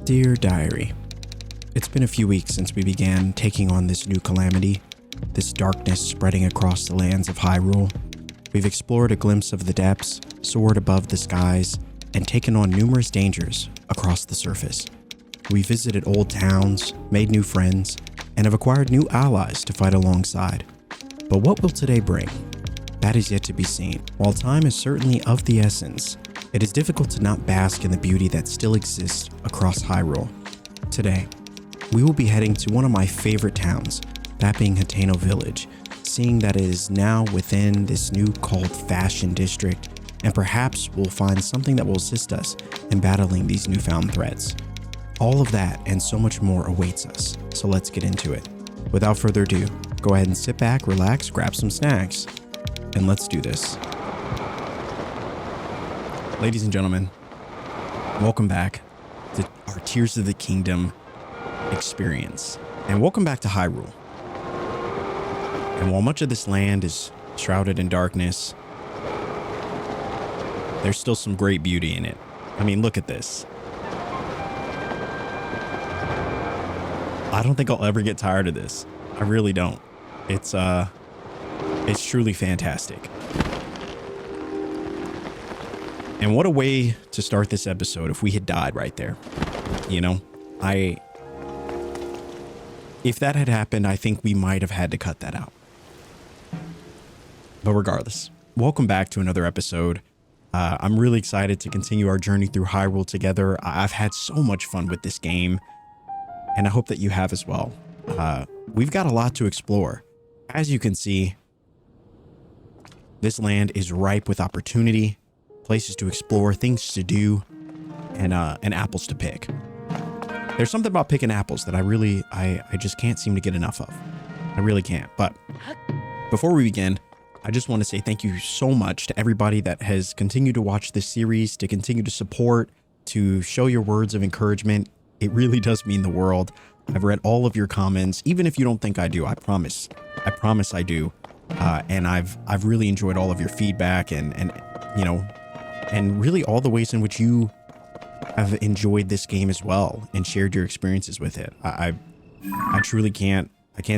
Dear Diary, it's been a few weeks since we began taking on this new calamity, this darkness spreading across the lands of Hyrule. We've explored a glimpse of the depths, soared above the skies, and taken on numerous dangers across the surface. We visited old towns, made new friends, and have acquired new allies to fight alongside. But what will today bring? That is yet to be seen. While time is certainly of the essence, it is difficult to not bask in the beauty that still exists across Hyrule. Today, we will be heading to one of my favorite towns, that being Hateno Village, seeing that it is now within this new called Fashion District, and perhaps we'll find something that will assist us in battling these newfound threats. All of that and so much more awaits us, so let's get into it. Without further ado, go ahead and sit back, relax, grab some snacks, and let's do this. Ladies and gentlemen, welcome back to our Tears of the Kingdom experience, and welcome back to Hyrule. And while much of this land is shrouded in darkness, there's still some great beauty in it. I mean, look at this. I don't think I'll ever get tired of this. I really don't. It's truly fantastic. And what a way to start this episode if we had died right there. You know, if that had happened, I think we might have had to cut that out. But regardless, welcome back to another episode. I'm really excited to continue our journey through Hyrule together. I've had so much fun with this game, and I hope that you have as well. We've got a lot to explore. As you can see, this land is ripe with opportunity, places to explore, things to do, and apples to pick. There's something about picking apples that I just can't seem to get enough of. I really can't. But before we begin, I just want to say thank you so much to everybody that has continued to watch this series, to continue to support, to show your words of encouragement. It really does mean the world. I've read all of your comments, even if you don't think I do. I promise I do. And I've really enjoyed all of your feedback and you know, and really all the ways in which you have enjoyed this game as well and shared your experiences with it. I truly can't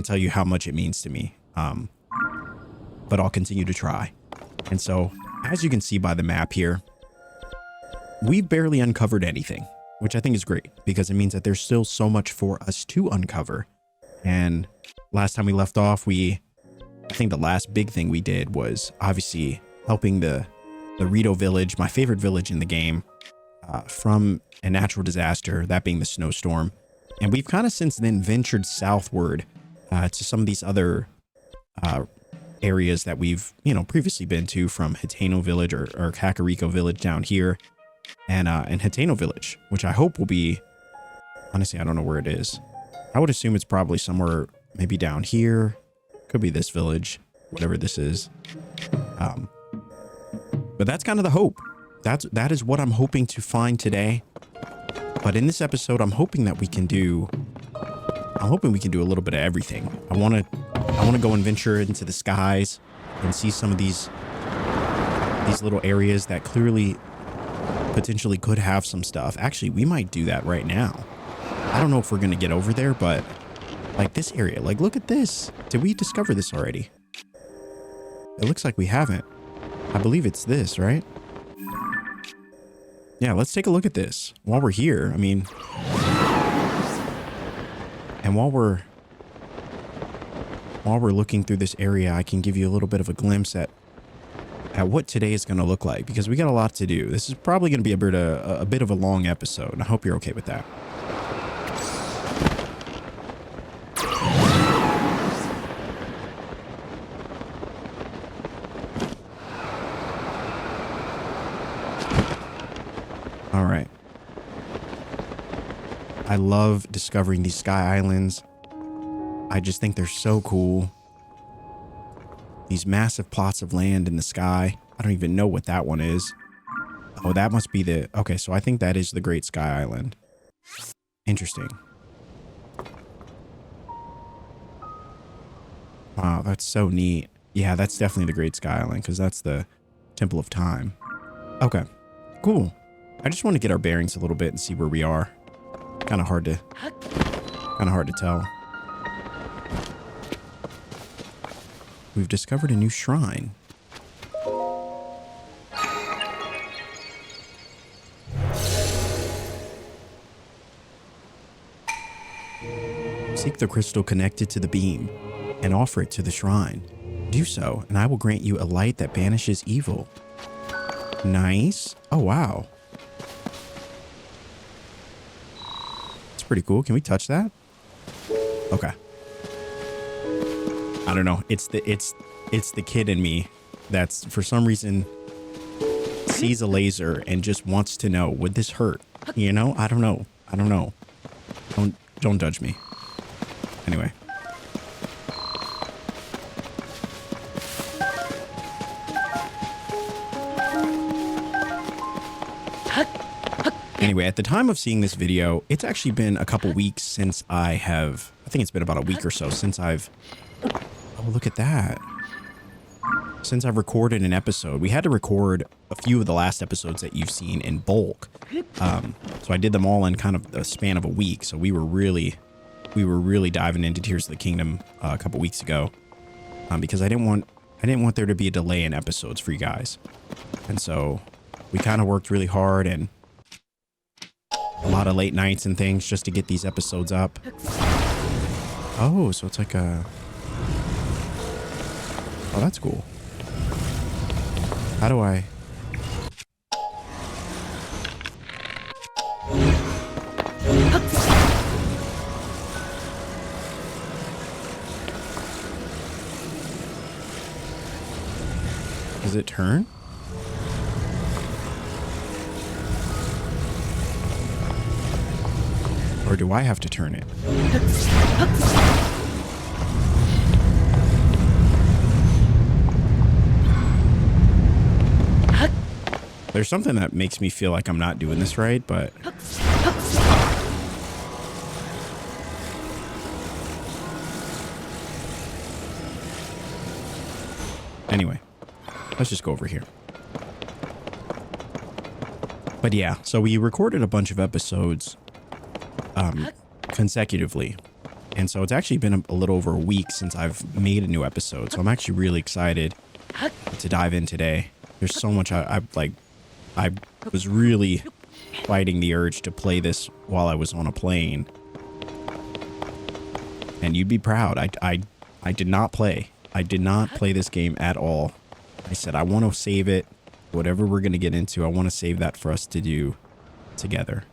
tell you how much it means to me. But I'll continue to try. And so, as you can see by the map here, we've barely uncovered anything, which I think is great because it means that there's still so much for us to uncover. And last time we left off, I think the last big thing we did was obviously helping the Reede village, my favorite village in the game, from a natural disaster, that being the snowstorm. And we've kind of since then ventured southward to some of these other areas that we've, you know, previously been to, from Hateno Village or Kakariko Village down here, and Hateno Village, which I hope will be, honestly, I don't know where it is. I would assume it's probably somewhere maybe down here. Could be this village, whatever this is. But that's kind of the hope. That is what I'm hoping to find today. But in this episode, I'm hoping we can do a little bit of everything. I want to go and venture into the skies and see some of these little areas that clearly potentially could have some stuff. Actually, we might do that right now. I don't know if we're going to get over there, but like this area, like look at this. Did we discover this already? It looks like we haven't. I believe it's this, right? Yeah, let's take a look at this while we're here. I mean, and while we're looking through this area, I can give you a little bit of a glimpse at what today is going to look like, because we got a lot to do. This is probably going to be a bit of a long episode, and I hope you're okay with that. All right. I love discovering these sky islands. I just think they're so cool. These massive plots of land in the sky. I don't even know what that one is. Oh, that must be okay, so I think that is the Great Sky Island. Interesting. Wow, that's so neat. Yeah, that's definitely the Great Sky Island, because that's the Temple of Time. Okay, cool. I just want to get our bearings a little bit and see where we are. Kind of hard to tell. We've discovered a new shrine. Seek the crystal connected to the beam and offer it to the shrine. Do so, and I will grant you a light that banishes evil. Nice. Oh, wow. It's pretty cool. Can we touch that? Okay. I don't know. It's the kid in me that's for some reason sees a laser and just wants to know, would this hurt? You know? I don't know. I don't know. Don't judge me. Anyway. Anyway, at the time of seeing this video, it's actually been a couple weeks since I think it's been about a week or so since oh, look at that. Since I've recorded an episode. We had to record a few of the last episodes that you've seen in bulk. So I did them all in kind of the span of a week. So we were really diving into Tears of the Kingdom a couple weeks ago. Because I didn't want there to be a delay in episodes for you guys. And so we kind of worked really hard and a lot of late nights and things just to get these episodes up. Oh, so it's like a... Oh, that's cool. How do I... Does it turn? Or do I have to turn it? There's something that makes me feel like I'm not doing this right, but... Anyway, let's just go over here. But yeah, so we recorded a bunch of episodes consecutively. And so it's actually been a little over a week since I've made a new episode. So I'm actually really excited to dive in today. There's so much I was really fighting the urge to play this while I was on a plane. And you'd be proud. I did not play. I did not play this game at all. I said, I want to save it. Whatever we're going to get into, I want to save that for us to do together.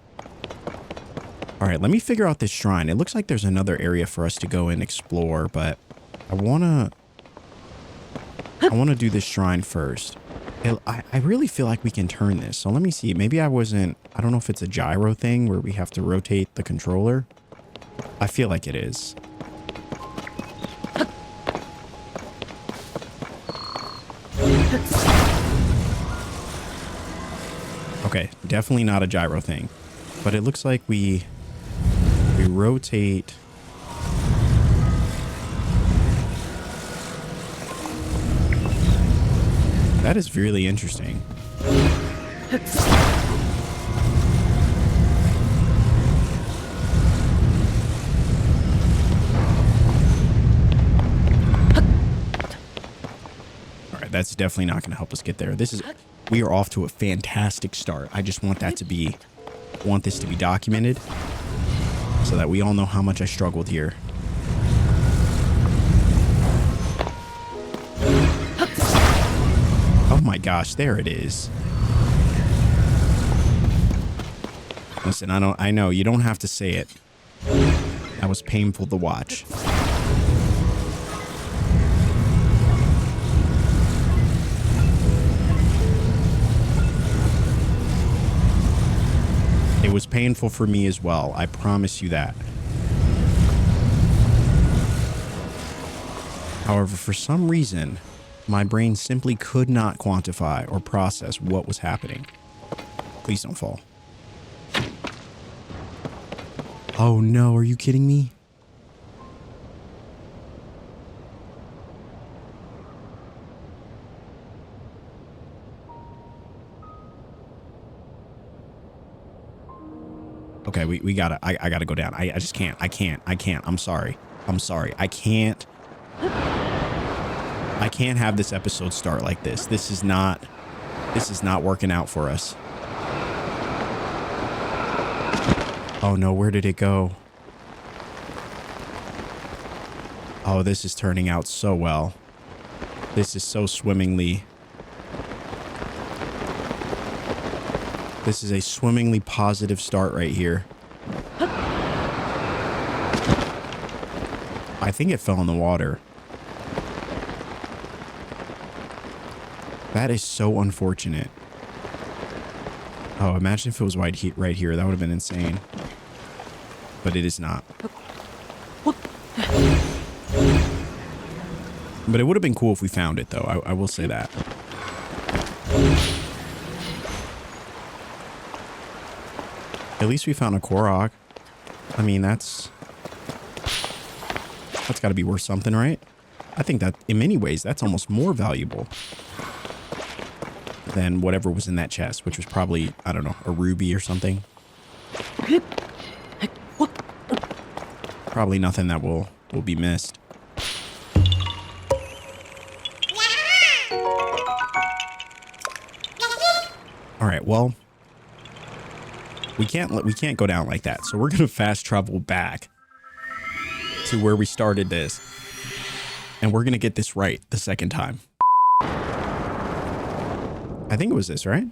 All right, let me figure out this shrine. It looks like there's another area for us to go and explore, but I want to do this shrine first. I really feel like we can turn this. So let me see. Maybe I don't know if it's a gyro thing where we have to rotate the controller. I feel like it is. Okay, definitely not a gyro thing. But it looks like we rotate. That is really interesting. All right, that's definitely not going to help us get there. We are off to a fantastic start. I just want this to be documented so that we all know how much I struggled here. Oh my gosh, there it is. Listen, I know you don't have to say it. That was painful to watch. It was painful for me as well. I promise you that. However, for some reason, my brain simply could not quantify or process what was happening. Please don't fall. Oh no, are you kidding me? Okay, we gotta, I gotta go down. I just can't. I can't. I'm sorry. I can't have this episode start like this. This is not working out for us. Oh no, where did it go? Oh, this is turning out so well. This is so swimmingly. This is a swimmingly positive start right here. I think it fell in the water. That is so unfortunate. Oh, imagine if it was right here. That would have been insane. But it is not. But it would have been cool if we found it, though. I will say that. At least we found a Korok. I mean, that's got to be worth something, right? I think that in many ways, that's almost more valuable than whatever was in that chest, which was probably, I don't know, a ruby or something. Probably nothing that will be missed. All right, well, we can't go down like that. So we're going to fast travel back to where we started this. And we're going to get this right the second time. I think it was this, right?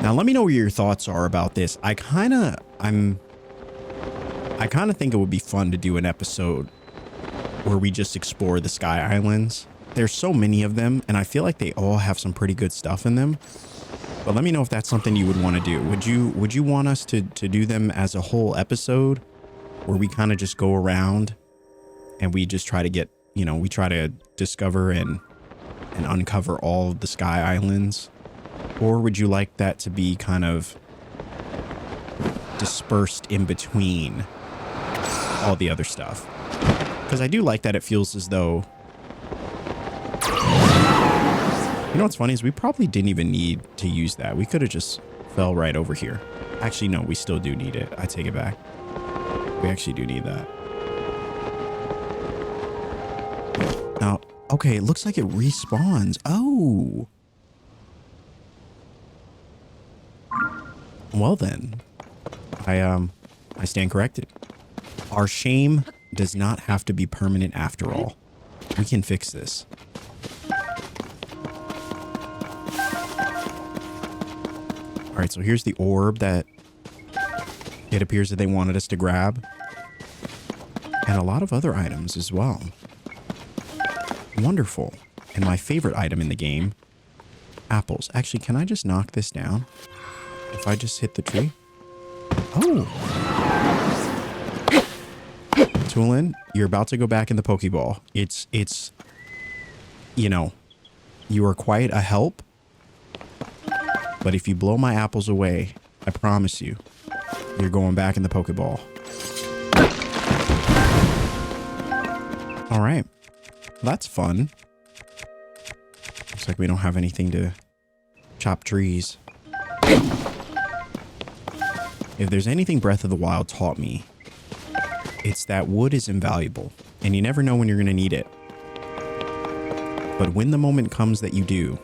Now, let me know what your thoughts are about this. I kind of think it would be fun to do an episode where we just explore the Sky Islands. There's so many of them, and I feel like they all have some pretty good stuff in them. But let me know if that's something you would want to do. Would you want us to do them as a whole episode where we kind of just go around and we just try to get, you know, we try to discover and uncover all of the Sky Islands? Or would you like that to be kind of dispersed in between all the other stuff? Because I do like that it feels as though... You know what's funny is we probably didn't even need to use that. We could have just fell right over here. Actually, no, we still do need it. I take it back. We actually do need that. Now, okay, it looks like it respawns. Oh. Well then, I stand corrected. Our shame does not have to be permanent after all. We can fix this. All right, so here's the orb that it appears that they wanted us to grab. And a lot of other items as well. Wonderful. And my favorite item in the game, apples. Actually, can I just knock this down? If I just hit the tree? Oh. Tulin, you're about to go back in the Pokeball. It's, you know, you are quite a help. But if you blow my apples away, I promise you, you're going back in the Pokeball. All right. That's fun. Looks like we don't have anything to chop trees. If there's anything Breath of the Wild taught me, it's that wood is invaluable, and you never know when you're going to need it. But when the moment comes that you do,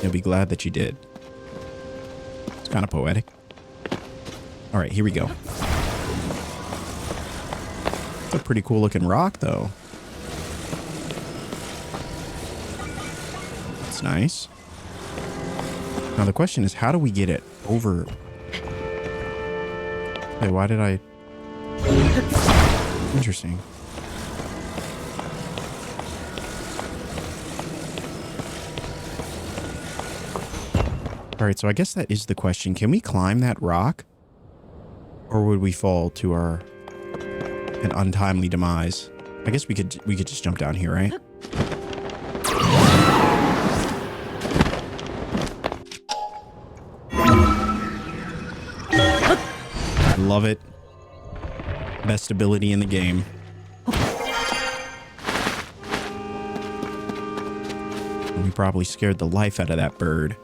you'll be glad that you did. It's kind of poetic. All right, here we go. It's a pretty cool looking rock, though. That's nice. Now the question is, how do we get it over? Hey, why did I... Interesting. All right, so I guess that is the question. Can we climb that rock? Or would we fall to an untimely demise? I guess we could just jump down here, right? I love it. Best ability in the game. probably scared the life out of that bird.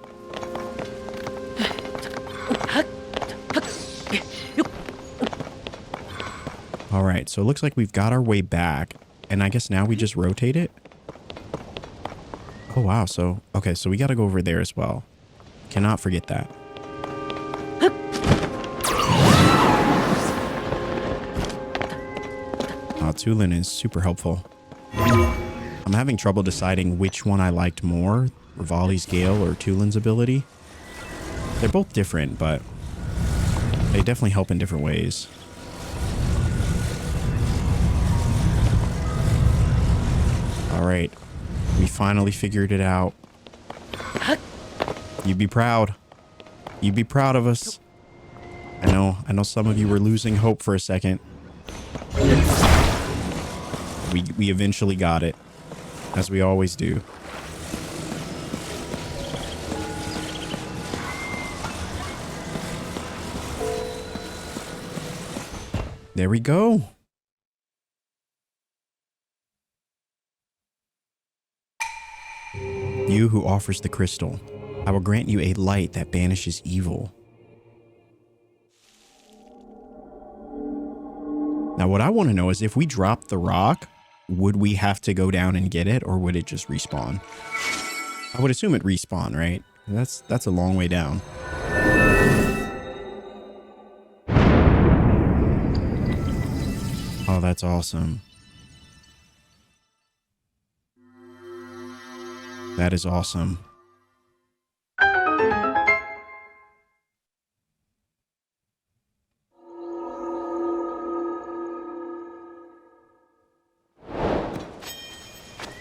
All right, so it looks like we've got our way back, and I guess now we just rotate it. Oh, wow. So, okay, so we got to go over there as well. Cannot forget that. Tulin is super helpful. I'm having trouble deciding which one I liked more, Rivali's Gale or Tulin's ability. They're both different, but they definitely help in different ways. All right, we finally figured it out. You'd be proud. You'd be proud of us. I know some of you were losing hope for a second. We eventually got it, as we always do. There we go. You who offers the crystal, I will grant you a light that banishes evil. Now, what I want to know is if we drop the rock, would we have to go down and get it, or would it just respawn? I would assume it respawn, right? That's a long way down. Oh, that's awesome. That is awesome.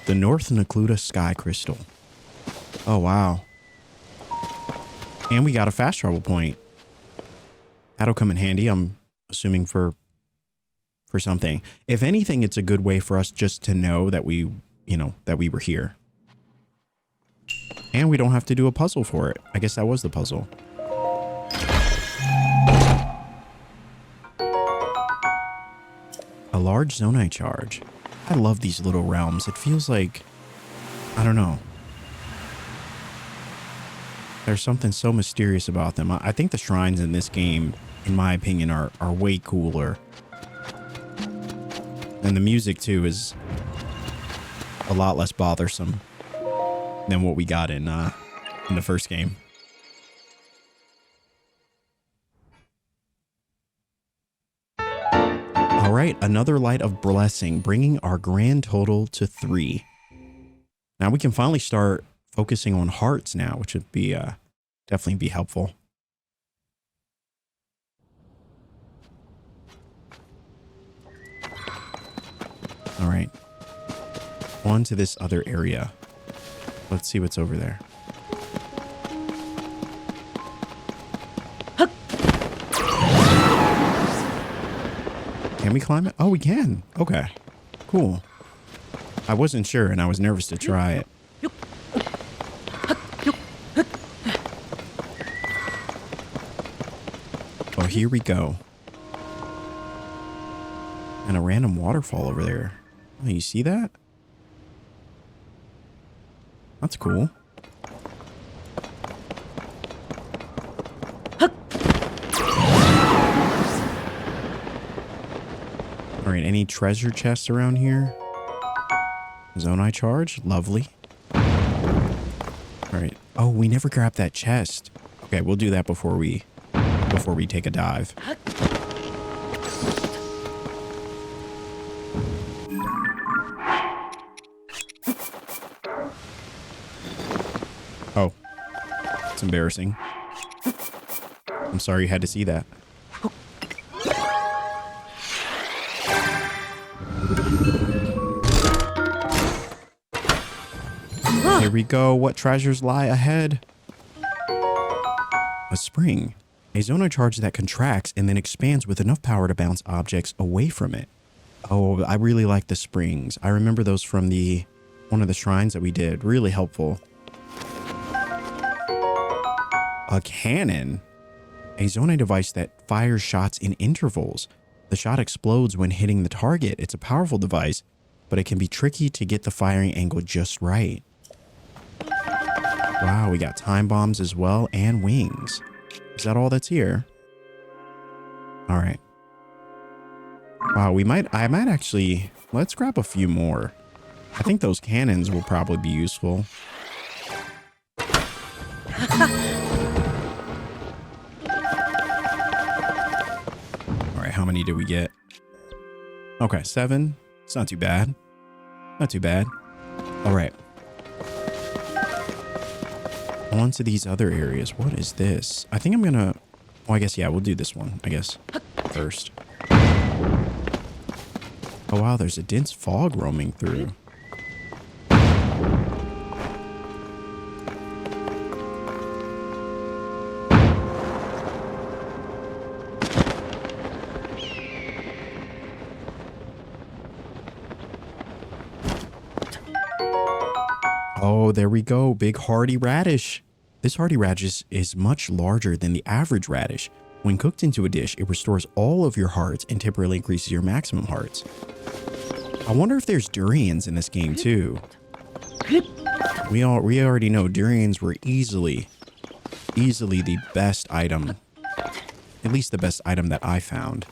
The North Nakluda Sky Crystal. Oh, wow. And we got a fast travel point. That'll come in handy, I'm assuming, for something. If anything, it's a good way for us just to know that we were here. And we don't have to do a puzzle for it. I guess that was the puzzle. A large zonite charge. I love these little realms. It feels like, I don't know. There's something so mysterious about them. I think the shrines in this game, in my opinion, are way cooler. And the music, too, is a lot less bothersome than what we got in the first game. All right, another light of blessing, bringing our grand total to 3. Now we can finally start focusing on hearts now, which would be definitely be helpful. All right, on to this other area. Let's see what's over there. Can we climb it? Oh, we can. Okay, cool. I wasn't sure and I was nervous to try it. Oh, here we go. And a random waterfall over there. Oh, you see that? That's cool. All right, any treasure chests around here? Zonai charge, lovely. All right. Oh, we never grabbed that chest. Okay, we'll do that before we take a dive. Oh, it's embarrassing. I'm sorry you had to see that. Here we go. What treasures lie ahead? A spring. A zonai charge that contracts and then expands with enough power to bounce objects away from it. Oh, I really like the springs. I remember those from one of the shrines that we did. Really helpful. A cannon. A zonai device that fires shots in intervals. The shot explodes when hitting the target. It's a powerful device, but it can be tricky to get the firing angle just right. Wow, we got time bombs as well and wings. Is that all that's here? All right. Wow, I might actually, let's grab a few more. I think those cannons will probably be useful. All right, how many did we get? Okay, 7. It's not too bad. Not too bad. All right. On to these other areas. What is this? I think I'm gonna... Oh, I guess, yeah, we'll do this one, I guess, first. Oh, wow, there's a dense fog roaming through. Oh, there we go. Big hardy radish. This hardy radish is much larger than the average radish. When cooked into a dish, it restores all of your hearts and temporarily increases your maximum hearts. I wonder if there's durians in this game too. We already know durians were easily the best item. At least the best item that I found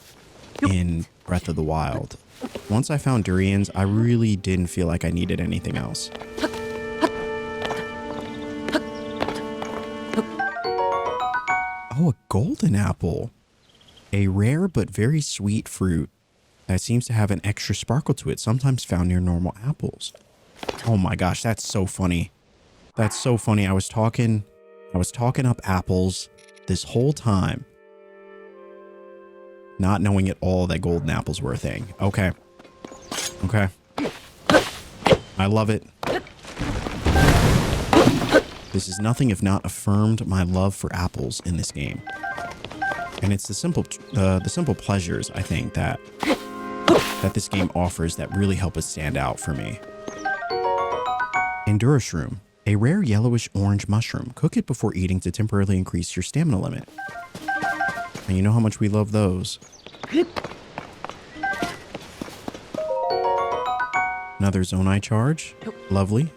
in Breath of the Wild. Once I found durians, I really didn't feel like I needed anything else. Oh, a golden apple. A rare but very sweet fruit that seems to have an extra sparkle to it, sometimes found near normal apples. Oh my gosh, that's so funny. That's so funny. I was talking up apples this whole time, not knowing at all that golden apples were a thing. Okay. Okay. I love it. This is nothing if not affirmed my love for apples in this game. And it's the simple pleasures, I think, that this game offers that really help it stand out for me. Endura Shroom, a rare yellowish orange mushroom. Cook it before eating to temporarily increase your stamina limit. And you know how much we love those. Another Zonai charge. Lovely.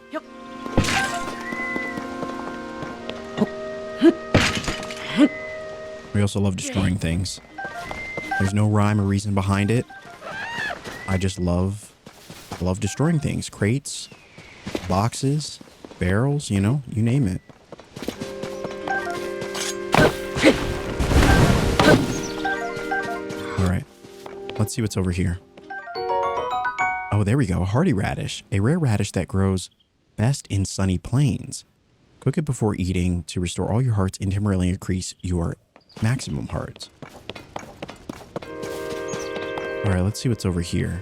We also love destroying things. There's no rhyme or reason behind it. I just love destroying things. Crates, boxes, barrels, you know, you name it. All right, let's see what's over here. Oh, there we go. A hardy radish, a rare radish that grows best in sunny plains. Cook it before eating to restore all your hearts and temporarily increase your maximum hearts. All right, let's see what's over here.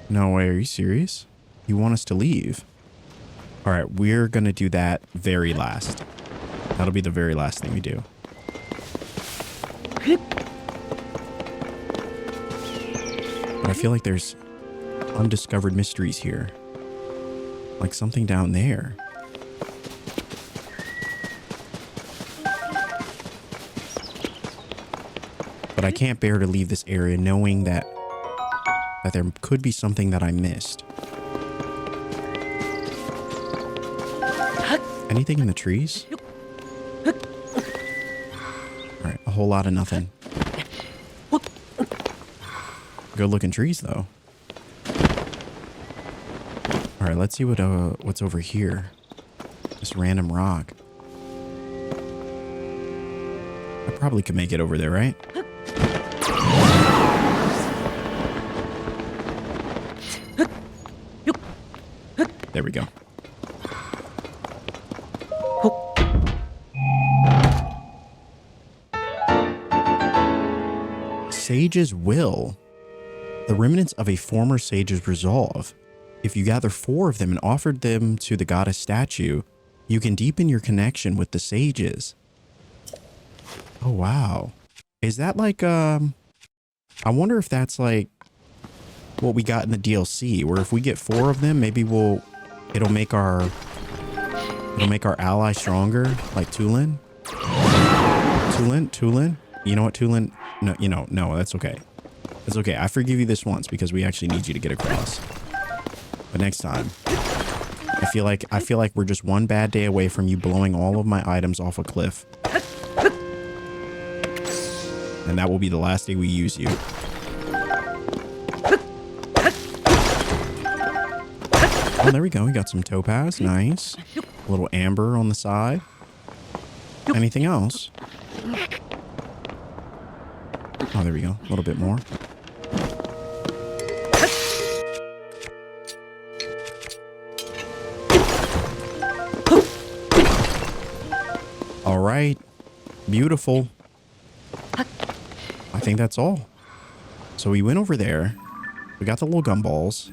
No way, are you serious? You want us to leave? All right, we're gonna do that very last. That'll be the very last thing we do. But I feel like there's undiscovered mysteries here. Like something down there. But I can't bear to leave this area knowing that there could be something that I missed. Anything in the trees? Alright, a whole lot of nothing. Good looking trees though. Alright, let's see what's over here. This random rock. I probably could make it over there, right? There we go. Sage's Will. The remnants of a former sage's resolve. If you gather 4 of them and offered them to the goddess statue, you can deepen your connection with the sages. Oh, wow. Is that like, I wonder if that's like what we got in the DLC, where if we get 4 of them, maybe it'll make our ally stronger, like Tulin. Tulin? You know what, Tulin? No, no, that's okay. It's okay. I forgive you this once because we actually need you to get across. But next time, I feel like we're just one bad day away from you blowing all of my items off a cliff. And that will be the last day we use you. Oh, there we go. We got some topaz. Nice. A little amber on the side. Anything else? Oh, there we go. A little bit more. All right. Beautiful. I think that's all. So we went over there. We got the little gumballs.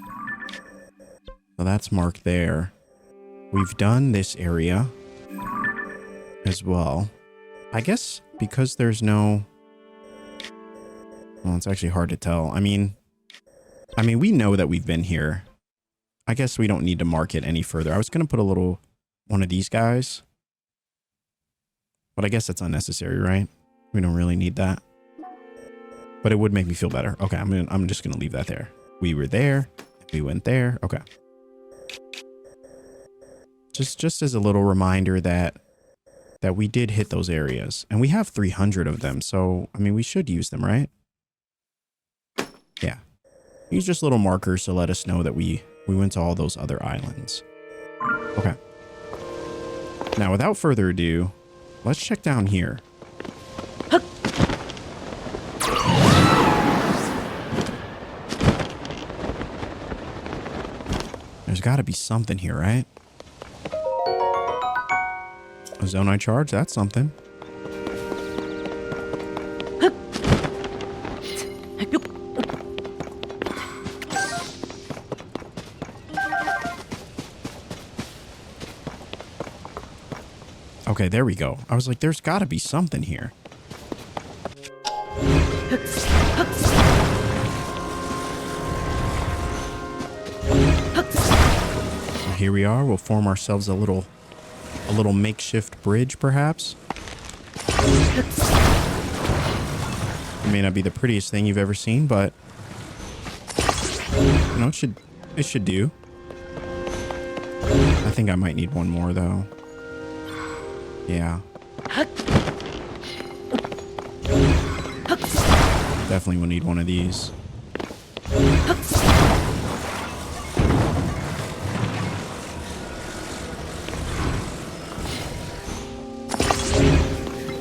So that's marked there. We've done this area as well. I guess because there's no... Well, it's actually hard to tell. I mean, we know that we've been here. I guess we don't need to mark it any further. I was going to put a little one of these guys. But I guess that's unnecessary, right? We don't really need that. But it would make me feel better. Okay, I'm just going to leave that there. We were there. We went there. Okay. Just as a little reminder that we did hit those areas. And we have 300 of them. So, I mean, we should use them, right? Yeah. Use just little markers to let us know that we went to all those other islands. Okay. Now, without further ado, let's check down here. There's got to be something here, right? A zonite charge, that's something. Okay, there we go. I was like, there's got to be something here. So here we are. We'll form ourselves a little makeshift bridge, perhaps. It may not be the prettiest thing you've ever seen, but you know, it should do. I think I might need one more though. Yeah. Definitely will need one of these.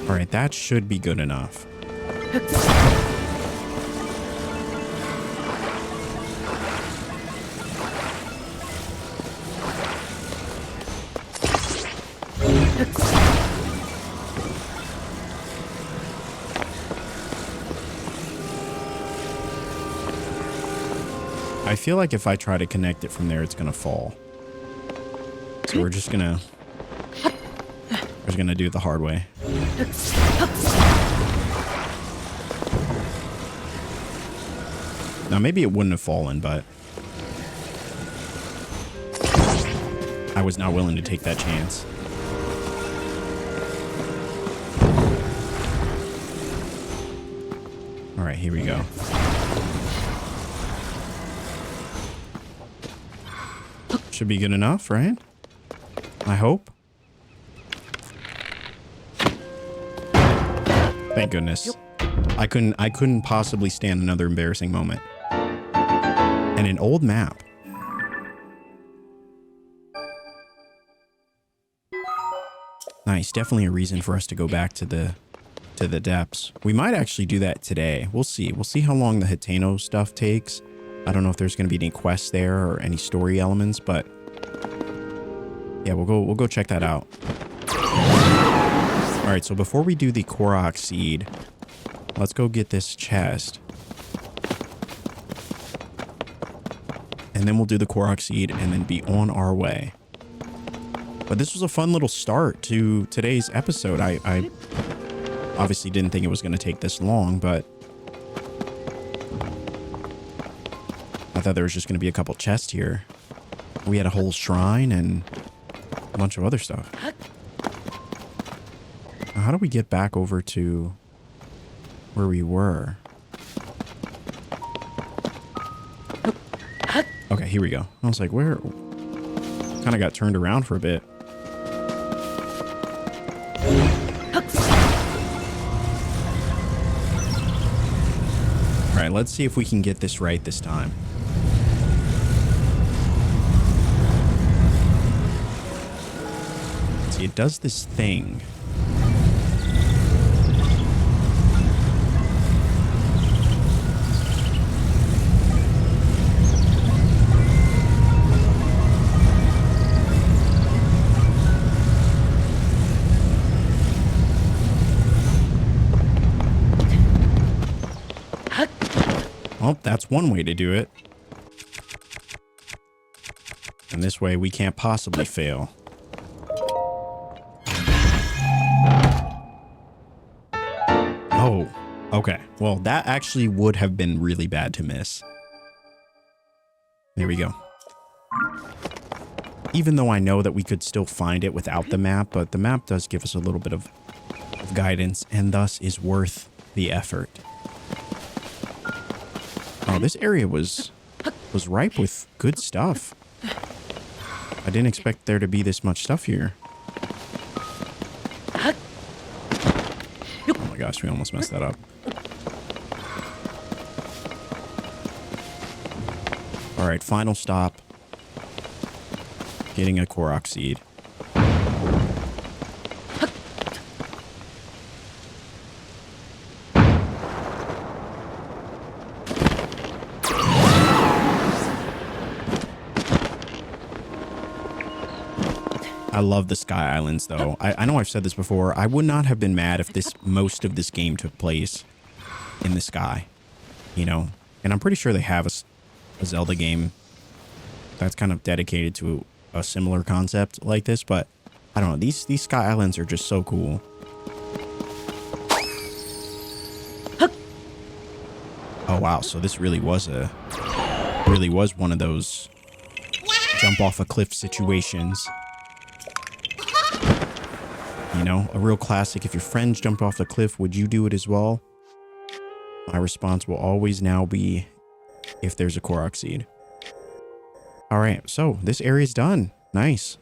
All right, that should be good enough. I feel like if I try to connect it from there, it's gonna fall. So we're just gonna do it the hard way. Now maybe it wouldn't have fallen, but I was not willing to take that chance. All right, here we go. Should be good enough, right? I hope. Thank goodness. I couldn't possibly stand another embarrassing moment. And an old map. Nice. Definitely a reason for us to go back to the depths. We might actually do that today. We'll see. We'll see how long the Hateno stuff takes. I don't know if there's going to be any quests there or any story elements, but yeah, we'll go check that out. All right, so before we do the Korok seed, let's go get this chest. And then we'll do the Korok seed and then be on our way. But this was a fun little start to today's episode. I obviously didn't think it was going to take this long, but I thought there was just going to be a couple chests here. We had a whole shrine and a bunch of other stuff. Now, how do we get back over to where we were? here we go. I was like, where? Kind of got turned around for a bit. All right, let's see if we can get this right this time. See, it does this thing. Well, that's one way to do it. And this way we can't possibly fail. Oh, okay. Well, that actually would have been really bad to miss. There we go. Even though I know that we could still find it without the map, but the map does give us a little bit of guidance and thus is worth the effort. Oh, this area was ripe with good stuff. I didn't expect there to be this much stuff here. Oh my gosh, we almost messed that up. All right, final stop. Getting a Korok seed. I love the Sky Islands, though. I know I've said this before. I would not have been mad if most of this game took place in the sky, you know? And I'm pretty sure they have a Zelda game that's kind of dedicated to a similar concept like this, but I don't know. These Sky Islands are just so cool. Oh, wow. So this really was one of those jump off a cliff situations. You know, a real classic. If your friends jumped off the cliff, would you do it as well? My response will always now be if there's a Korok seed. All right, so this area is done. Nice.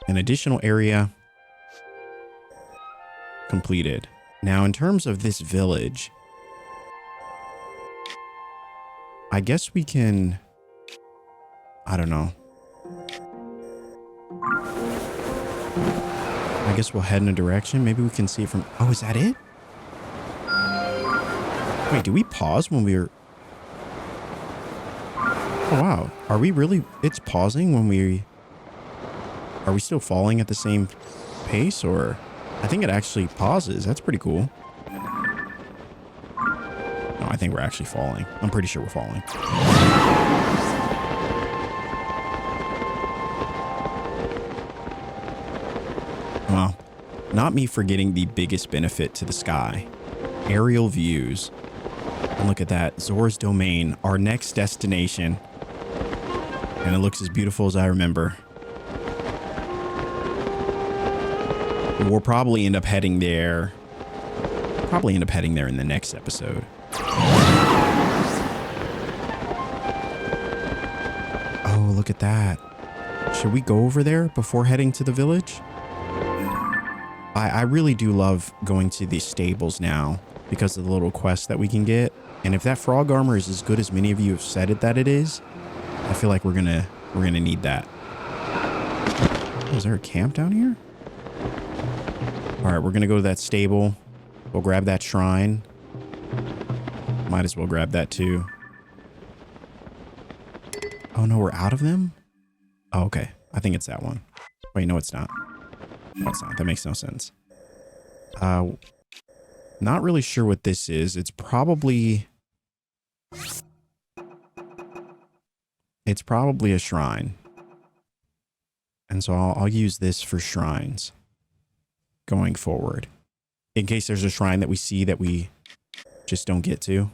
An additional area completed. Now, in terms of this village, I guess we can, I don't know. I guess we'll head in a direction. Maybe we can see it from... Oh, is that it? Wait, do we pause when we were... Oh, wow. Are we really... It's pausing when we... Are we still falling at the same pace, or... I think it actually pauses. That's pretty cool. No, I think we're actually falling. I'm pretty sure we're falling. Well, not me forgetting the biggest benefit to the sky. Aerial views. And look at that. Zora's Domain, our next destination. And it looks as beautiful as I remember. We'll probably end up heading there. Probably end up heading there in the next episode. Oh, look at that. Should we go over there before heading to the village? I really do love going to these stables now because of the little quests that we can get. And if that frog armor is as good as many of you have said it that it is, I feel like we're gonna need that. Oh, is there a camp down here? All right, we're gonna go to that stable. We'll grab that shrine. Might as well grab that too. Oh no, we're out of them? Oh, okay. I think it's that one. Wait, no, it's not. No, it's not. That makes no sense. Not really sure what this is. It's probably a shrine. And so I'll use this for shrines going forward. In case there's a shrine that we see that we just don't get to.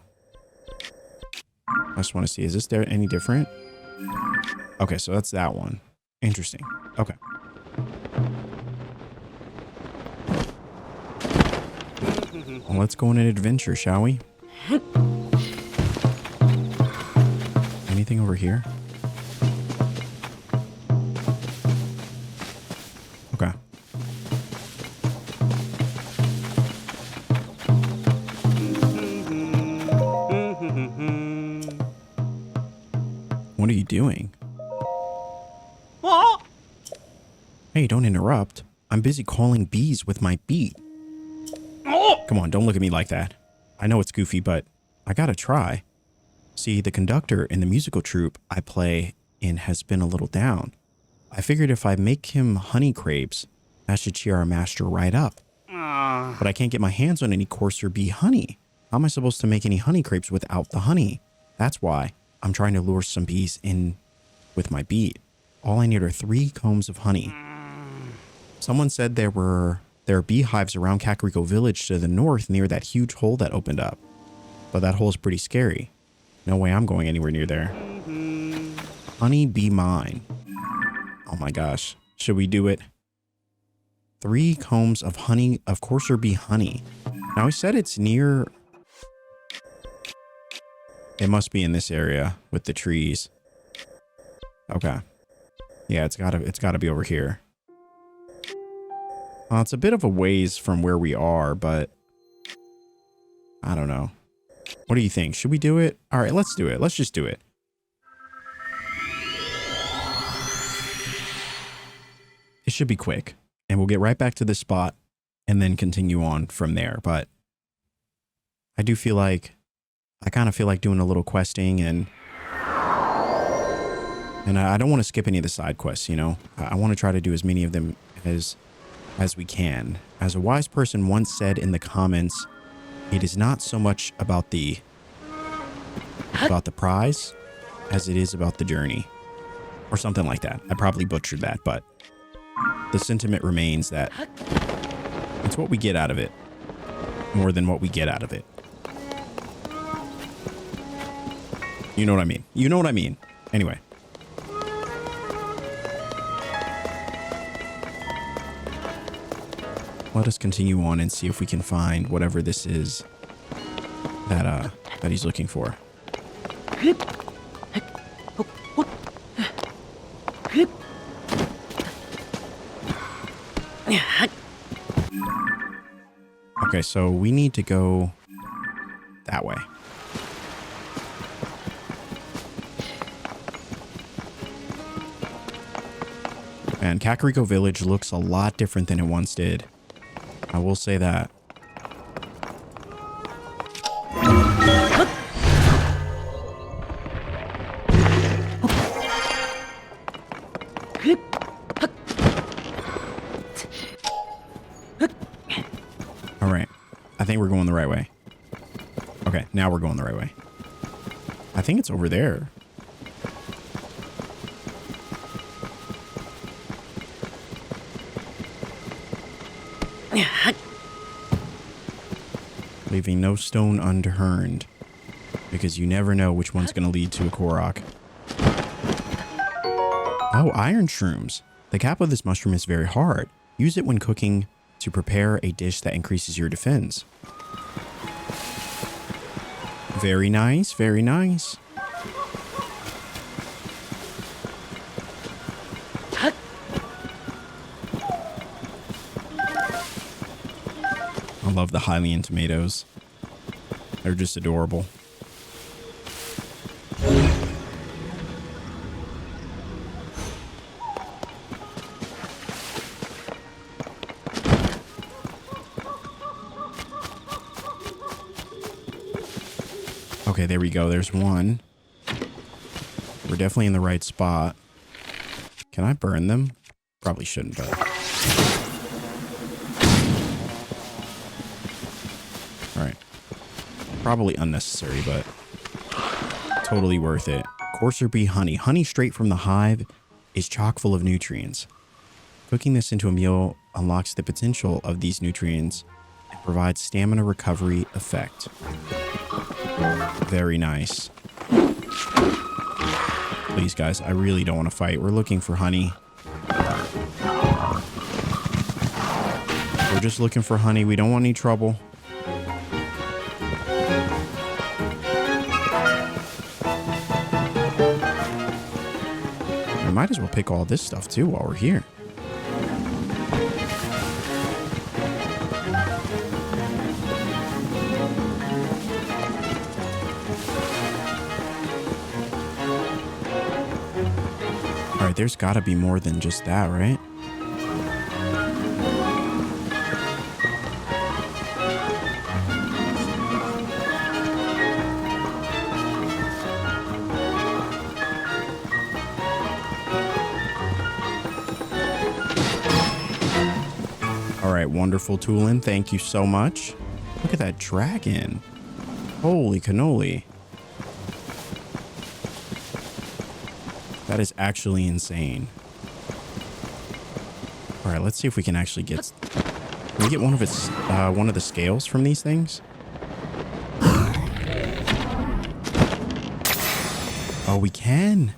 I just want to see, is this there any different? Okay, so that's that one. Interesting. Okay. Well, let's go on an adventure, shall we? Anything over here? What are you doing? Hey, don't interrupt. I'm busy calling bees with my beat. Come on, don't look at me like that. I know it's goofy, but I gotta try. See, the conductor in the musical troupe I play in has been a little down. I figured if I make him honey crepes, that should cheer our master right up. But I can't get my hands on any coarser bee honey. How am I supposed to make any honey crepes without the honey? That's why I'm trying to lure some bees in with my beat. All I need are 3 combs of honey. Someone said there are beehives around Kakariko Village to the north near that huge hole that opened up. But that hole is pretty scary. No way I'm going anywhere near there. Honey be mine. Oh my gosh. Should we do it? 3 combs of honey, of coarser bee honey. Now he said it's near... It must be in this area with the trees. Okay. Yeah, it's gotta be over here. It's a bit of a ways from where we are, but I don't know. What do you think? Should we do it? All right, let's do it. Let's just do it. It should be quick, and we'll get right back to this spot and then continue on from there. But I do feel like, I kind of feel like doing a little questing, and I don't want to skip any of the side quests, you know. I want to try to do as many of them as we can. As a wise person once said in the comments, it is not so much about the prize as it is about the journey, or something like that. I probably butchered that, but the sentiment remains that it's what we get out of it more than what we get out of it. You know what I mean? You know what I mean. Anyway. Let us continue on and see if we can find whatever this is that he's looking for. Okay, so we need to go that way. And Kakariko Village looks a lot different than it once did. I will say that. All right. I think we're going the right way. Okay, now we're going the right way. I think it's over there. Leaving no stone unturned, because you never know which one's going to lead to a Korok. Oh, iron shrooms. The cap of this mushroom is very hard. Use it when cooking to prepare a dish that increases your defense. Very nice, very nice. I love the Hylian tomatoes. They're just adorable. Okay, there we go. There's one. We're definitely in the right spot. Can I burn them? Probably shouldn't, but... Alright. Probably unnecessary, but totally worth it. Coarser bee honey. Honey straight from the hive is chock full of nutrients. Cooking this into a meal unlocks the potential of these nutrients and provides stamina recovery effect. Very nice. Please, guys, I really don't want to fight. We're looking for honey. We're just looking for honey. We don't want any trouble. We might as well pick all this stuff too while we're here. But there's got to be more than just that, right? All right, wonderful, Toolin. Thank you so much. Look at that dragon. Holy cannoli. That is actually insane. All right, let's see if we can actually get... Can we get one of the scales from these things? Oh, we can.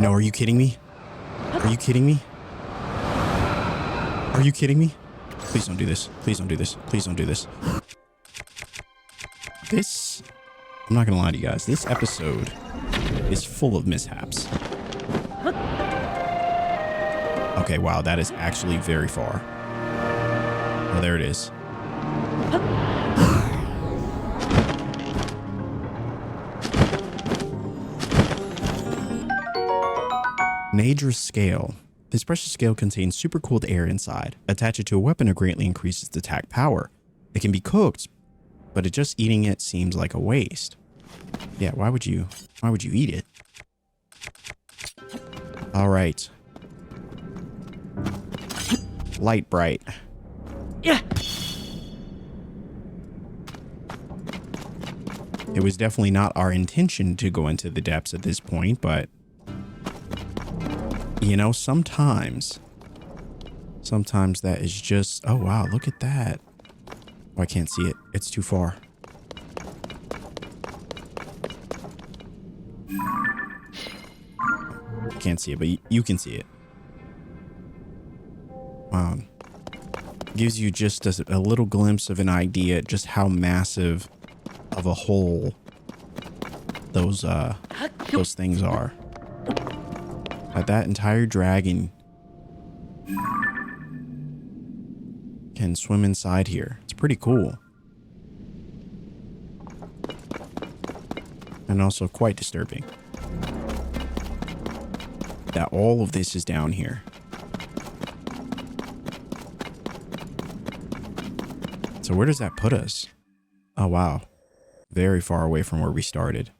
No, are you kidding me? Are you kidding me? Are you kidding me? Please don't do this. Please don't do this. Please don't do this. This... I'm not gonna lie to you guys. This episode is full of mishaps. Okay, wow. That is actually very far. Oh, there it is. Nadra's scale. This precious scale contains super cooled air inside. Attach it to a weapon to greatly increase its attack power. It can be cooked, but just eating it seems like a waste. Yeah, why would you eat it? All right. Light bright. Yeah. It was definitely not our intention to go into the depths at this point, but you know, sometimes that is just... Oh, wow. Look at that. Oh, I can't see it. It's too far. Can't see it, but you can see it. Wow. Gives you just a little glimpse of an idea just how massive of a hole those things are. That entire dragon can swim inside here. It's pretty cool. And also quite disturbing that all of this is down here. So where does that put us? Oh, wow. Very far away from where we started.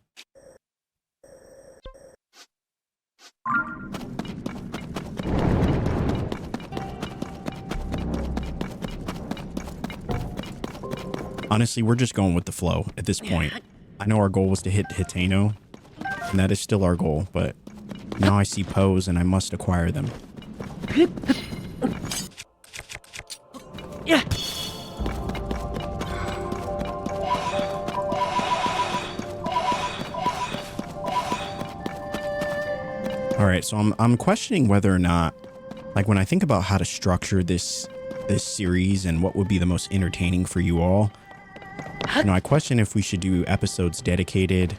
Honestly, we're just going with the flow at this point. I know our goal was to hit Hateno, and that is still our goal, but now I see Poes and I must acquire them. Yeah. All right, so I'm questioning whether or not, like, when I think about how to structure this series and what would be the most entertaining for you all, you know, I question if we should do episodes dedicated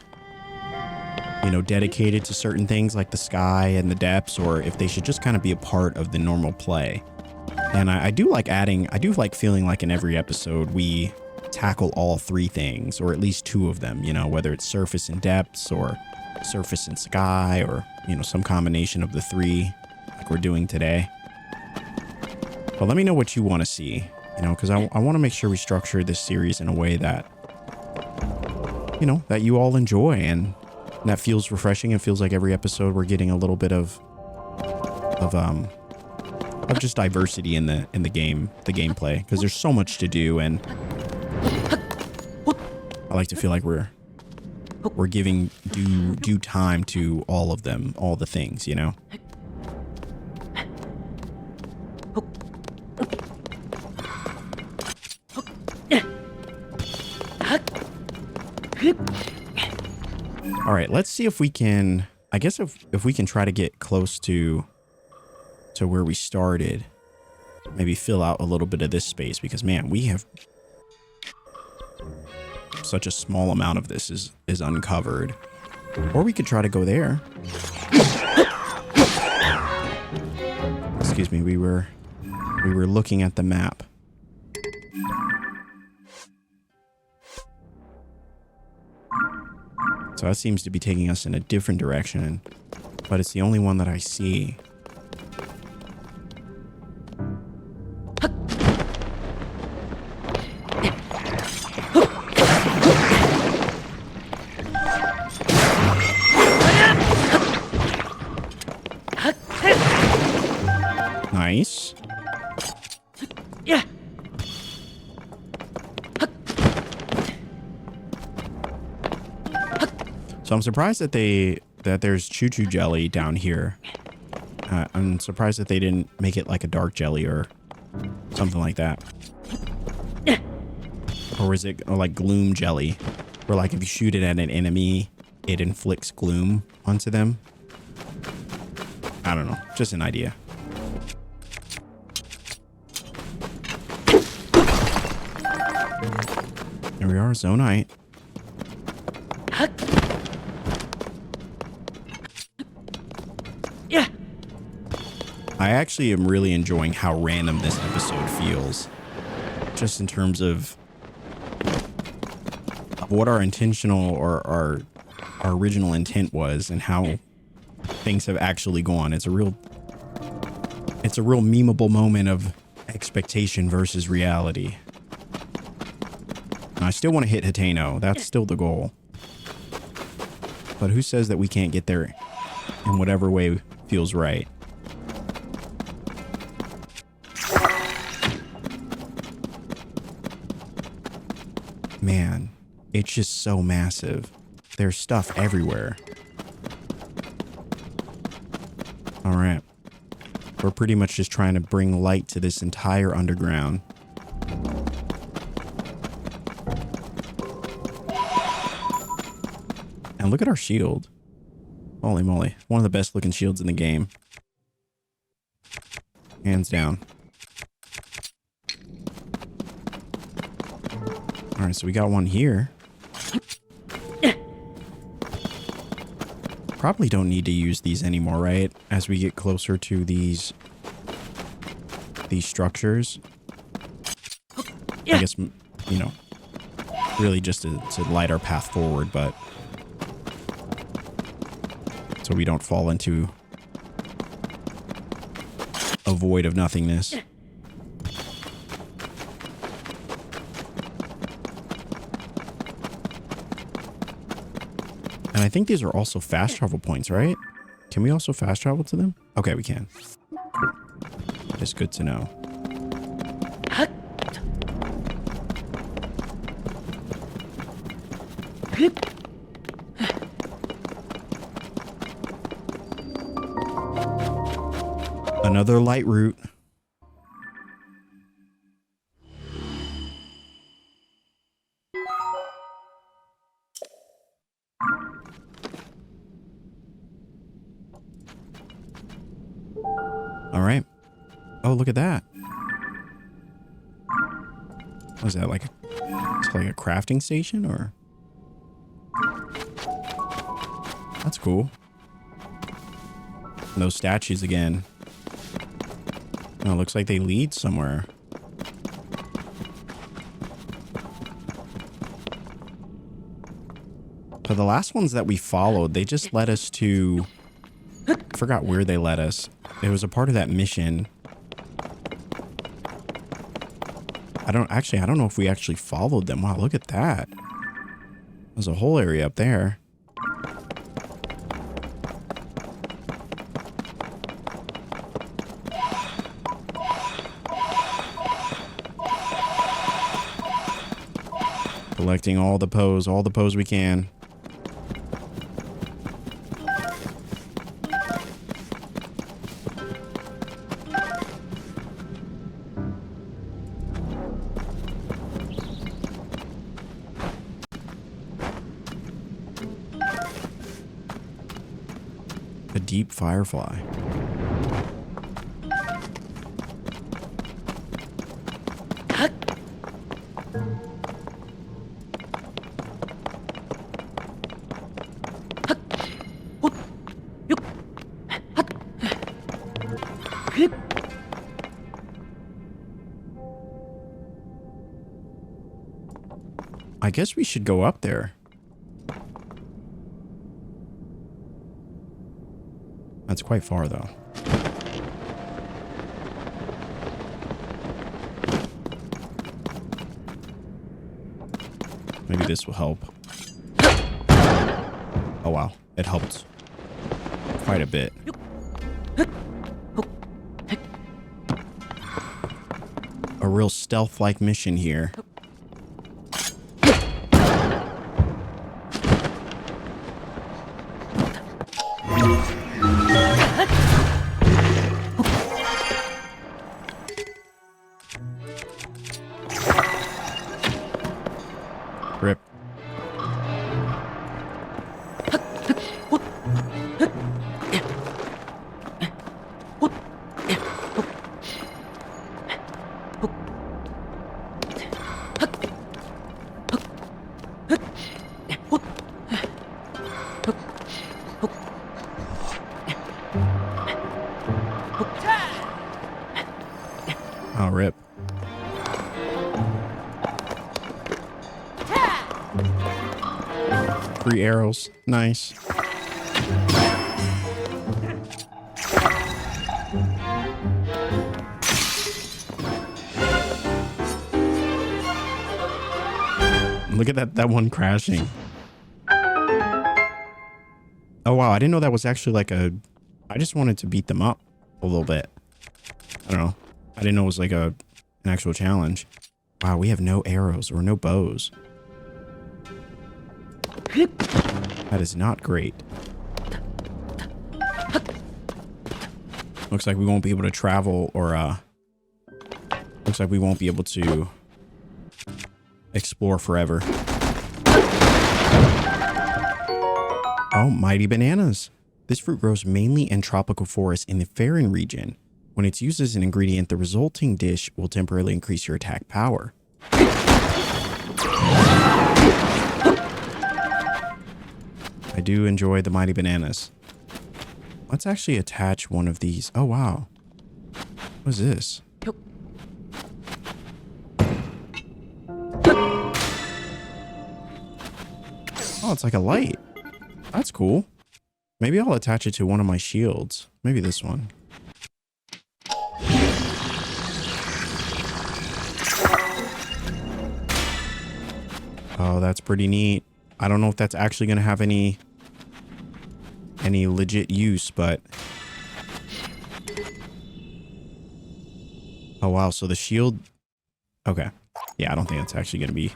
to certain things like the sky and the depths, or if they should just kind of be a part of the normal play. And I do like feeling like in every episode we tackle all three things, or at least two of them, you know, whether it's surface and depths or surface and sky, or, you know, some combination of the three like we're doing today. But let me know what you want to see, you know, because I want to make sure we structure this series in a way that, you know, that you all enjoy and that feels refreshing. It feels like every episode we're getting a little bit of just diversity in the gameplay, because there's so much to do, and I like to feel like we're giving due time to all of them, all the things, you know. All right, let's see if we can, I guess if we can try to get close to where we started, maybe fill out a little bit of this space, because man, we have such a small amount of this is uncovered. Or we could try to go there. Excuse me, we were looking at the map. So that seems to be taking us in a different direction, but it's the only one that I see. Nice. Yeah. So I'm surprised that there's choo-choo jelly down here. I'm surprised that they didn't make it like a dark jelly or something like that. Or is it like gloom jelly, where like if you shoot it at an enemy, it inflicts gloom onto them? I don't know. Just an idea. There we are, Zonite. Yeah. I actually am really enjoying how random this episode feels. Just in terms of what our intentional or our original intent was and how things have actually gone. It's a real memeable moment of expectation versus reality. And I still want to hit Hateno. That's still the goal. But who says that we can't get there in whatever way feels right? Man, it's just so massive. There's stuff everywhere. All right. We're pretty much just trying to bring light to this entire underground. And look at our shield. Holy moly. One of the best looking shields in the game. Hands down. Alright, so we got one here. Probably don't need to use these anymore, right? As we get closer to these structures. I guess, you know, really just to light our path forward, but so we don't fall into a void of nothingness. And I think these are also fast travel points, right? Can we also fast travel to them? Okay, we can. Cool. That is good to know. Another light route. All right. Oh, look at that. What is that, like it's like a crafting station or? That's cool. And those statues again. Oh, it looks like they lead somewhere. So the last ones that we followed, they just led us to... I forgot where they led us. It was a part of that mission. I don't know if we actually followed them. Wow, look at that. There's a whole area up there. Collecting all the pose we can. A deep firefly. I guess we should go up there. That's quite far, though. Maybe this will help. Oh, wow. It helped quite a bit. A real stealth-like mission here. Rip. Oh, rip. Three arrows. Nice. Look at that one crashing. Oh, wow. I didn't know that was actually like a... I just wanted to beat them up a little bit. I don't know. I didn't know it was like an actual challenge. Wow, we have no arrows or no bows. That is not great. Looks like we won't be able to travel or, looks like we won't be able to explore forever. Oh, mighty bananas. This fruit grows mainly in tropical forests in the Farron region. When it's used as an ingredient, the resulting dish will temporarily increase your attack power. I do enjoy the mighty bananas. Let's actually attach one of these. Oh, wow. What is this? Oh, it's like a light. That's cool. Maybe I'll attach it to one of my shields. Maybe this one. Oh, that's pretty neat. I don't know if that's actually going to have any legit use, but... Oh, wow. So the shield... Okay. Yeah, I don't think it's actually going to be...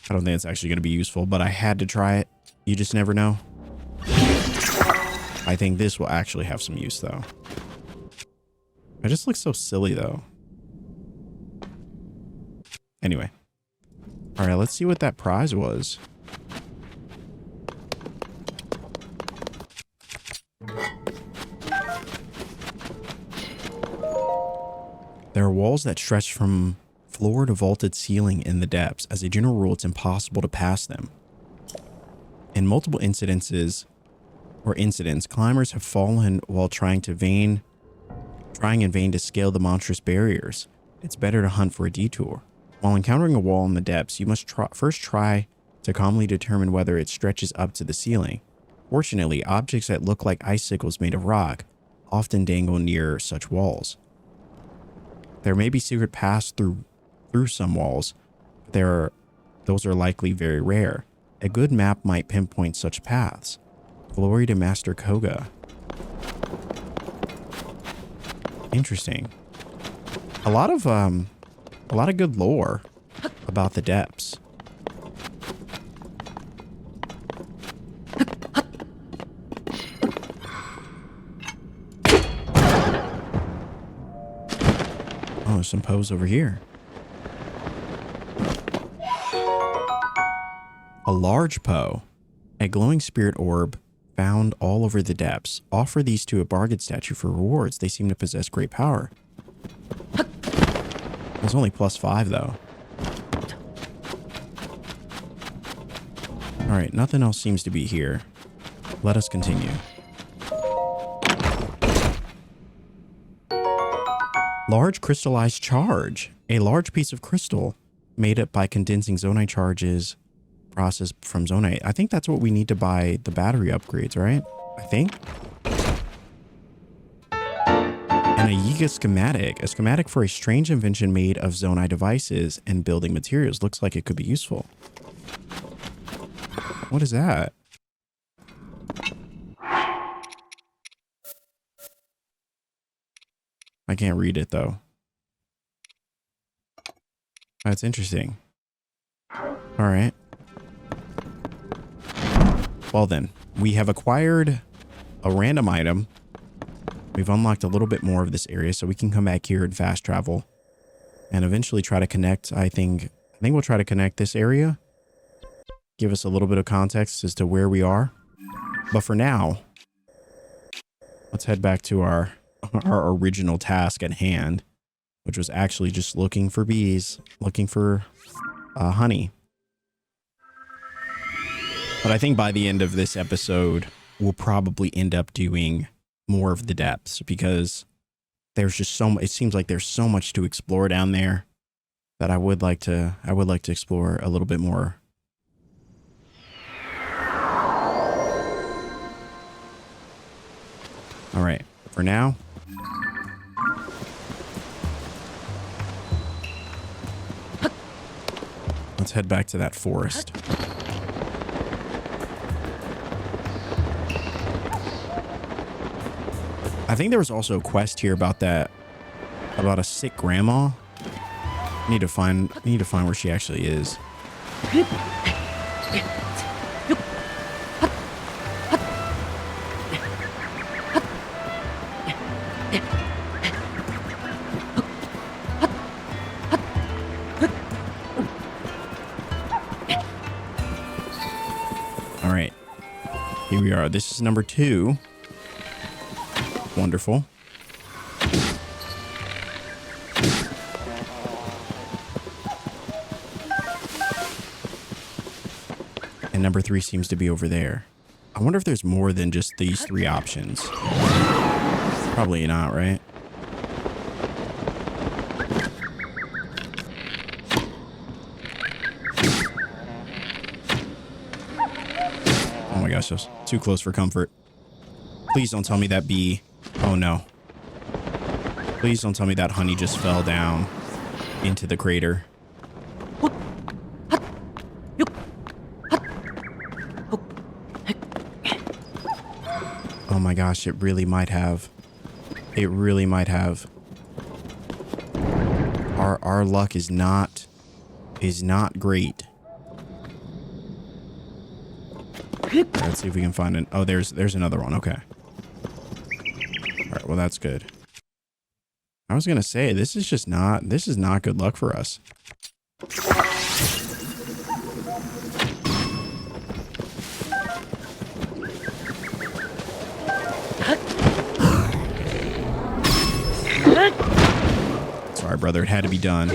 I don't think it's actually going to be useful, but I had to try it. You just never know. I think this will actually have some use, though. It just looks so silly, though. Anyway. All right, let's see what that prize was. There are walls that stretch from floor to vaulted ceiling in the depths. As a general rule, it's impossible to pass them. In multiple incidents, climbers have fallen while trying in vain to scale the monstrous barriers. It's better to hunt for a detour. While encountering a wall in the depths, you must first try to calmly determine whether it stretches up to the ceiling. Fortunately, objects that look like icicles made of rock often dangle near such walls. There may be secret paths through some walls, but those are likely very rare. A good map might pinpoint such paths. Glory to Master Koga. Interesting. A lot of good lore about the depths. Oh, there's some Poes over here. A large Poe, a glowing spirit orb found all over the depths. Offer these to a bargain statue for rewards. They seem to possess great power. It's only +5 though. All right, nothing else seems to be here. Let us continue. Large crystallized charge. A large piece of crystal made up by condensing zonite charges processed from zonite. I think that's what we need to buy the battery upgrades, right? I think. And a Yiga schematic. A schematic for a strange invention made of Zonai devices and building materials. Looks like it could be useful. What is that? I can't read it though. That's interesting. All right. Well then, we have acquired a random item. We've unlocked a little bit more of this area, so we can come back here and fast travel and eventually try to connect. I think we'll try to connect this area. Give us a little bit of context as to where we are. But for now, let's head back to our original task at hand, which was actually just looking for bees, looking for honey. But I think by the end of this episode, we'll probably end up doing more of the depths, because there's just it seems like there's so much to explore down there that I would like to explore a little bit more. All right, for now, let's head back to that forest. I think there was also a quest here about a sick grandma. I need to find where she actually is. All right, here we are. This is number 2. Wonderful. And number 3 seems to be over there. I wonder if there's more than just these 3 options. Probably not, right? Oh my gosh, that's too close for comfort. Please don't tell me that bee. Oh no. Please don't tell me that honey just fell down into the crater. Oh my gosh, it really might have. It really might have. Our luck is not great. Let's see if we can find it. Oh, there's another one. Okay. All right, well, that's good. I was going to say, this is not good luck for us. Sorry, brother. It had to be done.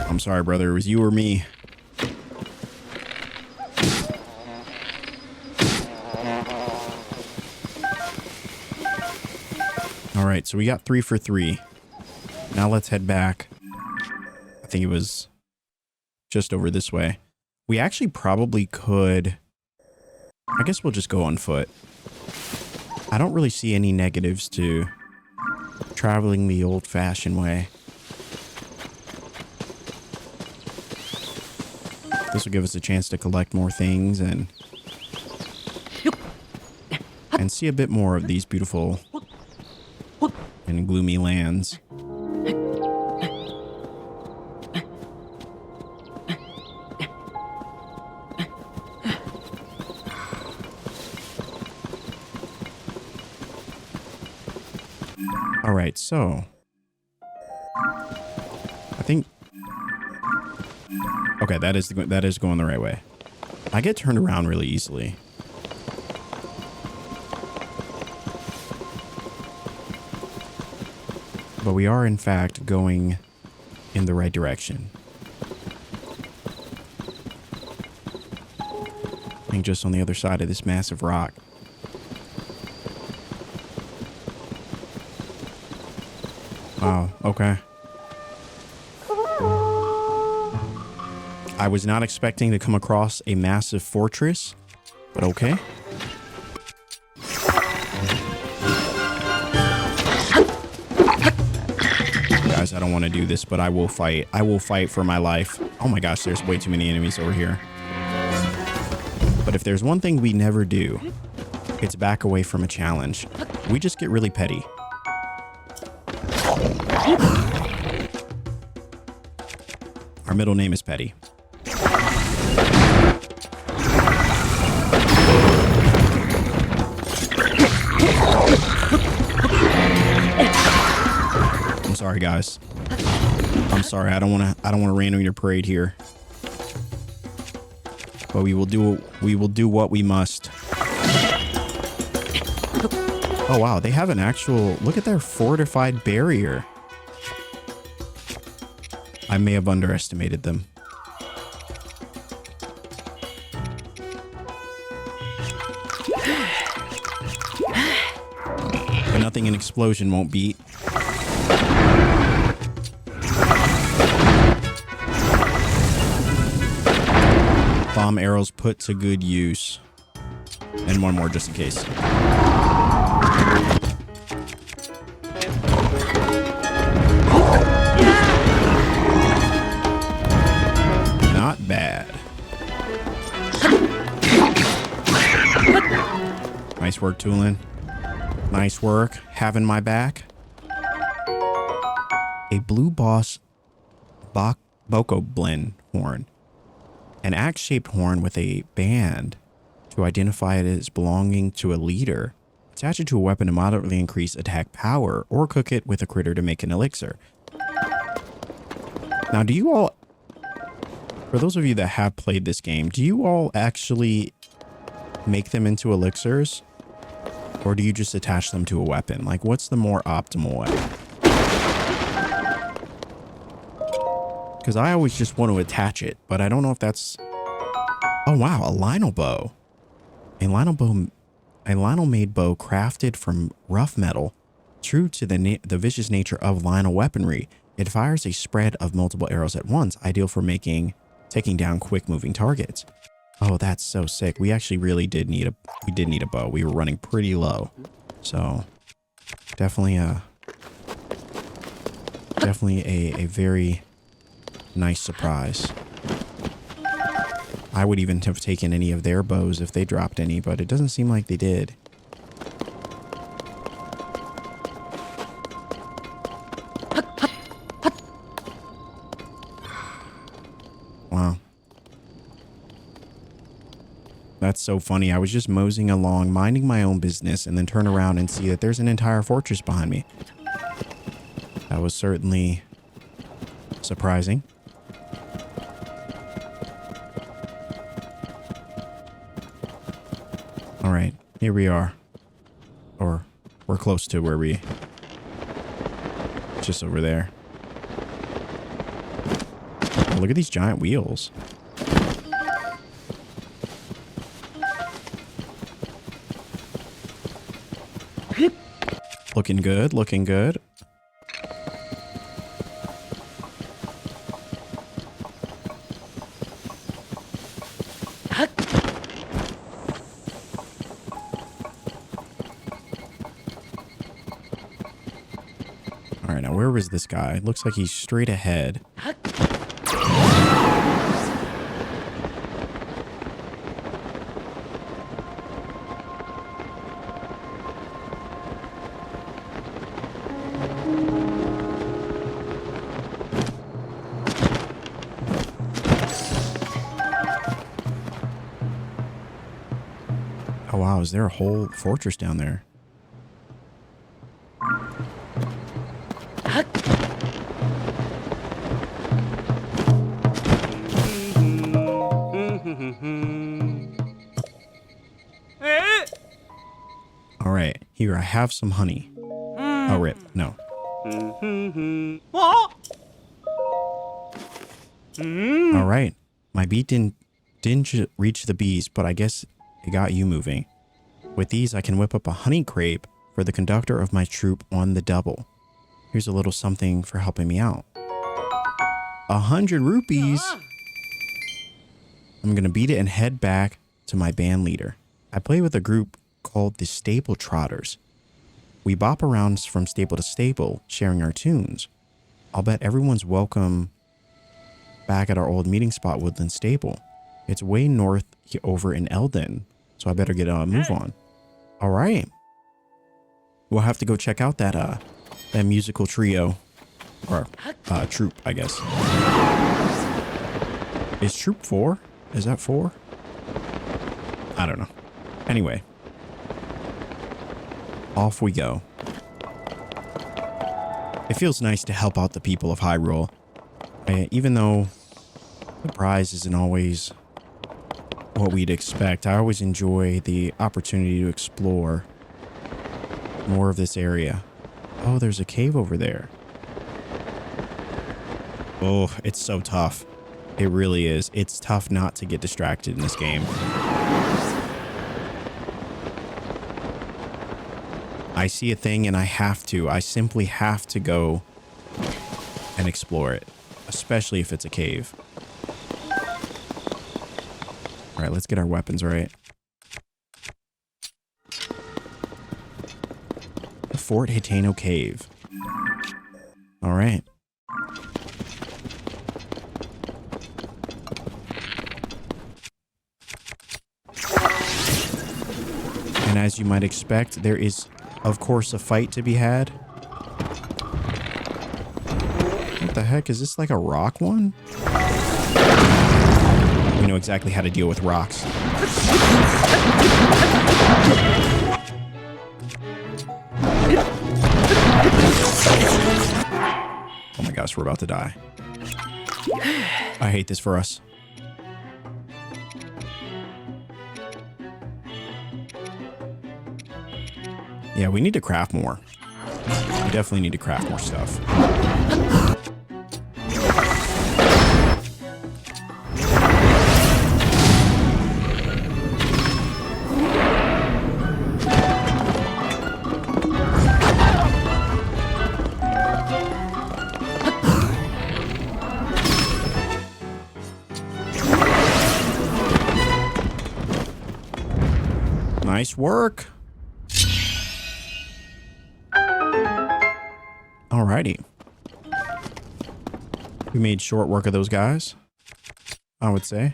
I'm sorry, brother. It was you or me. All right, so we got 3 for 3. Now let's head back. I think it was just over this way. We actually probably could. I guess we'll just go on foot. I don't really see any negatives to traveling the old-fashioned way. This will give us a chance to collect more things and see a bit more of these beautiful and gloomy lands. All right, so I think. Okay, that is going the right way. I get turned around really easily. But we are, in fact, going in the right direction. I think just on the other side of this massive rock. Wow, okay. I was not expecting to come across a massive fortress, but okay. Guys, I don't want to do this, but I will fight. I will fight for my life. Oh my gosh, there's way too many enemies over here. But if there's one thing we never do, it's back away from a challenge. We just get really petty. Our middle name is Petty. I'm sorry, guys. I'm sorry. I don't want to rain on your parade here. But we will do what we must. Oh wow, they have an actual, look at their fortified barrier. I may have underestimated them. But nothing an explosion won't beat. Bomb arrows put to good use. And one more just in case. Not bad. Nice work, Tulin. Nice work. Having my back. A blue boss Boko blend horn. An axe-shaped horn with a band to identify it as belonging to a leader. Attach it to a weapon to moderately increase attack power, or cook it with a critter to make an elixir. Now, do you all, for those of you that have played this game, do you all actually make them into elixirs? Or do you just attach them to a weapon? Like, what's the more optimal way? Because I always just want to attach it, but I don't know if that's... Oh wow, a Lionel bow. A Lionel made bow crafted from rough metal. True to the vicious nature of Lionel weaponry, it fires a spread of multiple arrows at once, ideal for taking down quick moving targets. Oh, that's so sick. We actually really did need a bow. We were running pretty low. So definitely a very nice surprise. I would even have taken any of their bows if they dropped any, but it doesn't seem like they did. Wow. That's so funny. I was just moseying along, minding my own business, and then turn around and see that there's an entire fortress behind me. That was certainly surprising. All right, here we are. Or we're close to where we... Just over there. Oh, look at these giant wheels. Looking good, looking good. All right, now where was this guy? Looks like he's straight ahead. Oh wow, is there a whole fortress down there? All right, here I have some honey. Oh, rip. No. All right, my beat didn't reach the bees, but I guess it got you moving. With these, I can whip up a honey crepe for the conductor of my troop on the double. Here's a little something for helping me out. 100 rupees. I'm going to beat it and head back to my band leader. I play with a group called the Stable Trotters. We bop around from stable to stable, sharing our tunes. I'll bet everyone's welcome back at our old meeting spot, Woodland Stable. It's way north over in Eldon, so I better get a move on. All right. We'll have to go check out that musical trio, or troop, I guess. Is troop 4? Is that 4? I don't know. Anyway, off we go. It feels nice to help out the people of Hyrule, even though the prize isn't always what we'd expect. I always enjoy the opportunity to explore more of this area. Oh, there's a cave over there. Oh, it's so tough. It really is. It's tough not to get distracted in this game. I see a thing and I simply have to go and explore it, especially if it's a cave. All right, let's get our weapons right. The Fort Hateno Cave. All right. And as you might expect, there is, of course, a fight to be had. What the heck? Is this like a rock one? We know exactly how to deal with rocks. Oh my gosh, we're about to die. I hate this for us. Yeah, we need to craft more. We definitely need to craft more stuff. Nice work. Alrighty. We made short work of those guys, I would say.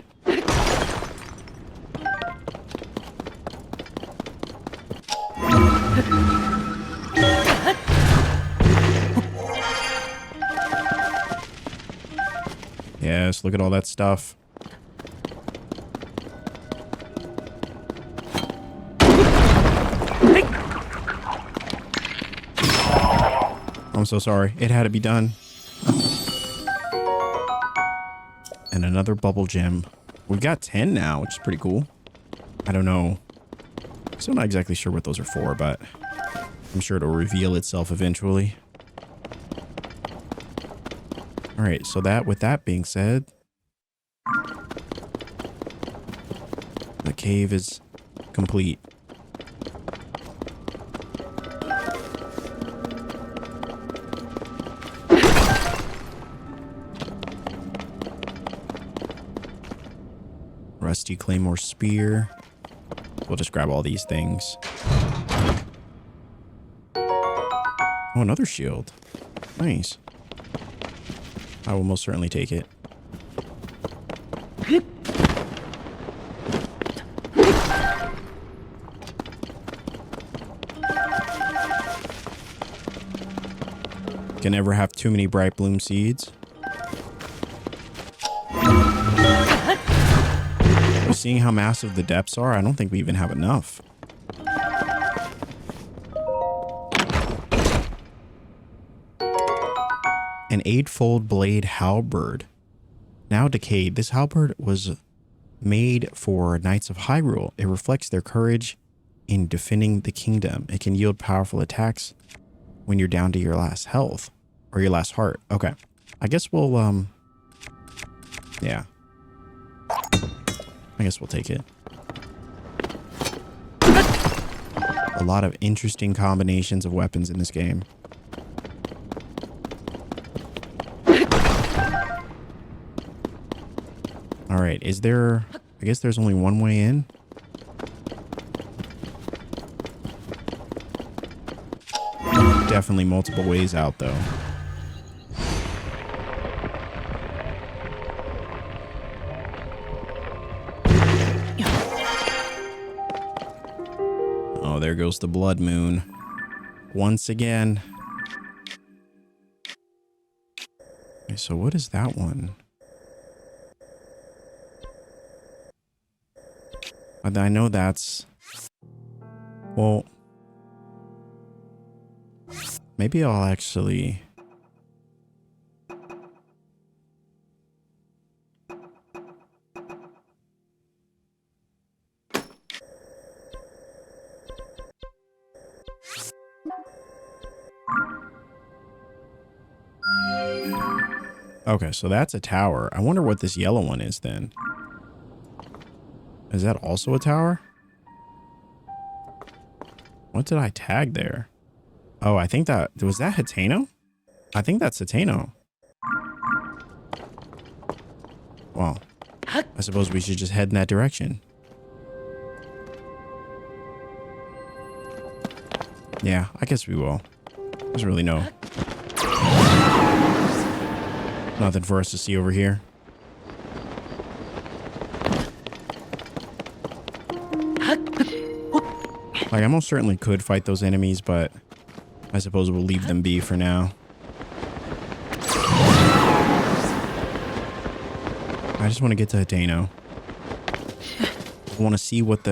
Yes, look at all that stuff. I'm so sorry. It had to be done. And another bubble gem. We've got 10 now, which is pretty cool. I don't know. Still not exactly sure what those are for, but I'm sure it'll reveal itself eventually. All right, so with that being said, the cave is complete. Rusty Claymore Spear. We'll just grab all these things. Oh, another shield. Nice. I will most certainly take it. Can never have too many bright bloom seeds. Seeing how massive the depths are, I don't think we even have enough. An 8-fold blade halberd. Now decayed. This halberd was made for Knights of Hyrule. It reflects their courage in defending the kingdom. It can yield powerful attacks when you're down to your last health. Or your last heart. Okay. I guess we'll, yeah. I guess we'll take it. A lot of interesting combinations of weapons in this game. All right, is there I guess there's only one way in. Definitely multiple ways out, though. Oh, there goes the blood moon. Once again. Okay, so what is that one? I know that's... Well... Maybe I'll actually... Okay, so that's a tower. I wonder what this yellow one is then. Is that also a tower? What did I tag there? Oh, I think that... Was that Hateno? I think that's Hateno. Well, I suppose we should just head in that direction. Yeah, I guess we will. There's really nothing for us to see over here. Like, I most certainly could fight those enemies, but I suppose we'll leave them be for now. I just want to get to Hateno. I want to see what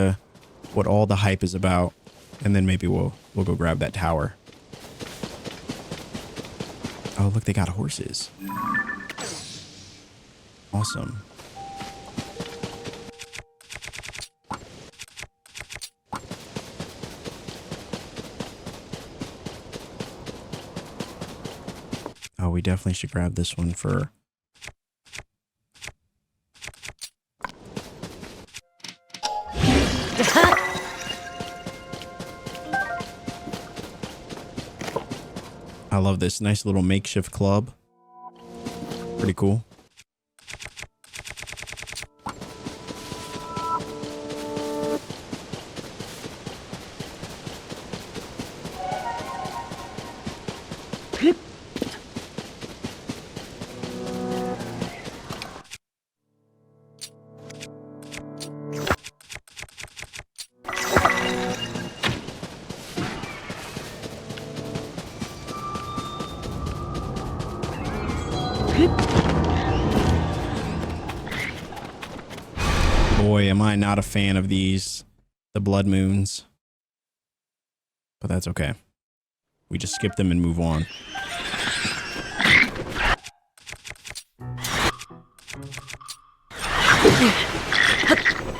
all the hype is about, and then maybe we'll go grab that tower. Oh, look, they got horses. Awesome. Oh, we definitely should grab this one for... I love this nice little makeshift club. Pretty cool. Boy, am I not a fan of these, the blood moons. But that's okay. We just skip them and move on.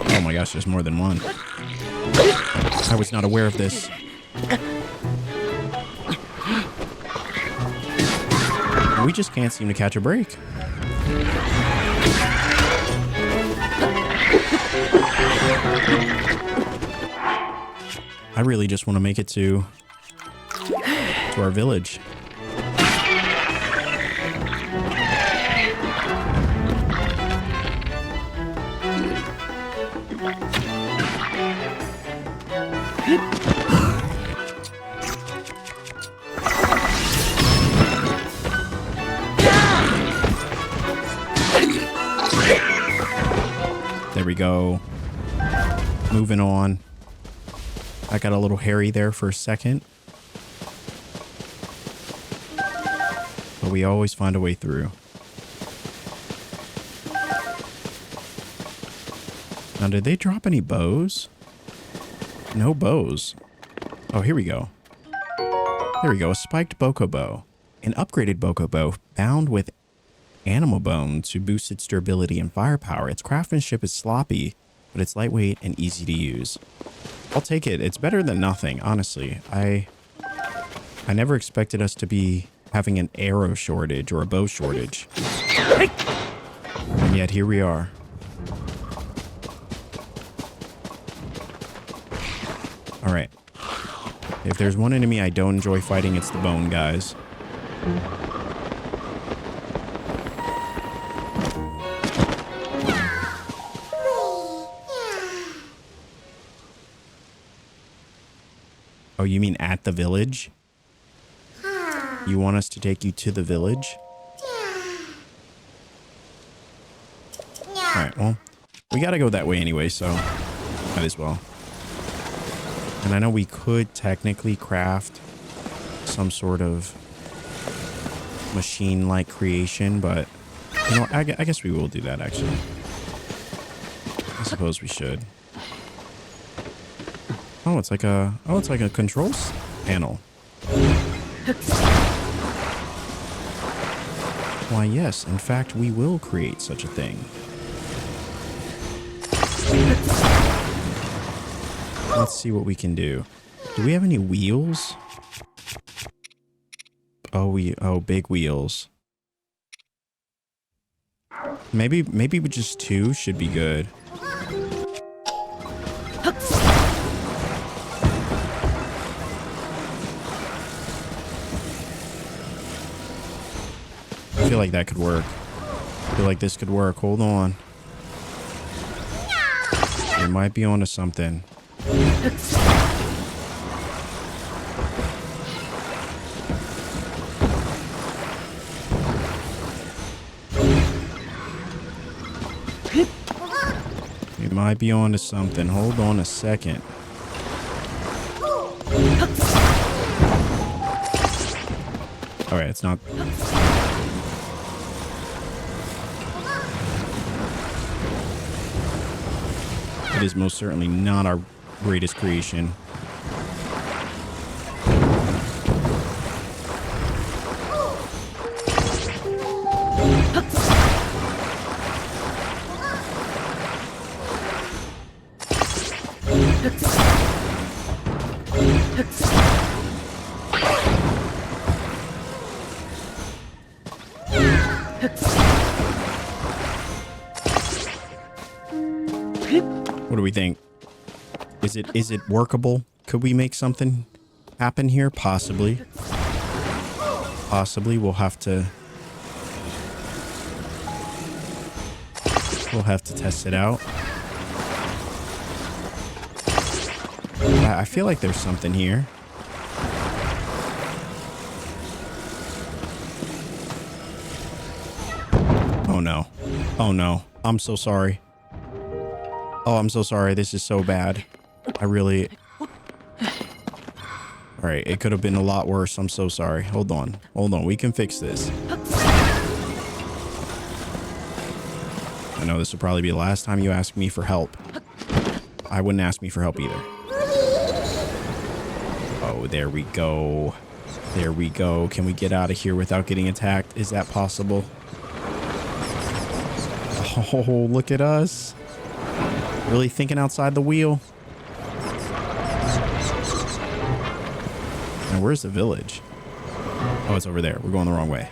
Oh my gosh, there's more than one. I was not aware of this. We just can't seem to catch a break. I really just want to make it to our village. There we go. Moving on. I got a little hairy there for a second. But we always find a way through. Now, did they drop any bows? No bows. Oh, here we go. There we go. A spiked boko bow. An upgraded boko bow bound with animal bone to boost its durability and firepower. Its craftsmanship is sloppy, but it's lightweight and easy to use. I'll take it. It's better than nothing, honestly. I never expected us to be having an arrow shortage or a bow shortage. And yet here we are. All right. If there's one enemy I don't enjoy fighting, it's the bone guys. you mean at the village? You want us to take you to the village? Alright, well, we gotta go that way anyway, so might as well. And I know we could technically craft some sort of machine-like creation, but you know, I guess we will do that actually. I suppose we should. Oh, it's like a controls panel. Why, yes, in fact, we will create such a thing. Let's see what we can do. Do we have any wheels? Oh, big wheels. Maybe with just 2 should be good. I feel like that could work. I feel like this could work. Hold on. We might be onto something. We might be onto something. Hold on a second. Alright, it's not... It is most certainly not our greatest creation. What do we think? Is it workable? Could we make something happen here? Possibly. Possibly. We'll have to test it out. I feel like there's something here. Oh no. Oh no. I'm so sorry. Oh, I'm so sorry. This is so bad. I really... Alright, it could have been a lot worse. I'm so sorry. Hold on. Hold on. We can fix this. I know this will probably be the last time you ask me for help. I wouldn't ask me for help either. Oh, there we go. There we go. Can we get out of here without getting attacked? Is that possible? Oh, look at us. Really thinking outside the wheel. Now, where's the village? Oh, it's over there. We're going the wrong way.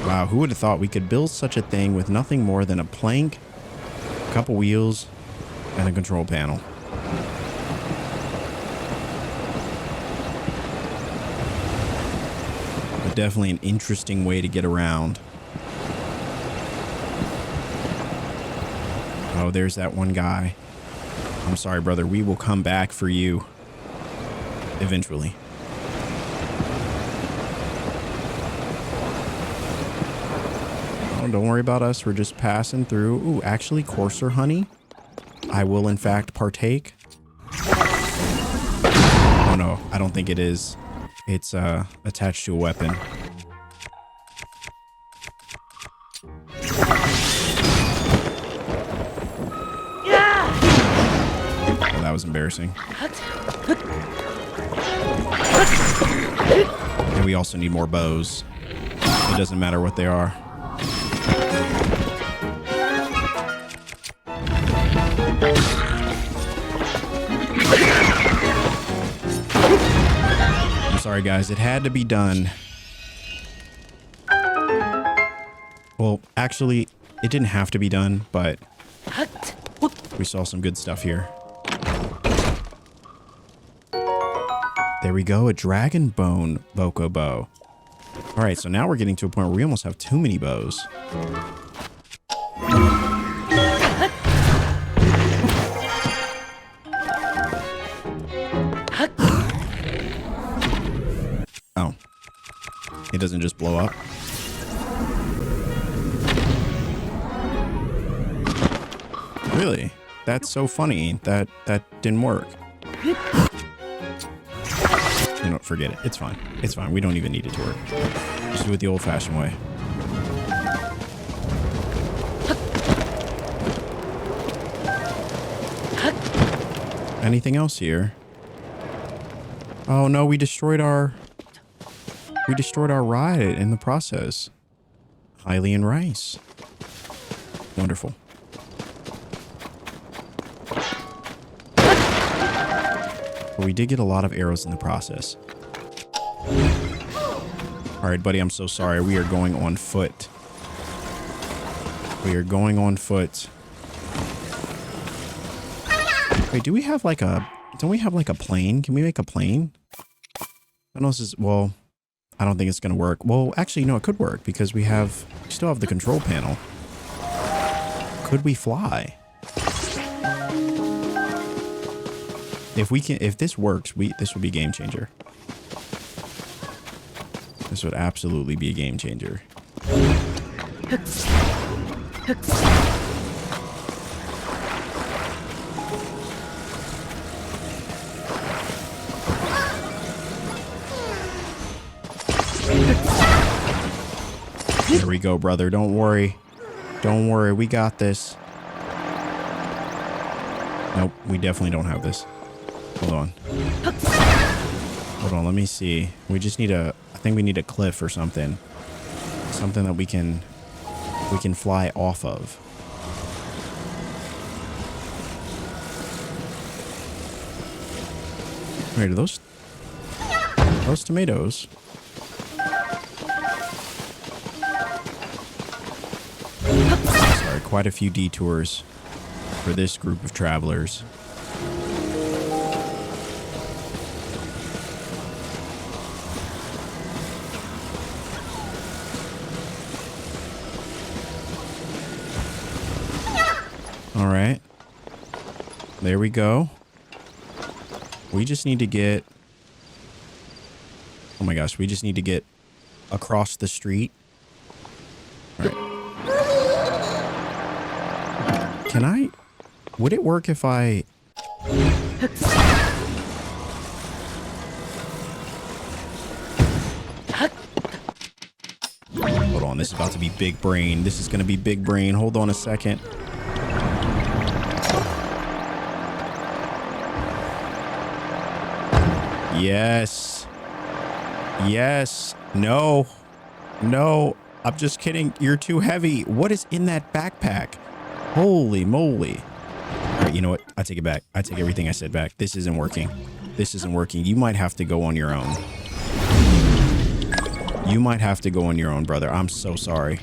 Wow, who would have thought we could build such a thing with nothing more than a plank, a couple wheels, and a control panel? But definitely an interesting way to get around. Oh, there's that one guy. I'm sorry, brother. We will come back for you. Eventually. Oh, don't worry about us. We're just passing through. Ooh, actually, coarser honey. I will, in fact, partake. Oh, no. I don't think it is. It's attached to a weapon. That was embarrassing. And we also need more bows. It doesn't matter what they are. I'm sorry, guys. It had to be done. Well, actually, it didn't have to be done, but we saw some good stuff here. There we go, a dragon bone Boko bow. All right, so now we're getting to a point where we almost have too many bows. It doesn't just blow up. Really? That's so funny. That didn't work. You know, forget it. It's fine. It's fine. We don't even need it to work. Just do it the old-fashioned way. Anything else here? Oh no, we destroyed our ride in the process. Hylian rice. Wonderful. But we did get a lot of arrows in the process. Alright, buddy, I'm so sorry. We are going on foot. We are going on foot. Wait, do we have like a... Don't we have like a plane? Can we make a plane? I know this is... Well, I don't think it's going to work. Well, actually, no, it could work because we still have the control panel. Could we fly? If this works, this would be a game changer. This would absolutely be a game changer. There we go, brother. Don't worry. Don't worry. We got this. Nope, we definitely don't have this. Hold on. Hold on, let me see. We just need I think we need a cliff or something. Something that we can fly off of. Wait, are those tomatoes? Sorry, quite a few detours for this group of travelers. All right. There we go. We just need to get... Oh my gosh, we just need to get across the street. All right. Can I... Would it work if I... Hold on, this is about to be big brain. This is going to be big brain. Hold on a second. Yes. Yes. No. No. I'm just kidding. You're too heavy. What is in that backpack? Holy moly. All right, you know what? I take it back. I take everything I said back. This isn't working. This isn't working. You might have to go on your own. You might have to go on your own, brother. I'm so sorry.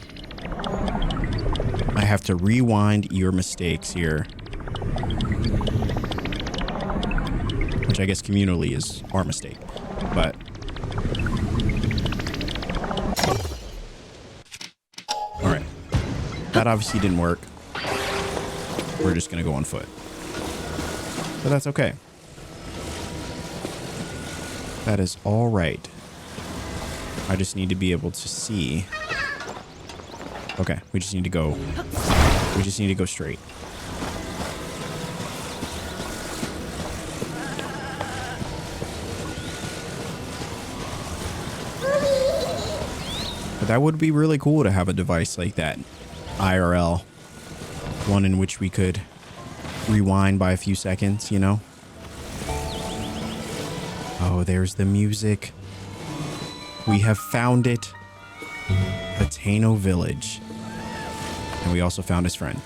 I have to rewind your mistakes here. Which I guess communally is our mistake. But... Alright. That obviously didn't work. We're just going to go on foot. But that's okay. That is all right. I just need to be able to see. Okay, we just need to go. We just need to go straight. But that would be really cool to have a device like that. IRL. One in which we could rewind by a few seconds, you know? Oh, there's the music. We have found it. Hateno Village. And we also found his friend.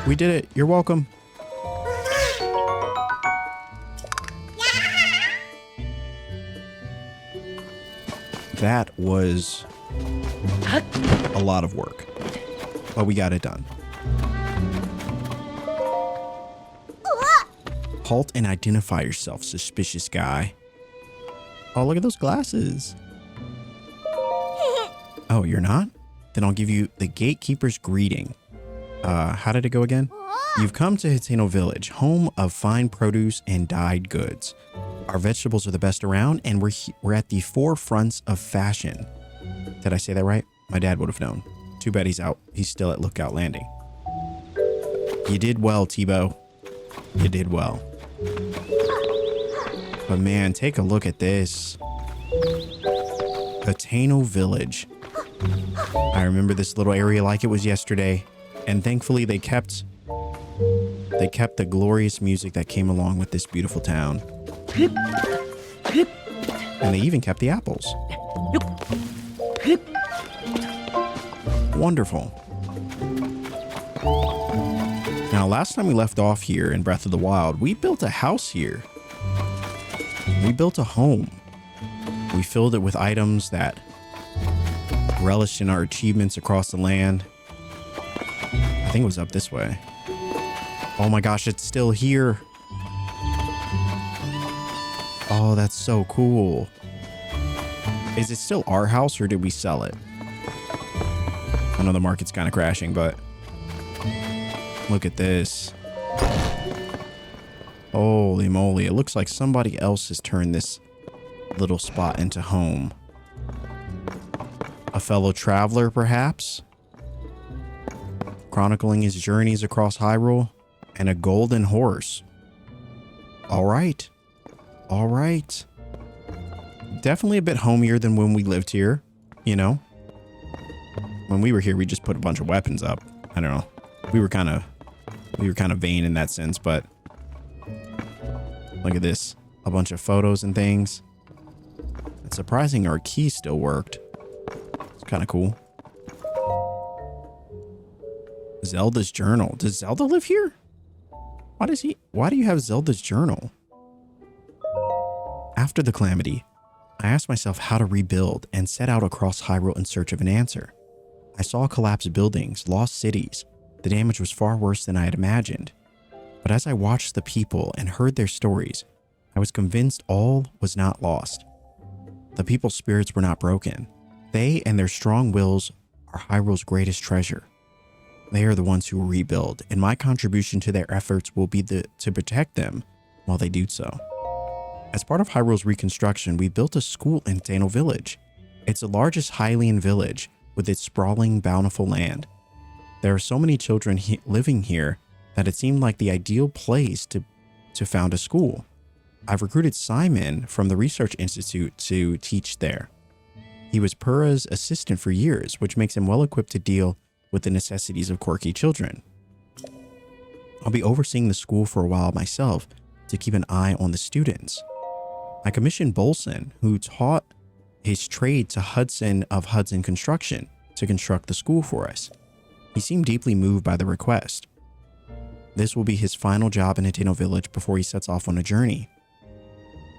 We did it. You're welcome. That was a lot of work, but we got it done. Halt and identify yourself, suspicious guy. Oh, look at those glasses. Oh, you're not? Then I'll give you the gatekeeper's greeting. How did it go again? You've come to Hateno Village, home of fine produce and dyed goods. Our vegetables are the best around, and we're at the forefronts of fashion. Did I say that right? My dad would have known. Too bad he's out. He's still at Lookout Landing. You did well, Tebow. You did well. But man, take a look at this. Hateno Village. I remember this little area like it was yesterday, and thankfully they kept the glorious music that came along with this beautiful town. And they even kept the apples. Wonderful. Now, last time we left off here in Breath of the Wild, we built a house here. We built a home. We filled it with items that relished in our achievements across the land. I think it was up this way. Oh my gosh, it's still here. Oh, that's so cool. Is it still our house or did we sell it? I know the market's kind of crashing, but look at this. Holy moly. It looks like somebody else has turned this little spot into home. A fellow traveler, perhaps? Chronicling his journeys across Hyrule, and a golden horse. All right. All right. Definitely a bit homier than when we lived here, you know? When we were here, we just put a bunch of weapons up. I don't know. We were kind of vain in that sense, but look at this. A bunch of photos and things. It's surprising our key still worked. It's kind of cool. Zelda's journal. Does Zelda live here? Why do you have Zelda's journal? After the calamity, I asked myself how to rebuild and set out across Hyrule in search of an answer. I saw collapsed buildings, lost cities. The damage was far worse than I had imagined. But as I watched the people and heard their stories, I was convinced all was not lost. The people's spirits were not broken. They and their strong wills are Hyrule's greatest treasure. They are the ones who will rebuild, and my contribution to their efforts will be to protect them while they do so. As part of Hyrule's reconstruction, we built a school in Hateno Village. It's the largest Hylian village with its sprawling, bountiful land. There are so many children living here that it seemed like the ideal place to found a school. I've recruited Simon from the Research Institute to teach there. He was Purah's assistant for years, which makes him well equipped to deal with the necessities of quirky children. I'll be overseeing the school for a while myself to keep an eye on the students. I commissioned Bolson, who taught his trade to Hudson of Hudson Construction, to construct the school for us. He seemed deeply moved by the request. This will be his final job in Hateno Village before he sets off on a journey.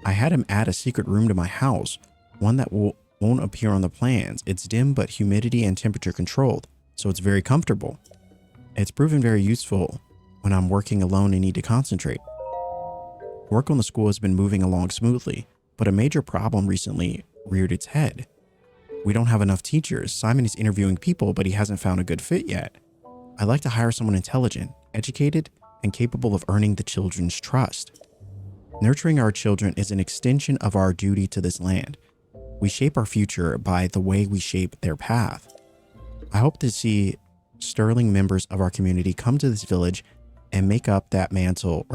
I had him add a secret room to my house, one that won't appear on the plans. It's dim but humidity and temperature controlled, so it's very comfortable. It's proven very useful when I'm working alone and need to concentrate. Work on the school has been moving along smoothly, but a major problem recently reared its head. We don't have enough teachers. Simon is interviewing people, but he hasn't found a good fit yet. I'd like to hire someone intelligent, educated, and capable of earning the children's trust. Nurturing our children is an extension of our duty to this land. We shape our future by the way we shape their path. I hope to see sterling members of our community come to this village and take up that mantle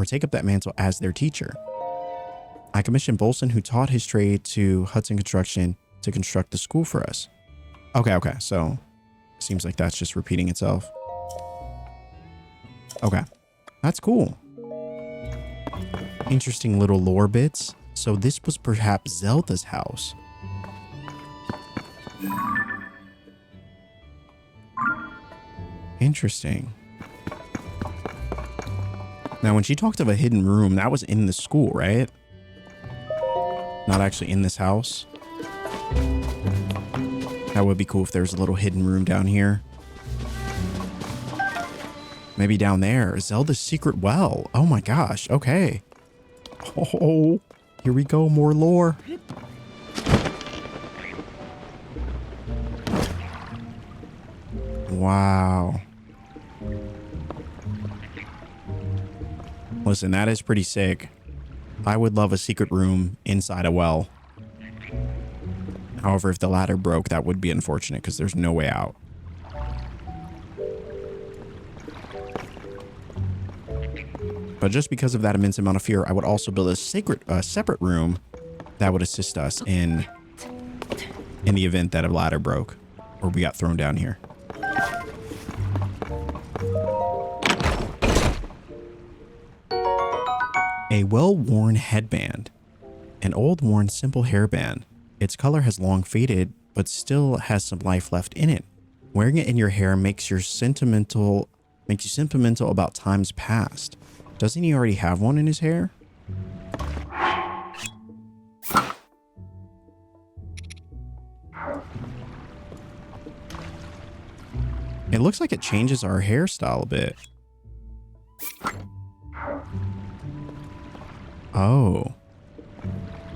as their teacher. I commissioned Bolson, who taught his trade to Hudson Construction, to construct the school for us. Okay, so seems like that's just repeating itself. Okay, that's cool. Interesting little lore bits. So this was perhaps Zelda's house. Interesting. Now, when she talked of a hidden room, that was in the school, right? Not actually in this house. That would be cool if there was a little hidden room down here. Maybe down there. Zelda's secret well. Oh my gosh. Okay. Oh, here we go. More lore. Wow. Listen, that is pretty sick. I would love a secret room inside a well. However, if the ladder broke, that would be unfortunate because there's no way out. But just because of that immense amount of fear, I would also build a separate room that would assist us in the event that a ladder broke or we got thrown down here. A well-worn headband. An old worn simple hairband. Its color has long faded, but still has some life left in it. Wearing it in your hair makes you sentimental about times past. Doesn't he already have one in his hair? It looks like it changes our hairstyle a bit. Oh.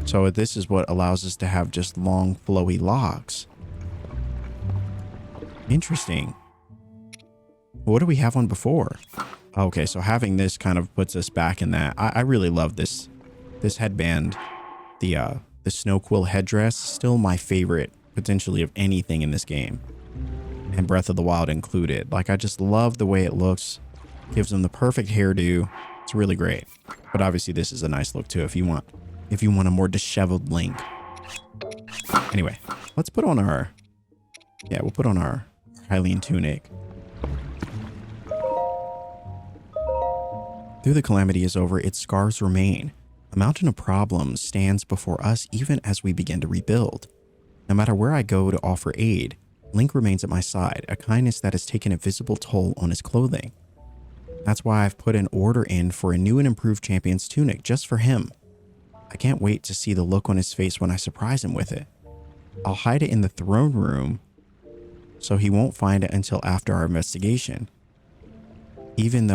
So this is what allows us to have just long, flowy locks. Interesting. What do we have on before? Okay, so having this kind of puts us back in that. I really love this headband. The snow quill headdress, still my favorite, potentially, of anything in this game. And Breath of the Wild included. Like, I just love the way it looks. Gives them the perfect hairdo. It's really great. But obviously this is a nice look too if you want a more disheveled Link. Anyway, let's put on our... Yeah, we'll put on our Hylian tunic. Though the calamity is over, its scars remain. A mountain of problems stands before us even as we begin to rebuild. No matter where I go to offer aid, Link remains at my side, a kindness that has taken a visible toll on his clothing. That's why I've put an order in for a new and improved champion's tunic just for him. I can't wait to see the look on his face when I surprise him with it. I'll hide it in the throne room so he won't find it until after our investigation. Even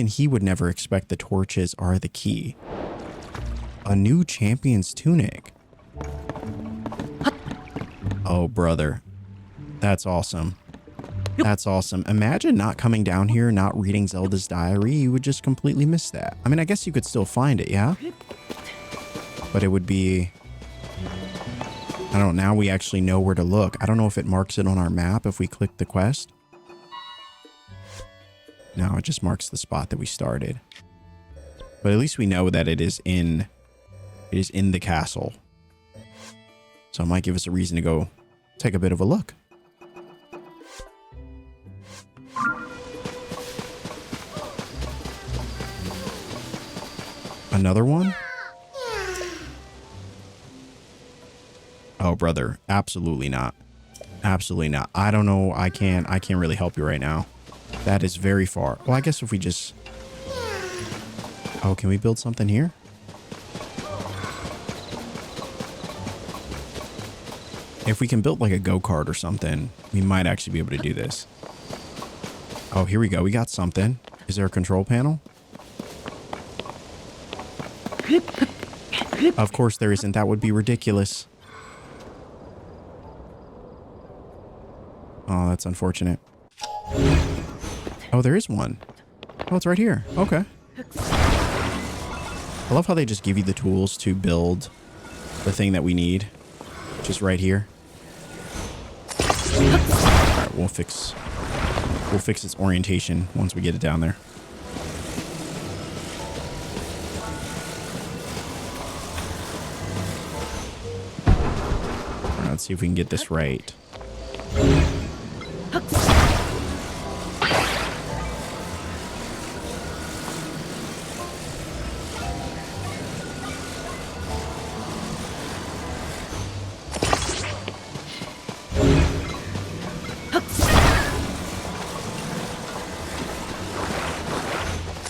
he would never expect the torches are the key. A new champion's tunic. Oh, brother. That's awesome. That's awesome. Imagine not coming down here, not reading Zelda's diary. You would just completely miss that. I mean, I guess you could still find it, yeah? But it would be... I don't know. Now we actually know where to look. I don't know if it marks it on our map if we click the quest. No, it just marks the spot that we started. But at least we know that it is in the castle. So it might give us a reason to go take a bit of a look. Another one? Oh, brother. Absolutely not. Absolutely not. I don't know. I can't really help you right now. That is very far. Well, I guess if we just... Oh, can we build something here? If we can build like a go-kart or something, we might actually be able to do this. Oh, here we go. We got something. Is there a control panel? Of course there isn't. That would be ridiculous. Oh, that's unfortunate. Oh, there is one. Oh, it's right here. Okay. I love how they just give you the tools to build the thing that we need. Just right here. Alright, we'll fix its orientation once we get it down there. Alright, let's see if we can get this right.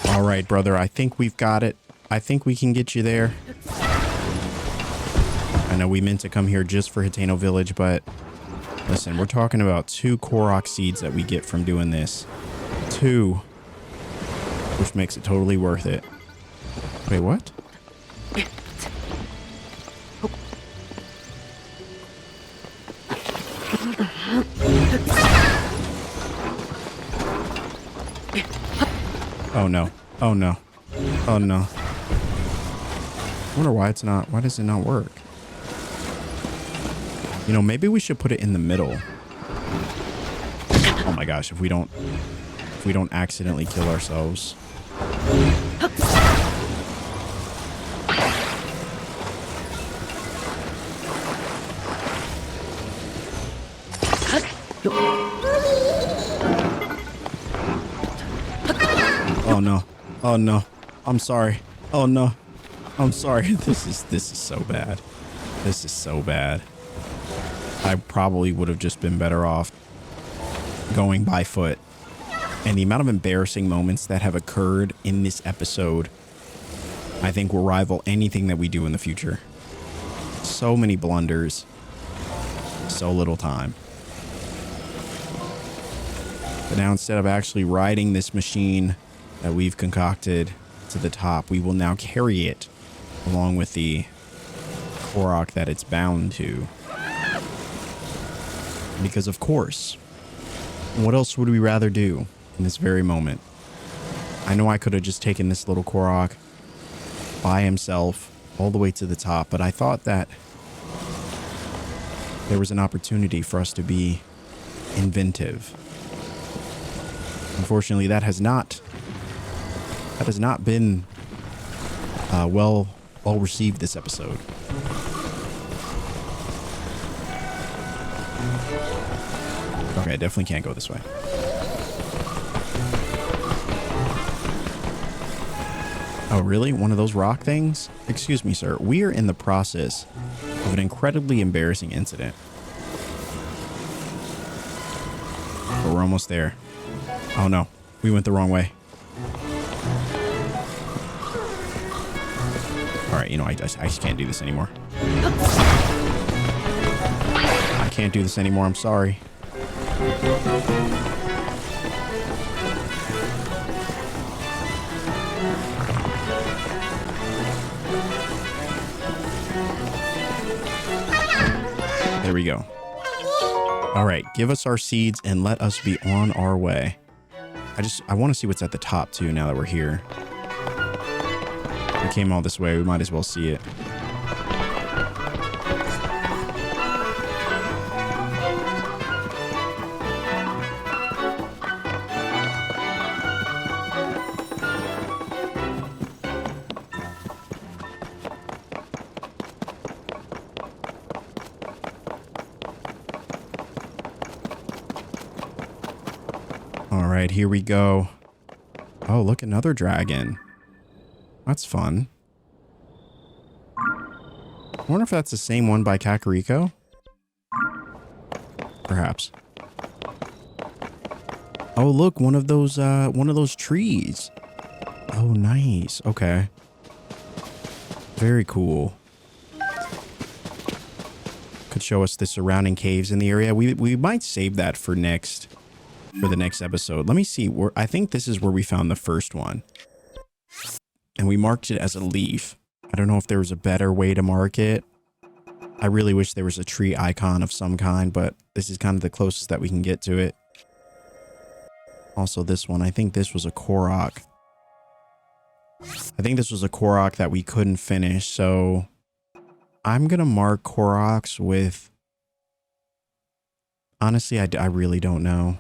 All right, brother, I think we've got it. I think we can get you there. I know we meant to come here just for Hateno Village, but listen, we're talking about 2 Korok seeds that we get from doing this. 2. Which makes it totally worth it. Wait, what? Oh no. Oh no. Oh no. I wonder why it's not. Why does it not work? You know, maybe we should put it in the middle. Oh my gosh, if we don't accidentally kill ourselves. Oh no. Oh no. I'm sorry. Oh no. I'm sorry. This is so bad. This is so bad. I probably would have just been better off going by foot. And the amount of embarrassing moments that have occurred in this episode, I think will rival anything that we do in the future. So many blunders. So little time. But now instead of actually riding this machine that we've concocted to the top, we will now carry it along with the Korok that it's bound to. Because of course, what else would we rather do in this very moment? I know I could have just taken this little Korok by himself all the way to the top, but I thought that there was an opportunity for us to be inventive. Unfortunately, that has not been well received this episode. Okay, I definitely can't go this way. Oh, really? One of those rock things? Excuse me, sir. We are in the process of an incredibly embarrassing incident. But we're almost there. Oh no, we went the wrong way. Alright, you know, I just can't do this anymore. I can't do this anymore, I'm sorry. There we go. Alright, give us our seeds and let us be on our way. I want to see what's at the top too now that we're here. We came all this way, we might as well see it. All right, here we go. Oh, look, another dragon. That's fun. I wonder if that's the same one by Kakariko? Perhaps. Oh, look, one of those trees. Oh, nice. Okay. Very cool. Could show us the surrounding caves in the area. We might save that for the next episode. Let me see. I think this is where we found the first one. And we marked it as a leaf. I don't know if there was a better way to mark it. I really wish there was a tree icon of some kind, but this is kind of the closest that we can get to it. Also this one, I think this was a Korok. I think this was a Korok that we couldn't finish, so I'm going to mark Koroks with... Honestly, I really don't know.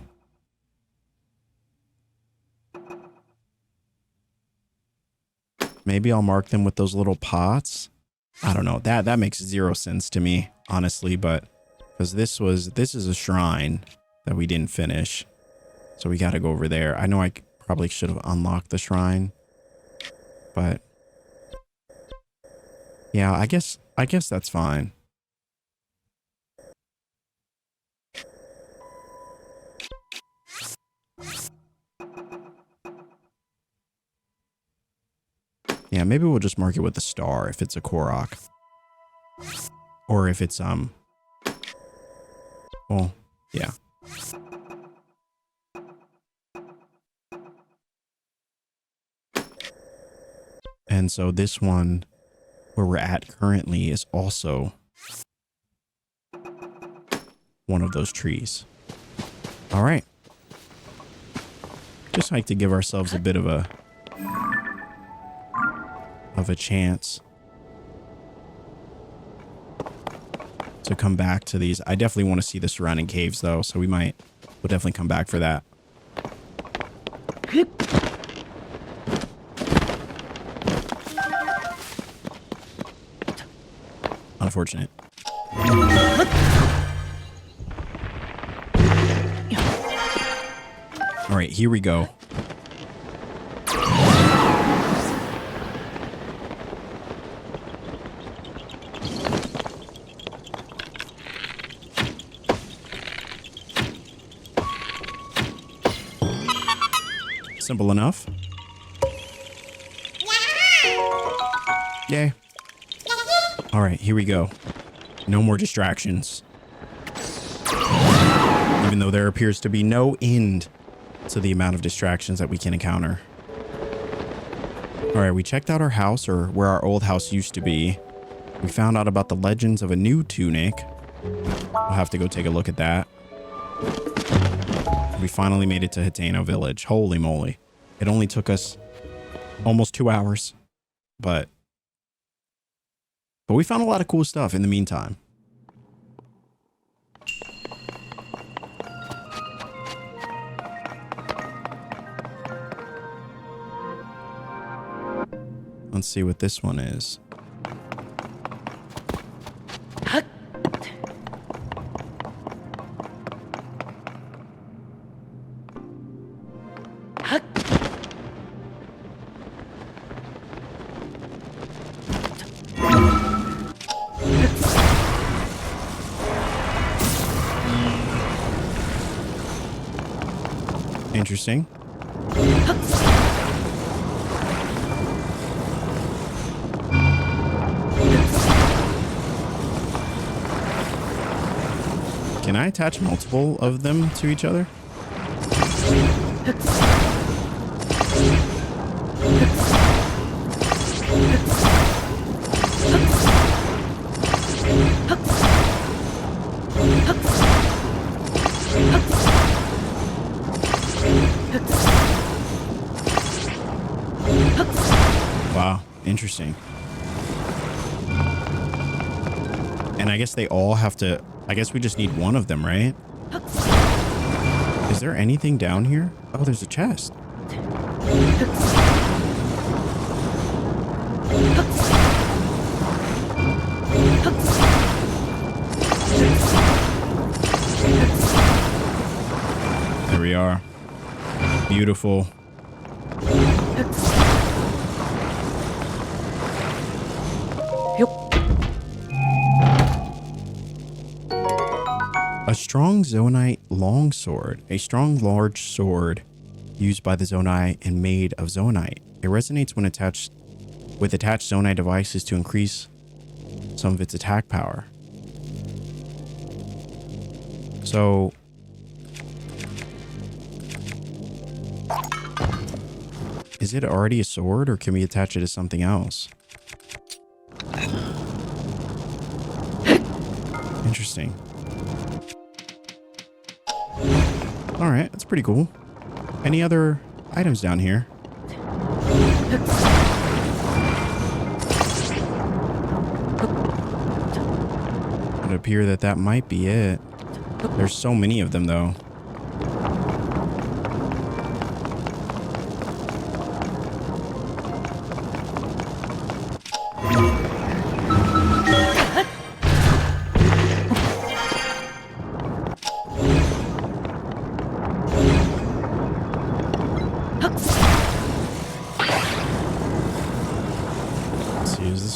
Maybe I'll mark them with those little pots. I don't know. That makes zero sense to me, honestly, but because this is a shrine that we didn't finish. So we got to go over there. I know I probably should have unlocked the shrine, but yeah, I guess that's fine. Yeah, maybe we'll just mark it with a star if it's a Korok. Or if it's, well, yeah. And so this one, where we're at currently, is also one of those trees. All right. Just like to give ourselves a bit of a of a chance to come back to these. I definitely want to see the surrounding caves though, so we'll definitely come back for that. Unfortunate. All right, here we go. Simple enough. Yay. All right, here we go. No more distractions. Even though there appears to be no end to the amount of distractions that we can encounter. All right, we checked out our house, or where our old house used to be. We found out about the legends of a new tunic. We'll have to go take a look at that. We finally made it to Hateno Village. Holy moly. It only took us almost 2 hours, but we found a lot of cool stuff in the meantime. Let's see what this one is. Interesting. Can I attach multiple of them to each other? Wow, interesting. And I guess they all have to... I guess we just need one of them, right? Is there anything down here? Oh, there's a chest. There we are. Beautiful. A strong Zonite longsword. A strong, large sword used by the Zonai and made of Zonite. It resonates when attached with attached Zonite devices to increase some of its attack power. So... is it already a sword, or can we attach it to something else? Interesting. All right, that's pretty cool. Any other items down here? It would appear that that might be it. There's so many of them, though.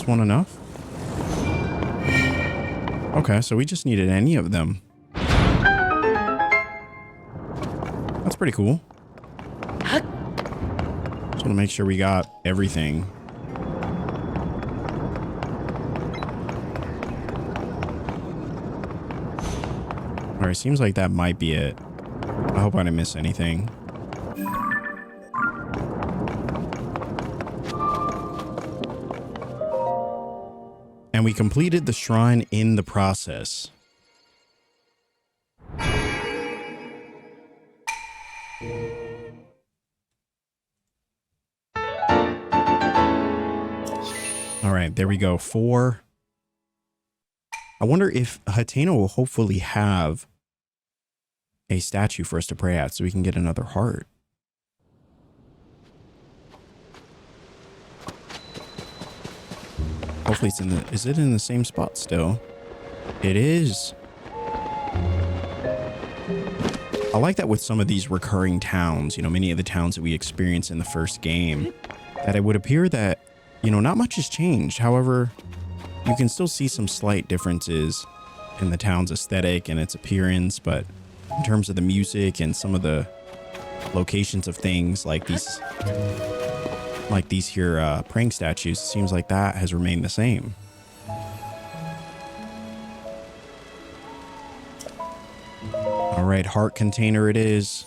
One enough? Okay, so we just needed any of them. That's pretty cool. Just want to make sure we got everything. All right, seems like that might be it. I hope I didn't miss anything. And we completed the shrine in the process. right, there we go. 4. I wonder if Hateno will hopefully have a statue for us to pray at so we can get another heart. Hopefully it's in the... Is it in the same spot still? It is. I like that with some of these recurring towns, you know, many of the towns that we experienced in the first game, that it would appear that, you know, not much has changed. However, you can still see some slight differences in the town's aesthetic and its appearance, but in terms of the music and some of the locations of things like these here praying statues, it seems like that has remained the same. All right, heart container it is.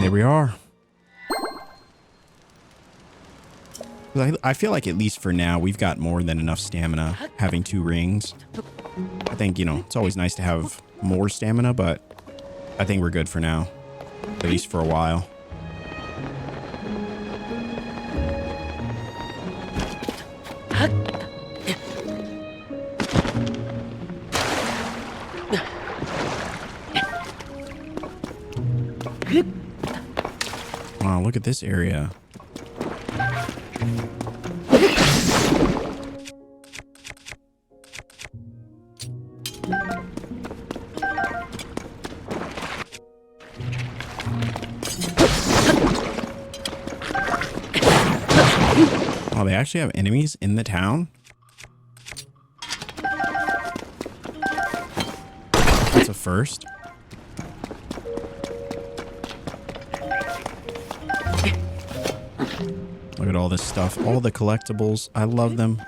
There we are. I feel like at least for now, we've got more than enough stamina having 2 rings. I think, you know, it's always nice to have more stamina, but I think we're good for now, at least for a while. Wow, look at this area. Oh, they actually have enemies in the town? That's a first. Look at all this stuff. All the collectibles. I love them.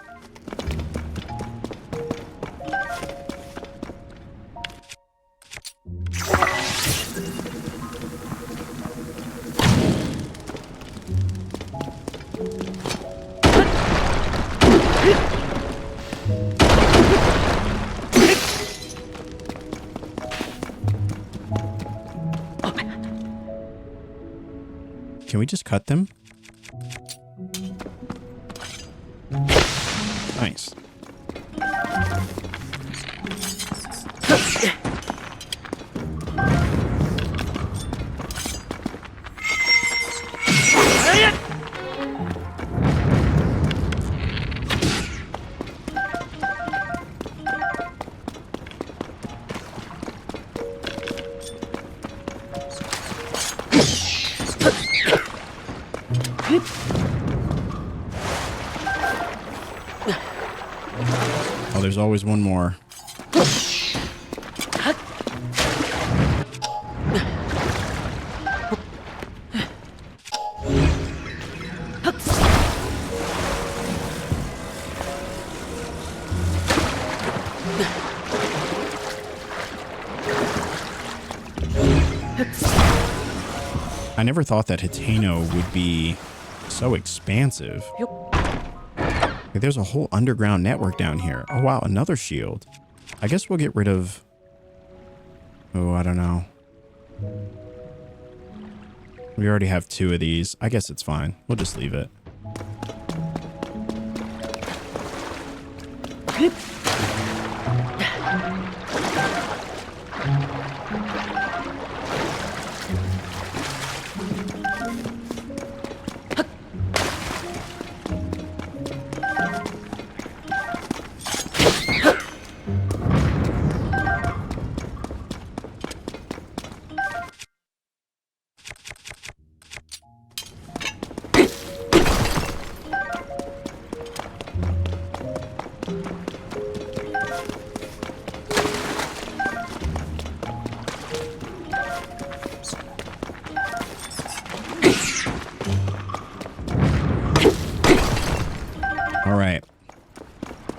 Can we just cut them? Nice. Oh, there's always one more. I never thought that Hateno would be so expansive. Like, there's a whole underground network down here. Oh, wow, another shield. I guess we'll get rid of... Oh, I don't know. We already have 2 of these. I guess it's fine. We'll just leave it.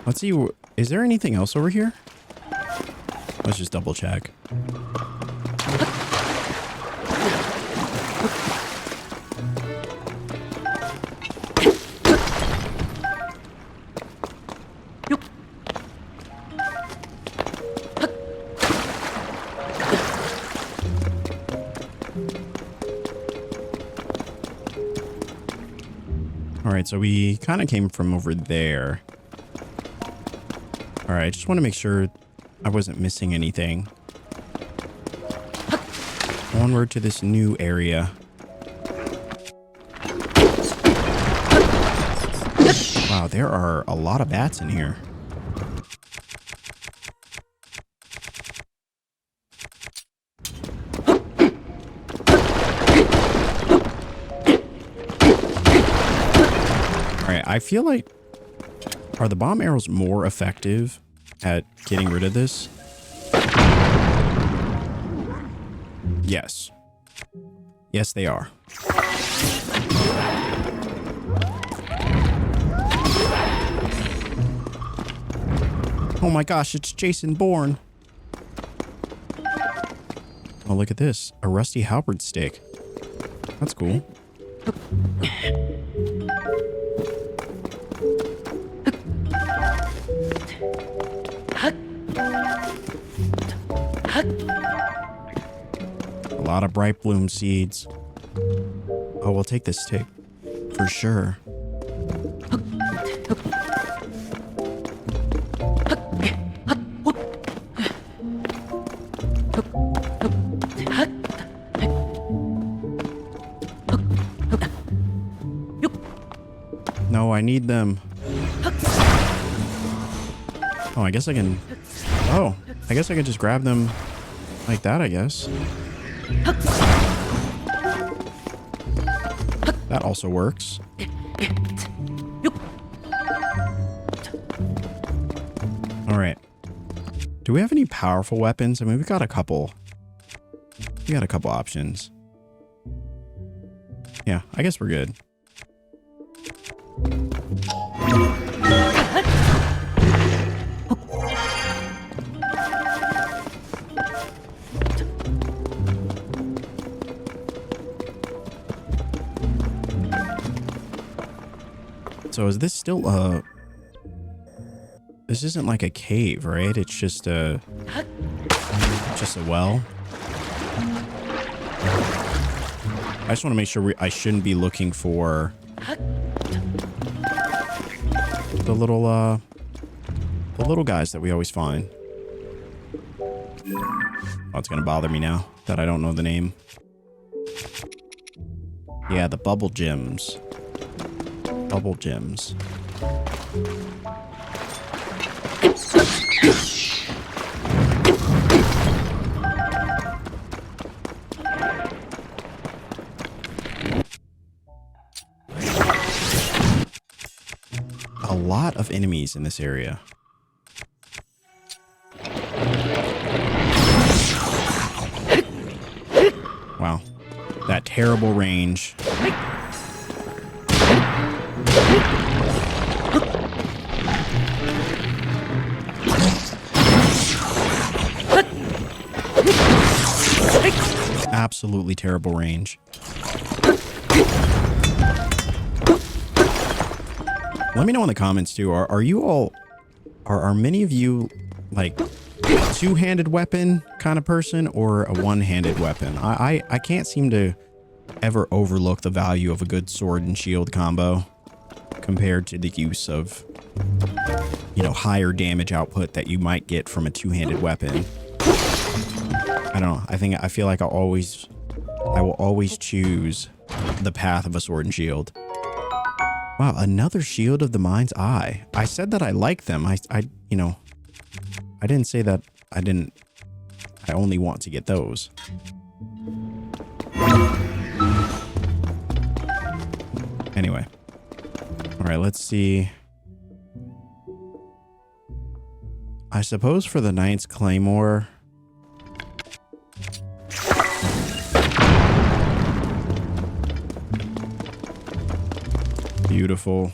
Let's see, is there anything else over here? Let's just double check. right, so we kind of came from over there. All right, I just want to make sure I wasn't missing anything. Onward to this new area. Wow, there are a lot of bats in here. Alright, I feel like... Are the bomb arrows more effective at getting rid of this? Yes. Yes, they are. Oh my gosh, it's Jason Bourne. Oh, look at this. A rusty halberd stick. That's cool. A lot of bright bloom seeds. Oh, we'll take this stick. For sure. No, I need them. Oh, I guess I can... Oh, I guess I can just grab them like that, I guess. That also works. All right. Do we have any powerful weapons? I mean, we got a couple. We got a couple options. Yeah, I guess we're good. So is this still a... This isn't like a cave, right? It's just a... Just a well. I just want to make sure I shouldn't be looking for... The little guys that we always find. Oh, it's gonna bother me now that I don't know the name. Yeah, the bubble gems. Bubble gems. A lot of enemies in this area. Wow. That terrible range. Absolutely terrible range. Let me know in the comments too. Are you all... Are many of you like two-handed weapon kind of person or a one-handed weapon? I can't seem to ever overlook the value of a good sword and shield combo compared to the use of, you know, higher damage output that you might get from a two-handed weapon. I don't know. I feel like I will always choose the path of a sword and shield. Wow, another shield of the mind's eye. I said that I like them. You know, I didn't say that I only want to get those. Anyway. All right, let's see. I suppose for the Knight's Claymore... Beautiful.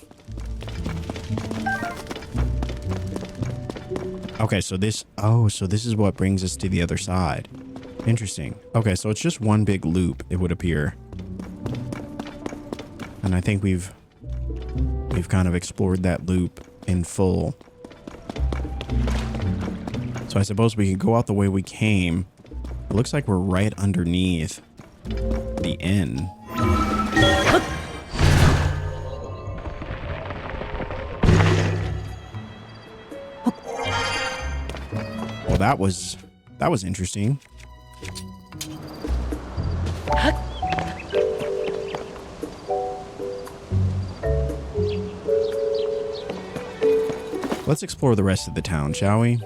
Okay, so this... Oh, so this is what brings us to the other side. Interesting. Okay, so it's just one big loop, it would appear. And I think we've kind of explored that loop in full. So I suppose we can go out the way we came. It looks like we're right underneath the inn. Well, that was interesting. Let's explore the rest of the town, shall we?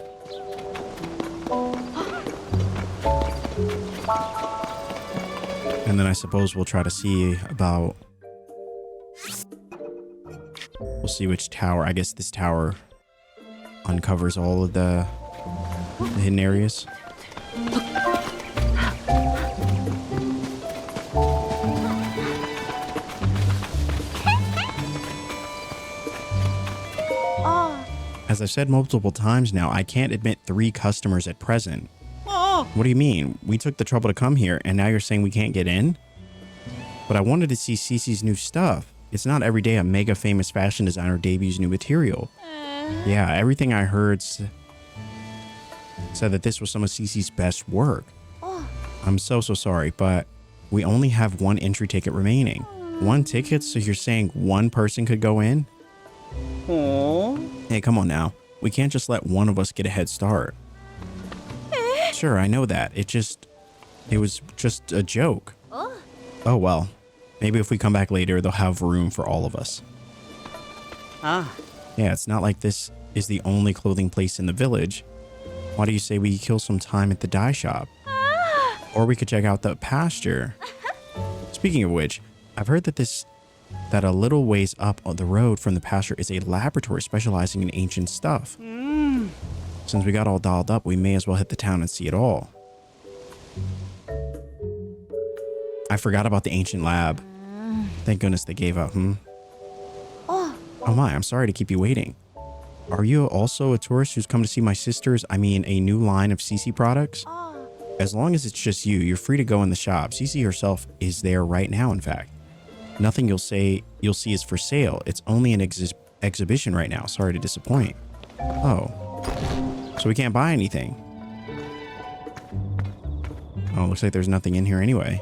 And then I suppose we'll try to see about... We'll see which tower. I guess this tower uncovers all of the hidden areas. As I've said multiple times now, I can't admit 3 customers at present. What do you mean? We took the trouble to come here, and now you're saying we can't get in? But I wanted to see Cece's new stuff. It's not every day a mega famous fashion designer debuts new material. Yeah, everything I heard said that this was some of Cece's best work. I'm so sorry, but we only have 1 entry ticket remaining. 1 ticket? So you're saying 1 person could go in? Hey, come on now. We can't just let one of us get a head start. Sure, I know that. It was just a joke. Oh well. Maybe if we come back later, they'll have room for all of us. Yeah, it's not like this is the only clothing place in the village. Why do you say we kill some time at the dye shop? Or we could check out the pasture. Speaking of which, I've heard that a little ways up on the road from the pasture is a laboratory specializing in ancient stuff. Since we got all dolled up, we may as well hit the town and see it all. I forgot about the ancient lab. Thank goodness they gave up, Oh my, I'm sorry to keep you waiting. Are you also a tourist who's come to see my sister's, a new line of Cece products? As long as it's just you're free to go in the shop. Cece herself is there right now, in fact. Nothing you'll see is for sale. It's only an exhibition right now. Sorry to disappoint. Oh. So we can't buy anything. Oh, looks like there's nothing in here anyway.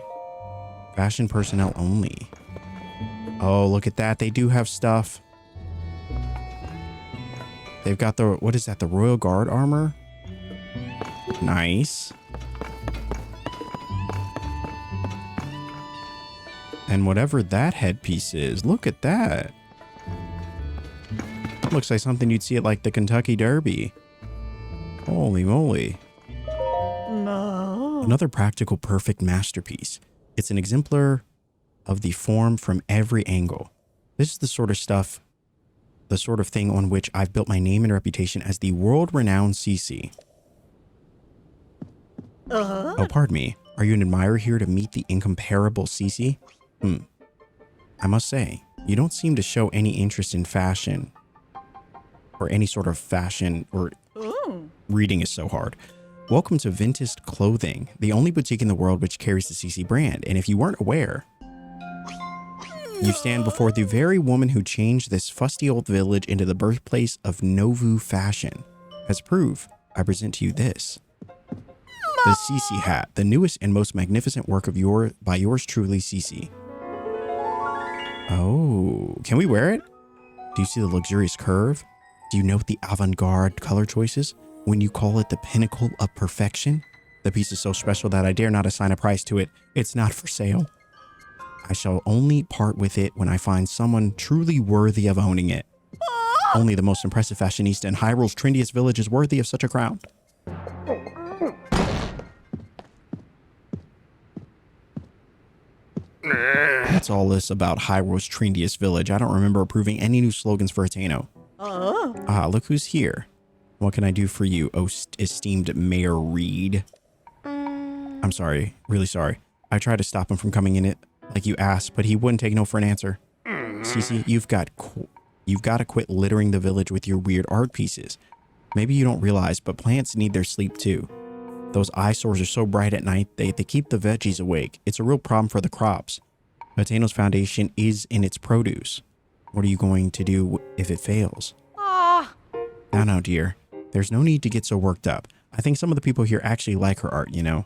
Fashion personnel only. Oh, look at that. They do have stuff. They've got the, what is that? The Royal Guard armor? Nice. And whatever that headpiece is, look at that. Looks like something you'd see at like the Kentucky Derby. Holy moly. No. Another practical perfect masterpiece. It's an exemplar of the form from every angle. This is the sort of thing on which I've built my name and reputation as the world-renowned Cece. Oh, pardon me. Are you an admirer here to meet the incomparable Cece? I must say, you don't seem to show any interest in fashion. Or any sort of fashion, or reading is so hard. Welcome to Vintage Clothing, the only boutique in the world which carries the Cece brand. And if you weren't aware, you stand before the very woman who changed this fusty old village into the birthplace of Nouveau fashion. As proof, I present to you this. The Cece hat, the newest and most magnificent work of by yours truly, Cece. Oh, can we wear it? Do you see the luxurious curve? Do you note the avant-garde color choices? When you call it the pinnacle of perfection? The piece is so special that I dare not assign a price to it. It's not for sale. I shall only part with it when I find someone truly worthy of owning it. Only the most impressive fashionista in Hyrule's trendiest village is worthy of such a crown. That's all this about Hyrule's trendiest village. I don't remember approving any new slogans for Hateno. Look who's here. What can I do for you, esteemed Mayor Reede? I'm sorry, really sorry. I tried to stop him from coming in it like you asked, but he wouldn't take no for an answer. Cece, you've got to quit littering the village with your weird art pieces. Maybe you don't realize, but plants need their sleep too. Those eyesores are so bright at night, they keep the veggies awake. It's a real problem for the crops. Hateno's foundation is in its produce. What are you going to do if it fails? Now, dear. There's no need to get so worked up. I think some of the people here actually like her art, you know.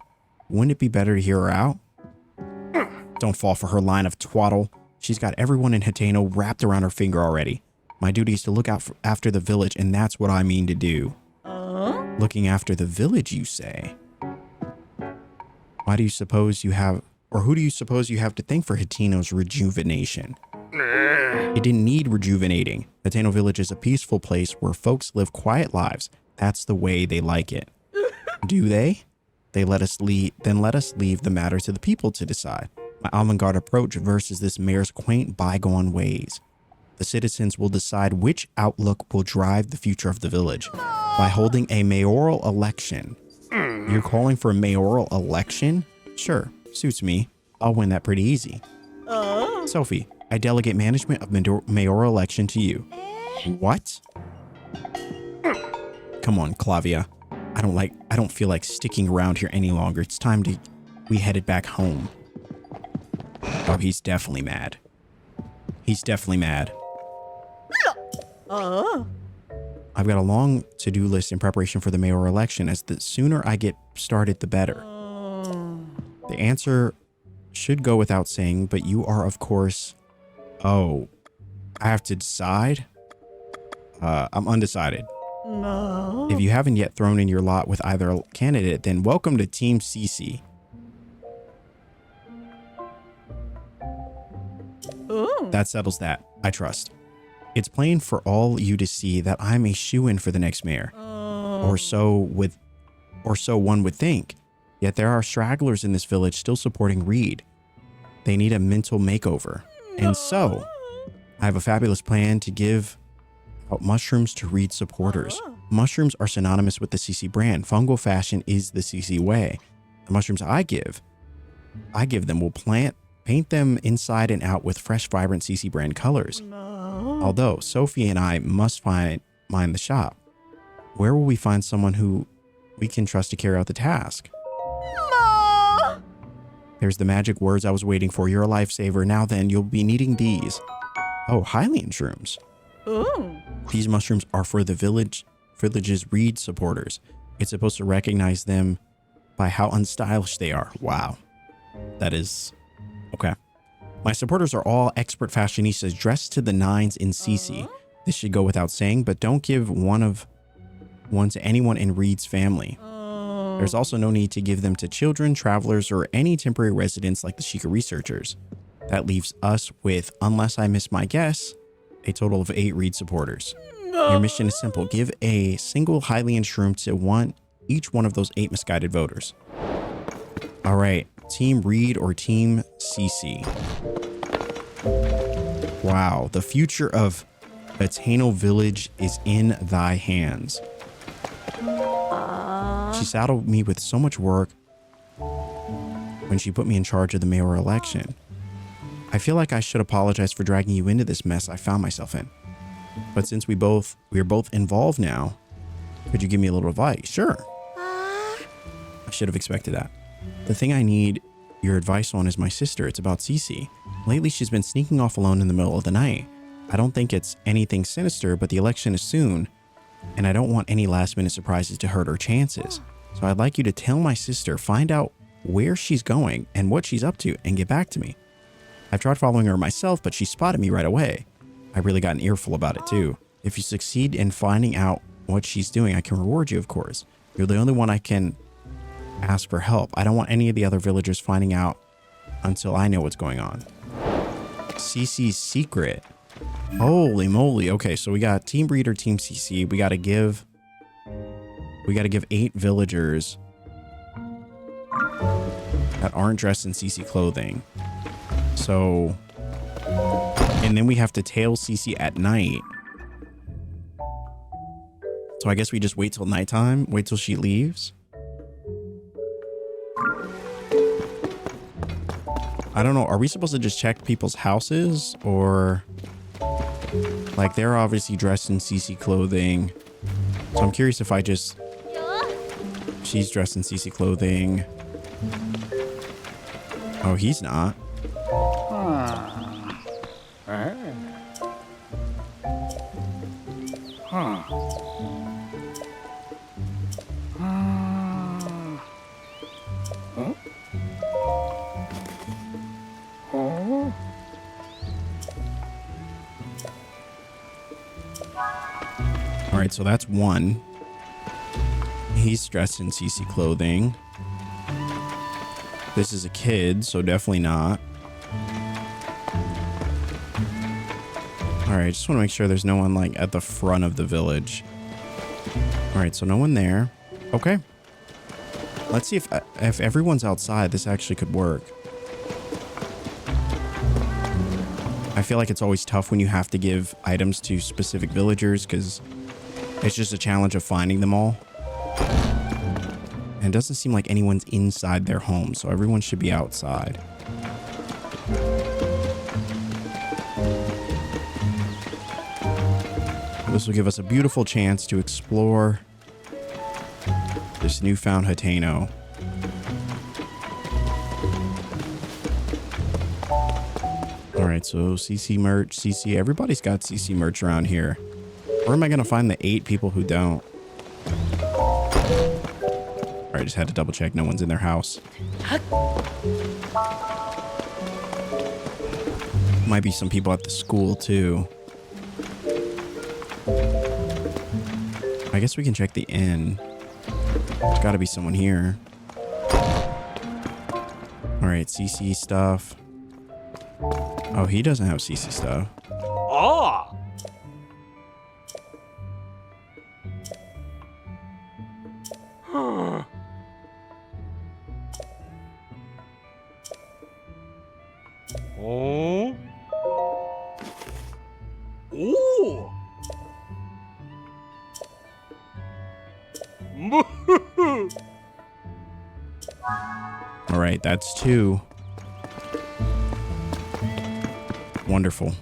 Wouldn't it be better to hear her out? Don't fall for her line of twaddle. She's got everyone in Hateno wrapped around her finger already. My duty is to look out after the village, and that's what I mean to do. Looking after the village, you say? Why do you suppose you have, or who do you suppose you have to thank for Hateno's rejuvenation? It didn't need rejuvenating. Hateno Village is a peaceful place where folks live quiet lives. That's the way they like it. Do they? Then let us leave the matter to the people to decide. My avant-garde approach versus this mayor's quaint bygone ways. The citizens will decide which outlook will drive the future of the village by holding a mayoral election. You're calling for a mayoral election? Sure, suits me. I'll win that pretty easy. Sophie, I delegate management of mayoral election to you. What? Come on, Clavia. I don't feel like sticking around here any longer. It's time we headed back home. Oh, he's definitely mad. He's definitely mad. I've got a long to-do list in preparation for the mayoral election, as the sooner I get started, the better. The answer should go without saying, but you are, of course... Oh, I have to decide? I'm undecided. No. If you haven't yet thrown in your lot with either candidate, then welcome to Team Cece. Ooh. That settles that, I trust. It's plain for all you to see that I'm a shoo-in for the next mayor. Or so one would think. Yet there are stragglers in this village still supporting Reede. They need a mental makeover. And so, I have a fabulous plan to give out mushrooms to Reede supporters. Mushrooms are synonymous with the Cece brand. Fungal fashion is the Cece way. The mushrooms I give them will paint them inside and out with fresh, vibrant Cece brand colors. Although Sophie and I must mind the shop. Where will we find someone who we can trust to carry out the task? There's the magic words I was waiting for. You're a lifesaver. Now then, you'll be needing these. Oh, Hylian shrooms. Ooh. These mushrooms are for the village's Reede supporters. It's supposed to recognize them by how unstylish they are. Wow. That is... Okay. My supporters are all expert fashionistas dressed to the nines in Cece. This should go without saying, but don't give one to anyone in Reede's family. There's also no need to give them to children, travelers, or any temporary residents like the Sheikah researchers. That leaves us with, unless I miss my guess, a total of 8 Reede supporters. Your mission is simple. Give a single Hylian shroom to each one of those 8 misguided voters. All right. Team Reede or Team Cece? Wow. The future of Hateno Village is in thy hands. She saddled me with so much work when she put me in charge of the mayoral election. I feel like I should apologize for dragging you into this mess I found myself in. But since we are both involved now, could you give me a little advice? Sure. I should have expected that. The thing I need your advice on is my sister. It's about Cece. Lately, she's been sneaking off alone in the middle of the night. I don't think it's anything sinister, but the election is soon, and I don't want any last-minute surprises to hurt her chances. So I'd like you to tell my sister, find out where she's going and what she's up to, and get back to me. I've tried following her myself, but she spotted me right away. I really got an earful about it too. If you succeed in finding out what she's doing, I can reward you, of course. You're the only one I can ask for help. I don't want any of the other villagers finding out until I know what's going on. Cece's secret. Holy moly. Okay, so we got Team Reede or Team Cece. We got to give 8 villagers that aren't dressed in Cece clothing. So, and then we have to tail Cece at night. So I guess we just wait till nighttime, wait till she leaves. I don't know. Are we supposed to just check people's houses, or like they're obviously dressed in Cece clothing. So I'm curious if I just, she's dressed in Cece clothing. Oh, he's not. All right, so that's one. He's dressed in Cece clothing. This is a kid, so definitely not. All right, just want to make sure there's no one like at the front of the village. All right, so no one there. Okay. Let's see if everyone's outside, this actually could work. I feel like it's always tough when you have to give items to specific villagers because it's just a challenge of finding them all. And it doesn't seem like anyone's inside their home, so everyone should be outside. This will give us a beautiful chance to explore this newfound Hateno. All right, so CC merch, CC. Everybody's got CC merch around here. Where am I going to find the 8 people who don't? All right, just had to double check. No one's in their house. Might be some people at the school, too. I guess we can check the inn. There's got to be someone here. All right, CC stuff. Oh, he doesn't have CC stuff. Oh. Huh. Oh. Ooh. All right, that's 2. Wonderful.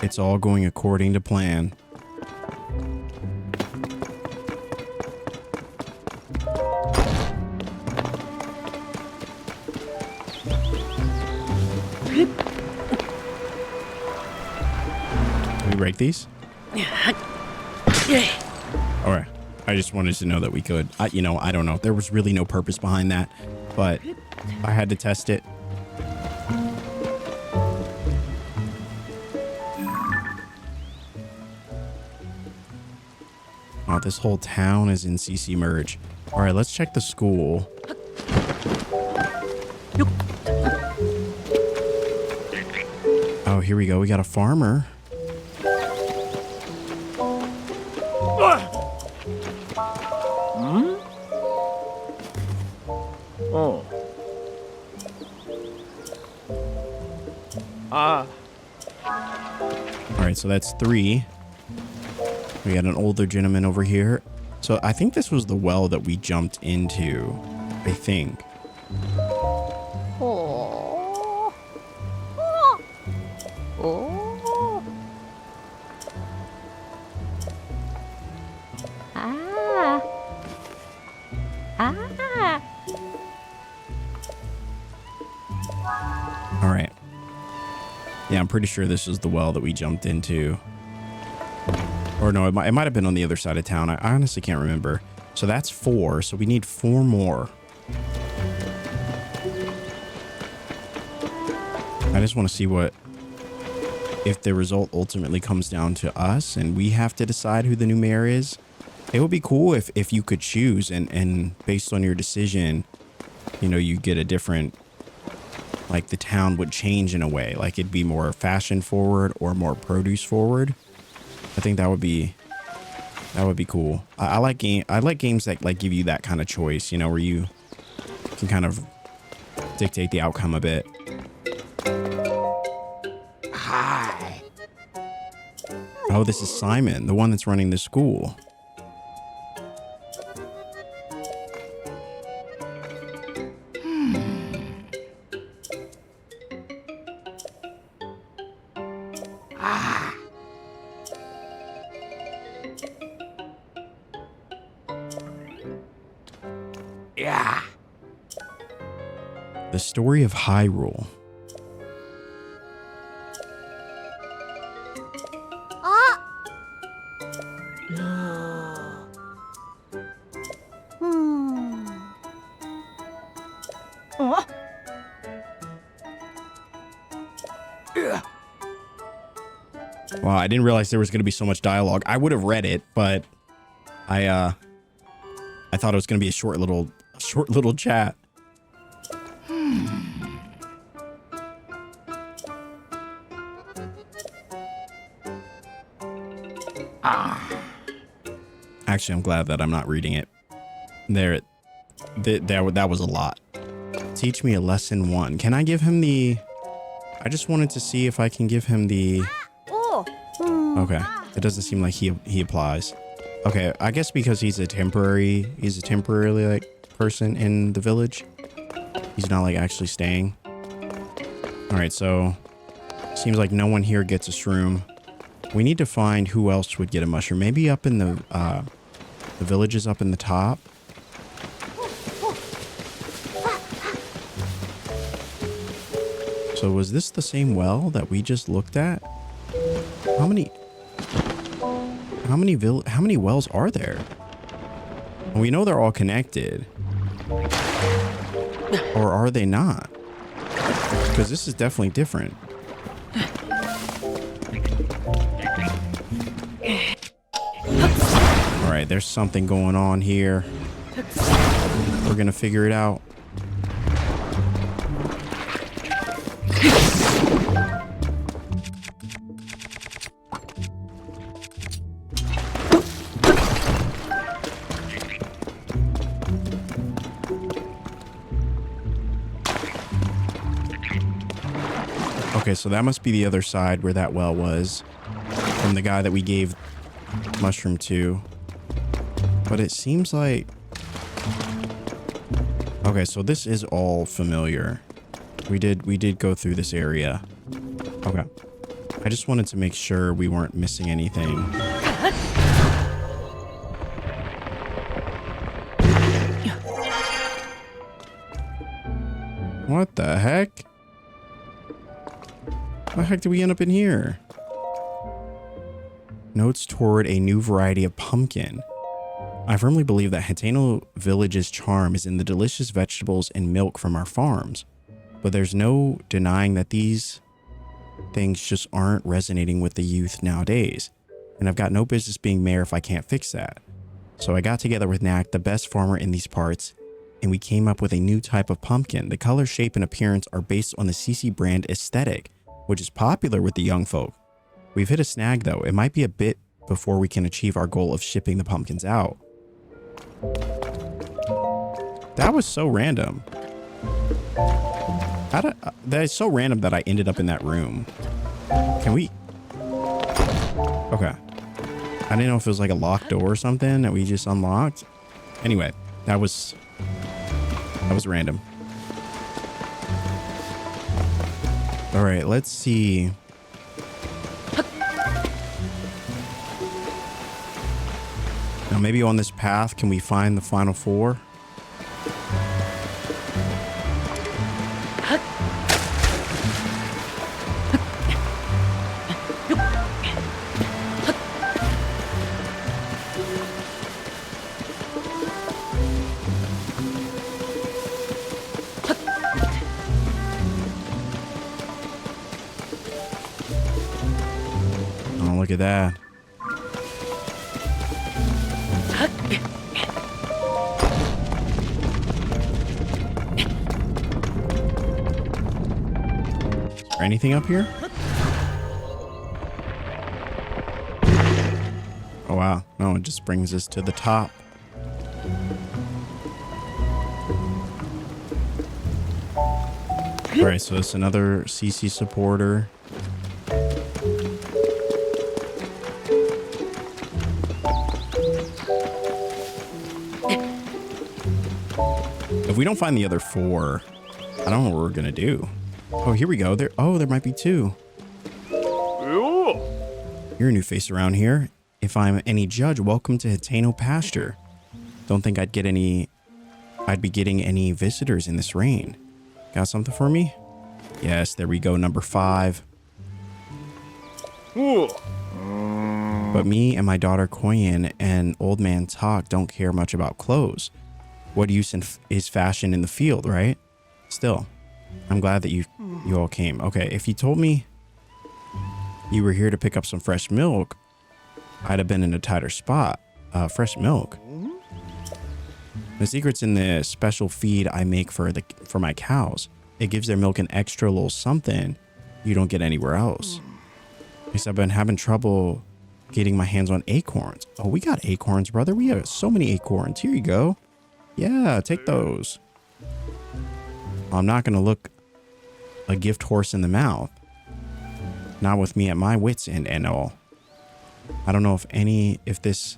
It's all going according to plan. Can we break these? All right. I just wanted to know that we could. I don't know. There was really no purpose behind that, but I had to test it. Oh, this whole town is in CC merge. All right, let's check the school. Oh, here we go. We got a farmer. Oh. Ah. All right, so that's 3. We got an older gentleman over here. So I think this was the well that we jumped into. I think. Oh. Oh. Ah. Ah. All right. Yeah, I'm pretty sure this is the well that we jumped into. Or no, it might have been on the other side of town. I honestly can't remember. So that's 4. So we need 4 more. I just want to see if the result ultimately comes down to us and we have to decide who the new mayor is. It would be cool if you could choose and based on your decision, you get a different, like the town would change in a way. Like it'd be more fashion forward or more produce forward. I think that would be cool. I like games that like give you that kind of choice, where you can kind of dictate the outcome a bit. Hi. Oh, this is Simon, the one that's running the school. Yeah. The story of Hyrule. Wow, I didn't realize there was going to be so much dialogue. I would have read it, but I I thought it was gonna be a short little chat. Actually, I'm glad that I'm not reading it. That was a lot. Teach me a lesson 1. Can I give him the... I just wanted to see if I can give him the... Okay. It doesn't seem like he applies. Okay, I guess because he's a temporary like person in the village. He's not like actually staying. All right, so seems like no one here gets a shroom. We need to find who else would get a mushroom. Maybe up in the village is up in the top. So was this the same well that we just looked at? How many wells are there? We know they're all connected. Or are they not? Because this is definitely different. All right, there's something going on here. We're gonna figure it out. Okay, so that must be the other side where that well was from the guy that we gave mushroom to. But it seems like... Okay, so this is all familiar. We did go through this area. Okay. I just wanted to make sure we weren't missing anything. What the heck? How the heck did we end up in here? Notes toward a new variety of pumpkin. I firmly believe that Hateno Village's charm is in the delicious vegetables and milk from our farms. But there's no denying that these things just aren't resonating with the youth nowadays. And I've got no business being mayor if I can't fix that. So I got together with Knack, the best farmer in these parts, and we came up with a new type of pumpkin. The color, shape, and appearance are based on the Cece brand aesthetic, which is popular with the young folk. We've hit a snag though. It might be a bit before we can achieve our goal of shipping the pumpkins out. That was so random. That is so random that I ended up in that room. Can we? Okay. I didn't know if it was like a locked door or something that we just unlocked. Anyway, that was random. All right, let's see. Now maybe on this path, can we find the final 4? Oh, look at that. Anything up here? Oh wow, no, it just brings us to the top. All right, so it's another Cece supporter. If we don't find the other 4, I don't know what we're gonna do. Oh, here we go. There might be 2. You're a new face around here. If I'm any judge, welcome to Hateno pasture. Don't think I'd be getting any visitors in this rain. Got something for me? Yes, there we go. Number 5. But me and my daughter Koyen and old man Talk don't care much about clothes. What use is fashion in the field, right? Still, I'm glad that you all came. Okay, if you told me you were here to pick up some fresh milk, I'd have been in a tighter spot. Fresh milk. The secret's in the special feed I make for my cows. It gives their milk an extra little something you don't get anywhere else. At least I've been having trouble getting my hands on acorns. Oh, we got acorns, brother. We have so many acorns. Here you go. Yeah, take those. I'm not going to look a gift horse in the mouth. Not with me at my wits' end and all. I don't know if this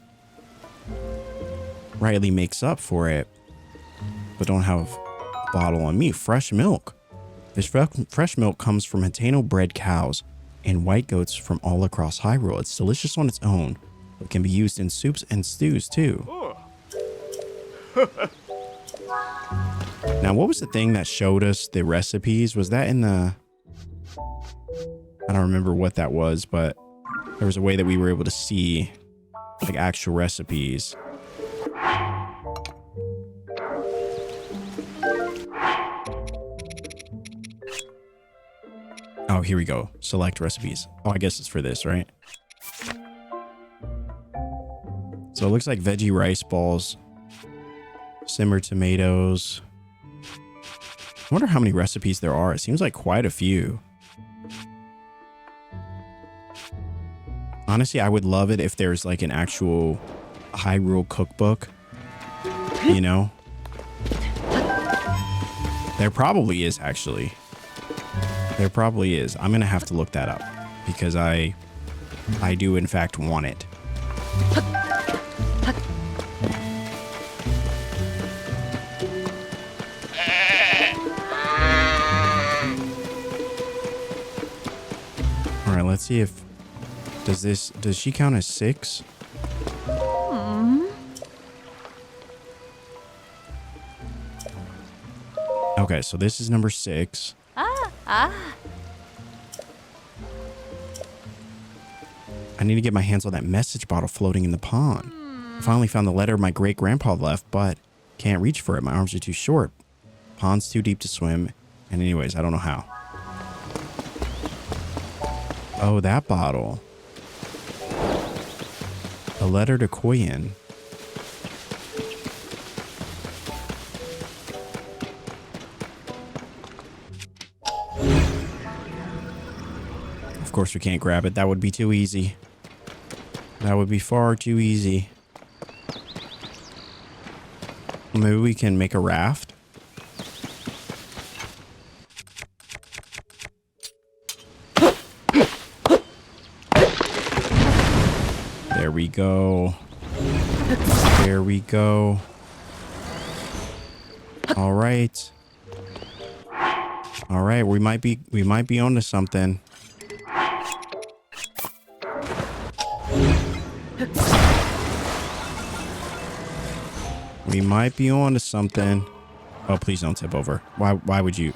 rightly makes up for it, but don't have a bottle on me. Fresh milk. This fresh milk comes from Hateno bred cows and white goats from all across Hyrule. It's delicious on its own, but can be used in soups and stews too. Now, what was the thing that showed us the recipes? Was that in the... I don't remember what that was, but there was a way that we were able to see like actual recipes. Oh, here we go. Select recipes. Oh, I guess it's for this, right? So it looks like veggie rice balls, simmered tomatoes. I wonder how many recipes there are. It seems like quite a few. Honestly, I would love it if there's like an actual Hyrule cookbook, you know? There probably is, actually. There probably is. I'm going to have to look that up because I do in fact want it. All right, let's see if does she count as 6? Okay, so this is number 6. I need to get my hands on that message bottle floating in the pond. I finally found the letter my great-grandpa left, but can't reach for it. My arms are too short. Pond's too deep to swim. And anyways, I don't know how. Oh, that bottle. A letter to Koyin. Of course we can't grab it. That would be too easy. That would be far too easy. Maybe we can make a raft. There we go. There we go. All right. All right, we might be onto something. We might be on to something. Oh, please don't tip over. Why would you?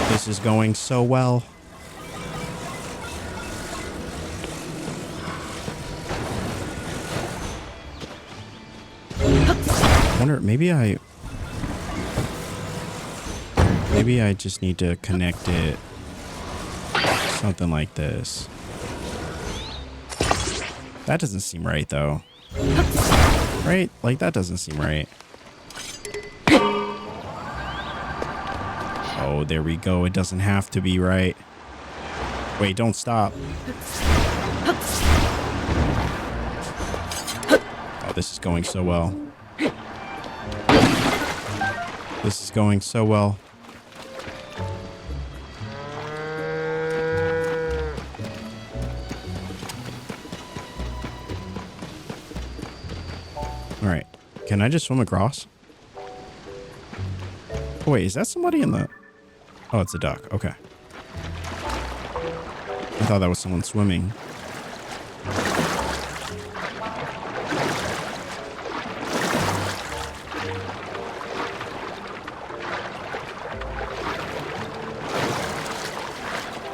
This is going so well. I wonder, maybe I just need to connect it. Something like this. That doesn't seem right, though. Right? Like, that doesn't seem right. Oh, there we go. It doesn't have to be right. Wait, don't stop. Oh, this is going so well. This is going so well. Alright. Can I just swim across? Oh, wait, is that somebody in the... Oh, it's a duck. Okay. I thought that was someone swimming.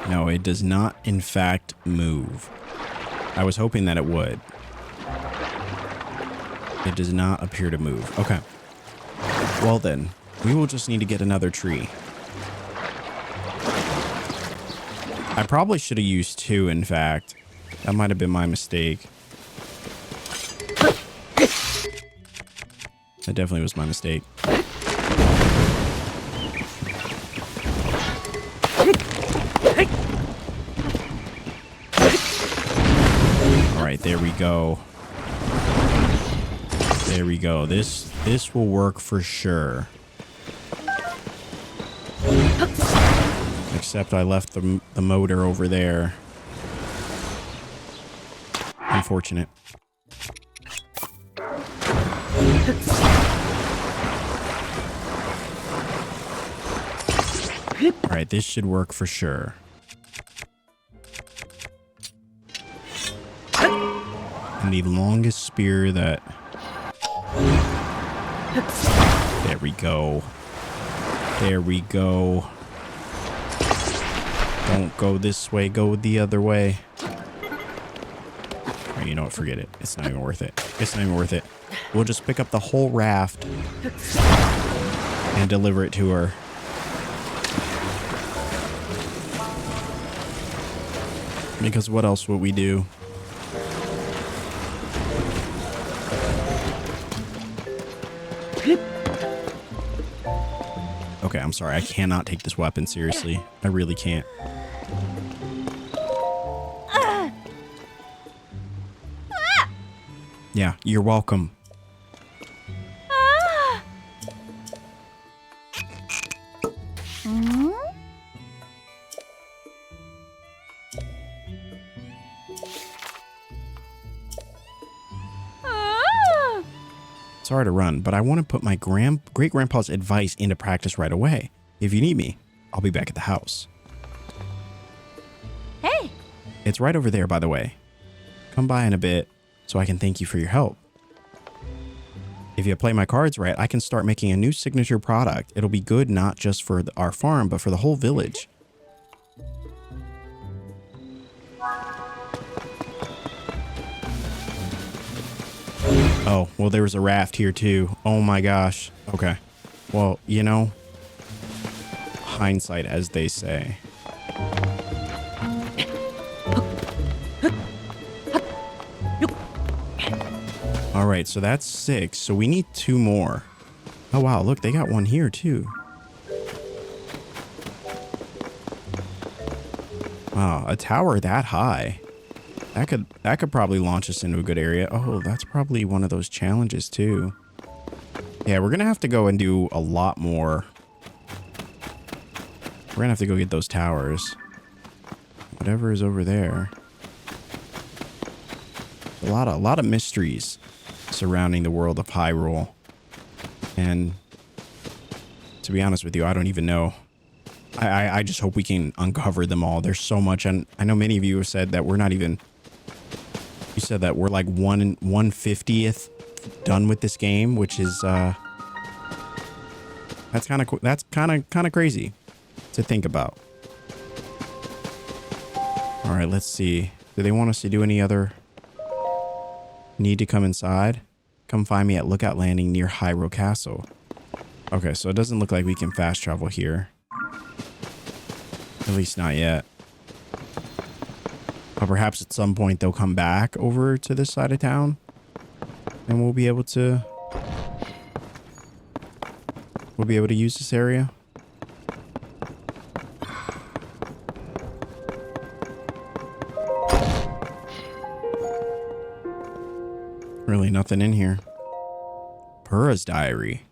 No, it does not, in fact, move. I was hoping that it would. It does not appear to move. Okay. Well then, We will just need to get another tree. I probably should have used 2, in fact. That might have been my mistake. That definitely was my mistake. All right, there we go. There we go. This will work for sure. Except I left the motor over there. Unfortunate. All right, this should work for sure. And the longest spear that... There we go. There we go. Don't go this way, go the other way. All right, you know what? Forget it. It's not even worth it. It's not even worth it. We'll just pick up the whole raft and deliver it to her. Because what else would we do? Okay, I'm sorry. I cannot take this weapon seriously. I really can't. Yeah, you're welcome. It's hard to run, but I want to put my great-grandpa's advice into practice right away. If you need me, I'll be back at the house. Hey! It's right over there, by the way. Come by in a bit so I can thank you for your help. If you play my cards right, I can start making a new signature product. It'll be good not just for our farm, but for the whole village. Oh, well, there was a raft here too. Oh my gosh. Okay. Well, you know, hindsight, as they say. All right, so that's 6. So we need 2 more. Oh, wow. Look, they got one here too. Wow, a tower that high. That could probably launch us into a good area. Oh, that's probably one of those challenges too. Yeah, we're gonna have to go and do a lot more. We're gonna have to go get those towers. Whatever is over there. A lot of mysteries surrounding the world of Hyrule. And to be honest with you, I don't even know. I just hope we can uncover them all. There's so much, and I know many of you have said that we're not even... You said that we're like 1/50th done with this game, which is that's kind of crazy to think about. All right, let's see. Do they want us to do any other? Need to come inside? Come find me at Lookout Landing near Hyrule Castle. Okay, so it doesn't look like we can fast travel here. At least not yet. But perhaps at some point they'll come back over to this side of town. And we'll be able to use this area. Really nothing in here. Purah's diary.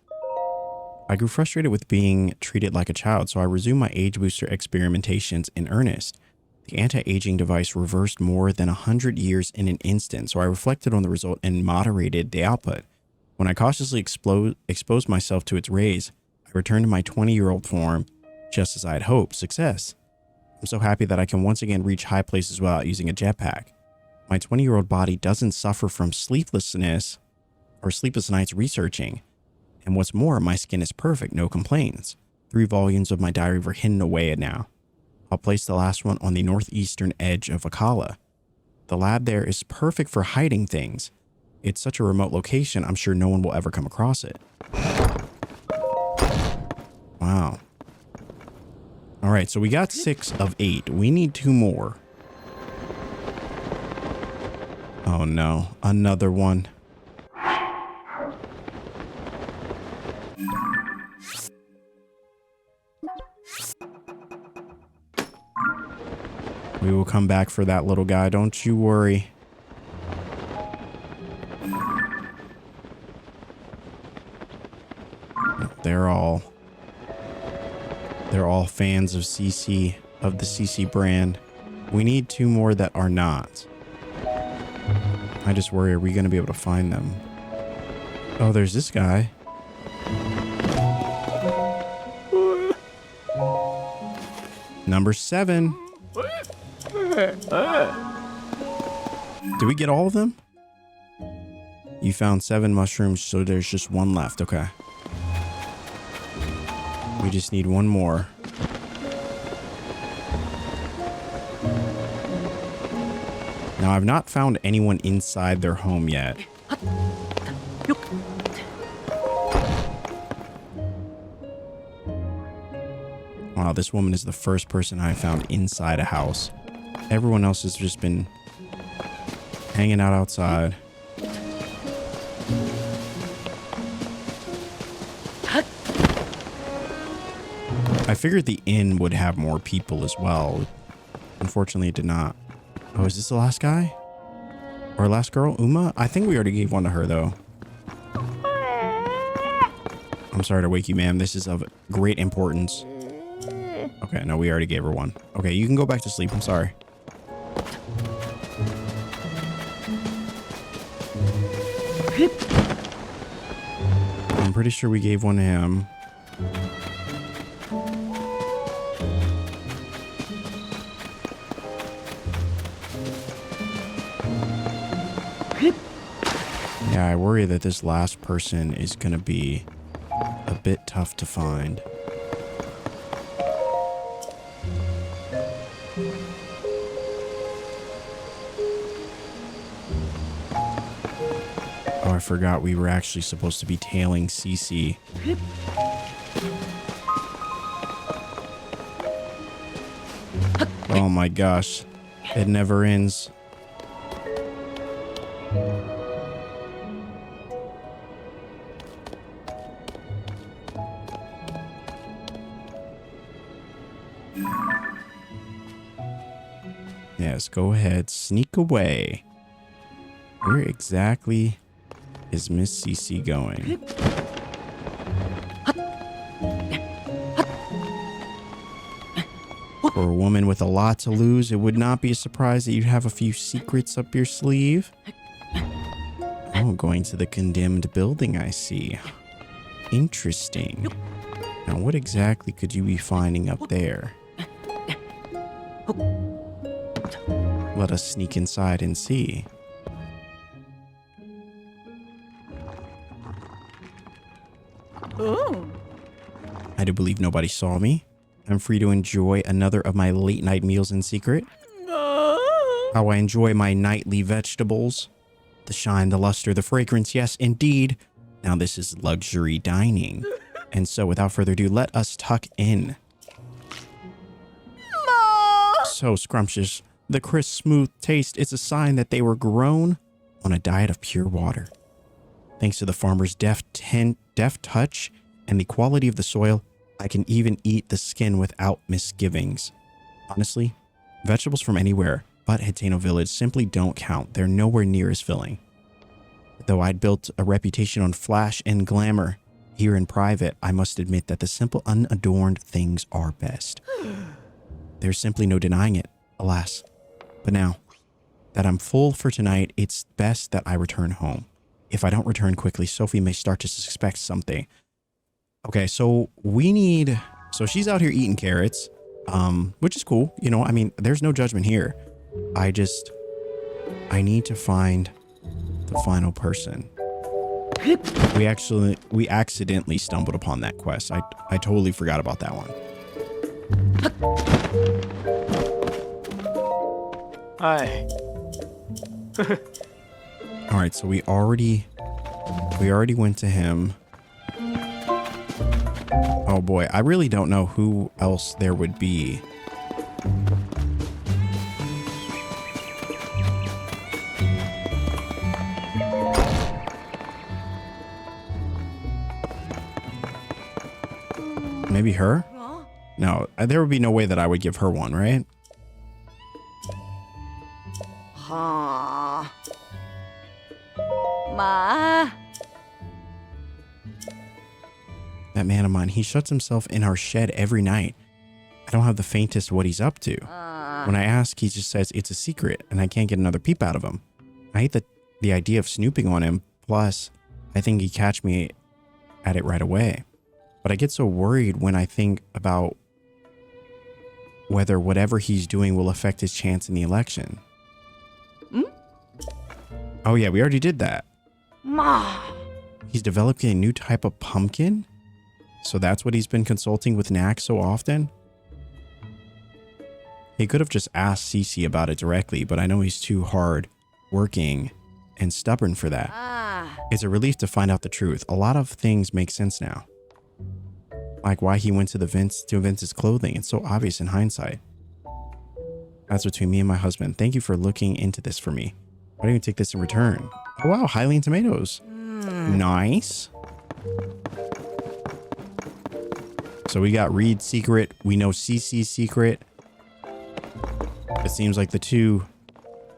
I grew frustrated with being treated like a child, so I resumed my age booster experimentations in earnest. The anti-aging device reversed more than 100 years in an instant, so I reflected on the result and moderated the output. When I cautiously exposed myself to its rays, I returned to my 20-year-old form, just as I had hoped. Success. I'm so happy that I can once again reach high places without using a jetpack. My 20-year-old body doesn't suffer from sleeplessness or sleepless nights researching. And what's more, my skin is perfect, no complaints. 3 volumes of my diary were hidden away now. I'll place the last one on the northeastern edge of Akala. The lab there is perfect for hiding things. It's such a remote location, I'm sure no one will ever come across it. Wow. All right, so we got 6 of 8. We need 2 more. Oh no, another one. We will come back for that little guy, don't you worry. They're all fans of Cece, of the Cece brand. We need 2 more that are not. I just worry, are we going to be able to find them? Oh, there's this guy. Number 7. Did we get all of them? You found 7 mushrooms, so there's just 1 left. Okay. We just need 1 more. Now, I've not found anyone inside their home yet. Wow, this woman is the first person I found inside a house. Everyone else has just been hanging out outside. I figured the inn would have more people as well. Unfortunately, it did not. Oh, is this the last guy? Or last girl? Uma? I think we already gave one to her, though. I'm sorry to wake you, ma'am. This is of great importance. Okay, no, we already gave her one. Okay, you can go back to sleep. I'm sorry. I'm pretty sure we gave one to him. Yeah, I worry that this last person is going to be a bit tough to find. Oh, I forgot we were actually supposed to be tailing Cece. Oh my gosh. It never ends. Yes, go ahead. Sneak away. Where exactly is Miss Cece going? For a woman with a lot to lose, it would not be a surprise that you'd have a few secrets up your sleeve. Oh, going to the condemned building, I see. Interesting. Now, what exactly could you be finding up there? Let us sneak inside and see. Ooh. I do believe nobody saw me. I'm free to enjoy another of my late night meals in secret. How I enjoy my nightly vegetables. The shine, the luster, the fragrance, yes, indeed. Now this is luxury dining. And so without further ado, let us tuck in. So scrumptious. The crisp, smooth taste is a sign that they were grown on a diet of pure water. Thanks to the farmer's deft touch and the quality of the soil, I can even eat the skin without misgivings. Honestly, vegetables from anywhere but Hateno Village simply don't count. They're nowhere near as filling. Though I'd built a reputation on flash and glamour, here in private, I must admit that the simple, unadorned things are best. There's simply no denying it, alas. But now that I'm full for tonight, it's best that I return home. If I don't return quickly, Sophie may start to suspect something. Okay, so so she's out here eating carrots, which is cool. You know, I mean, there's no judgment here. I need to find the final person. We accidentally stumbled upon that quest. I totally forgot about that one. Hi. All right, so we already went to him. Oh boy, I really don't know who else there would be. Maybe her? No, there would be no way that I would give her one, right? Ma. That man of mine, he shuts himself in our shed every night. I don't have the faintest what he's up to. When I ask, he just says it's a secret and I can't get another peep out of him. I hate the idea of snooping on him. Plus, I think he'd catch me at it right away. But I get so worried when I think about whether whatever he's doing will affect his chance in the election. Oh yeah, we already did that. Ma. He's developing a new type of pumpkin? So that's what he's been consulting with Knack so often? He could have just asked Cece about it directly, but I know he's too hard working and stubborn for that. It's a relief to find out the truth. A lot of things make sense now. Like why he went to Vince's clothing. It's so obvious in hindsight. That's between me and my husband. Thank you for looking into this for me. Why don't you take this in return? Oh wow, Hylian tomatoes. Nice. So we got Reed's secret. We know Cece's secret. It seems like the two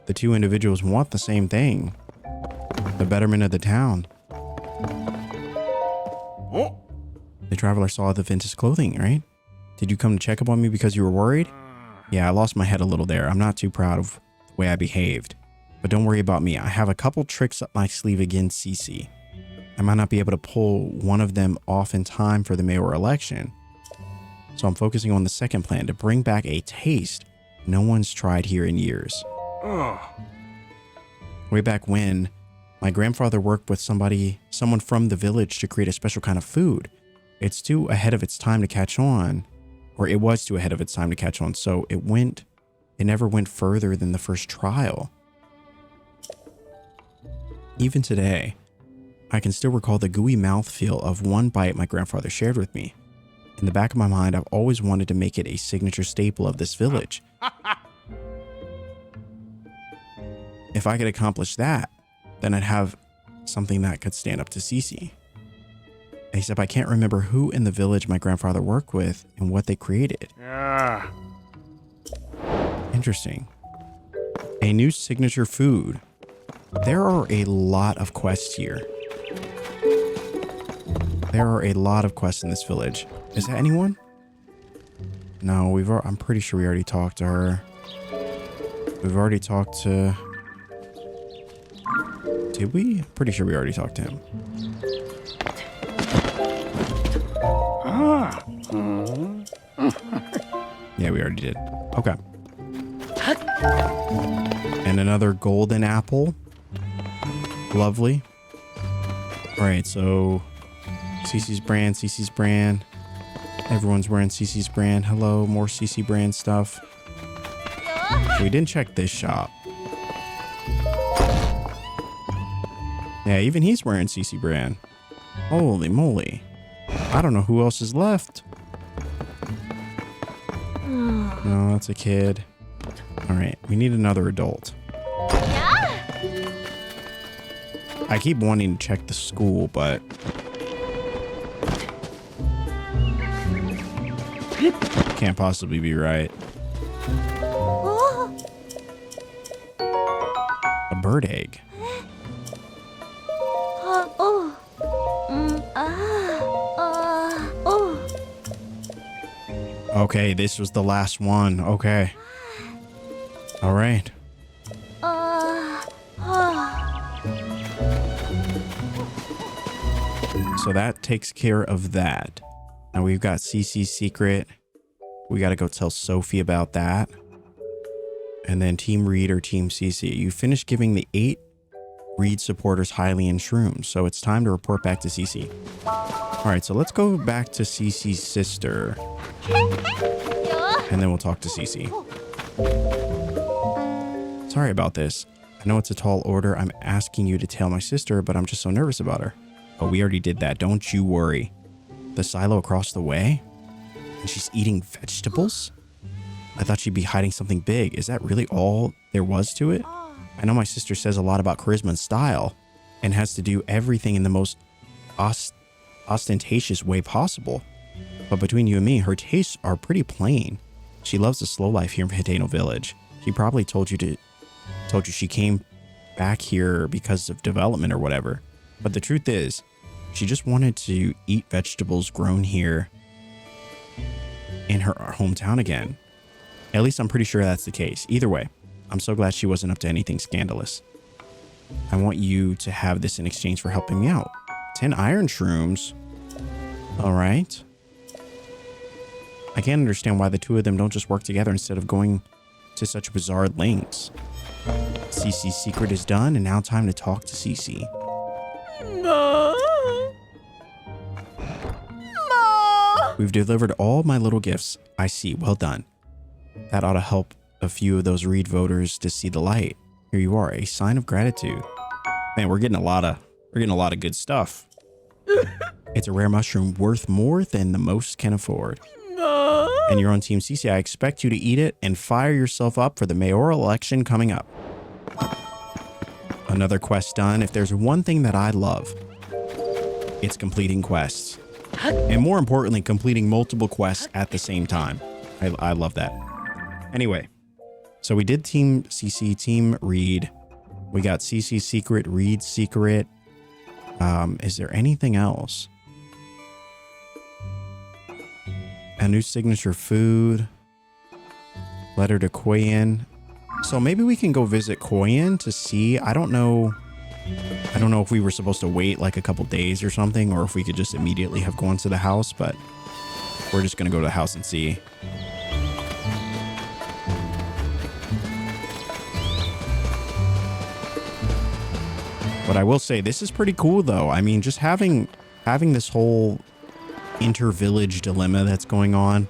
individuals want the same thing. The betterment of the town. Oh. The traveler saw the Vince's clothing, right? Did you come to check up on me because you were worried? Yeah, I lost my head a little there. I'm not too proud of the way I behaved. But don't worry about me. I have a couple tricks up my sleeve against Cece. I might not be able to pull one of them off in time for the mayor election. So I'm focusing on the second plan to bring back a taste no one's tried here in years. Way back when, my grandfather worked with someone from the village to create a special kind of food. It's too ahead of its time to catch on, or it was too ahead of its time to catch on, so it never went further than the first trial. Even today, I can still recall the gooey mouthfeel of one bite my grandfather shared with me. In the back of my mind, I've always wanted to make it a signature staple of this village. If I could accomplish that, then I'd have something that could stand up to Cece. Except I can't remember who in the village my grandfather worked with and what they created. Interesting. A new signature food. There are a lot of quests here. There are a lot of quests in this village. Is that anyone? No, I'm pretty sure we already talked to her. We've already talked to... Did we? Pretty sure we already talked to him. Yeah, we already did. Okay. And another golden apple. Lovely. All right, so Cece's brand. Everyone's wearing Cece's brand. Hello, more Cece brand stuff. We didn't check this shop. Yeah, even he's wearing Cece brand. Holy moly. I don't know who else is left. No, that's a kid. All right, we need another adult. I keep wanting to check the school, but... can't possibly be right. A bird egg. Okay, this was the last one. Okay. All right. So that takes care of that. Now we've got Cece's secret. We got to go tell Sophie about that. And then Team Reed or Team Cece. You finished giving the 8 Reed supporters Hylian shrooms. So it's time to report back to Cece. All right, so let's go back to Cece's sister. And then we'll talk to Cece. Sorry about this. I know it's a tall order. I'm asking you to tell my sister, but I'm just so nervous about her. Oh, we already did that. Don't you worry. The silo across the way? And she's eating vegetables? I thought she'd be hiding something big. Is that really all there was to it? I know my sister says a lot about charisma and style and has to do everything in the most ostentatious way possible. But between you and me, her tastes are pretty plain. She loves the slow life here in Hateno Village. She probably told you she came back here because of development or whatever. But the truth is, she just wanted to eat vegetables grown here in her hometown again. At least I'm pretty sure that's the case. Either way, I'm so glad she wasn't up to anything scandalous. I want you to have this in exchange for helping me out. 10 iron shrooms. All right. I can't understand why the two of them don't just work together instead of going to such bizarre lengths. Cece's secret is done, and now time to talk to Cece. We've delivered all my little gifts. I see. Well done. That ought to help a few of those Reede voters to see the light. Here you are, a sign of gratitude. Man, we're getting a lot of good stuff. It's a rare mushroom worth more than the most can afford. And you're on Team Cece. I expect you to eat it and fire yourself up for the mayoral election coming up. Another quest done. If there's one thing that I love, it's completing quests. And more importantly, completing multiple quests at the same time. I love that. Anyway, so we did Team Cece, Team Reede. We got Cece's secret, Reede's secret. Is there anything else? A new signature food. Letter to Koyan. So maybe we can go visit Koyan to see. I don't know if we were supposed to wait like a couple days or something, or if we could just immediately have gone to the house, but we're just going to go to the house and see. But I will say this is pretty cool though. I mean, just having this whole inter-village dilemma that's going on